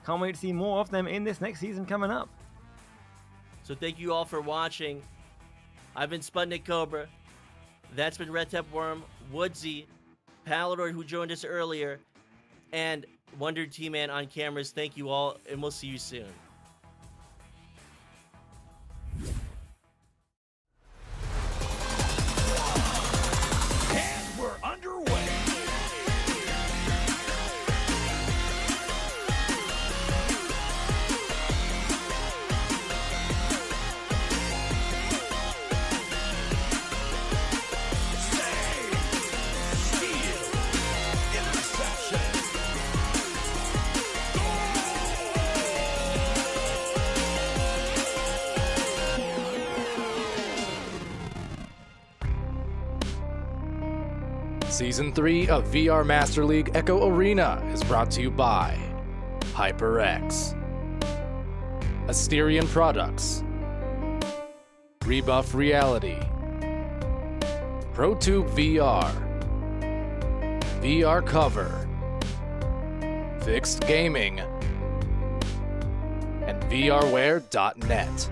can't wait to see more of them in this next season coming up. So thank you all for watching. I've been Sputnik Cobra. That's been Red Tep Worm, Woodsy, Palador, who joined us earlier, and Wonder T-Man on cameras. Thank you all, and we'll see you soon. And we're underway. Season 3 of VR Master League Echo Arena is brought to you by HyperX, Asterion Products, Rebuff Reality, ProTube VR, VR Cover, Fixed Gaming, and VRware.net.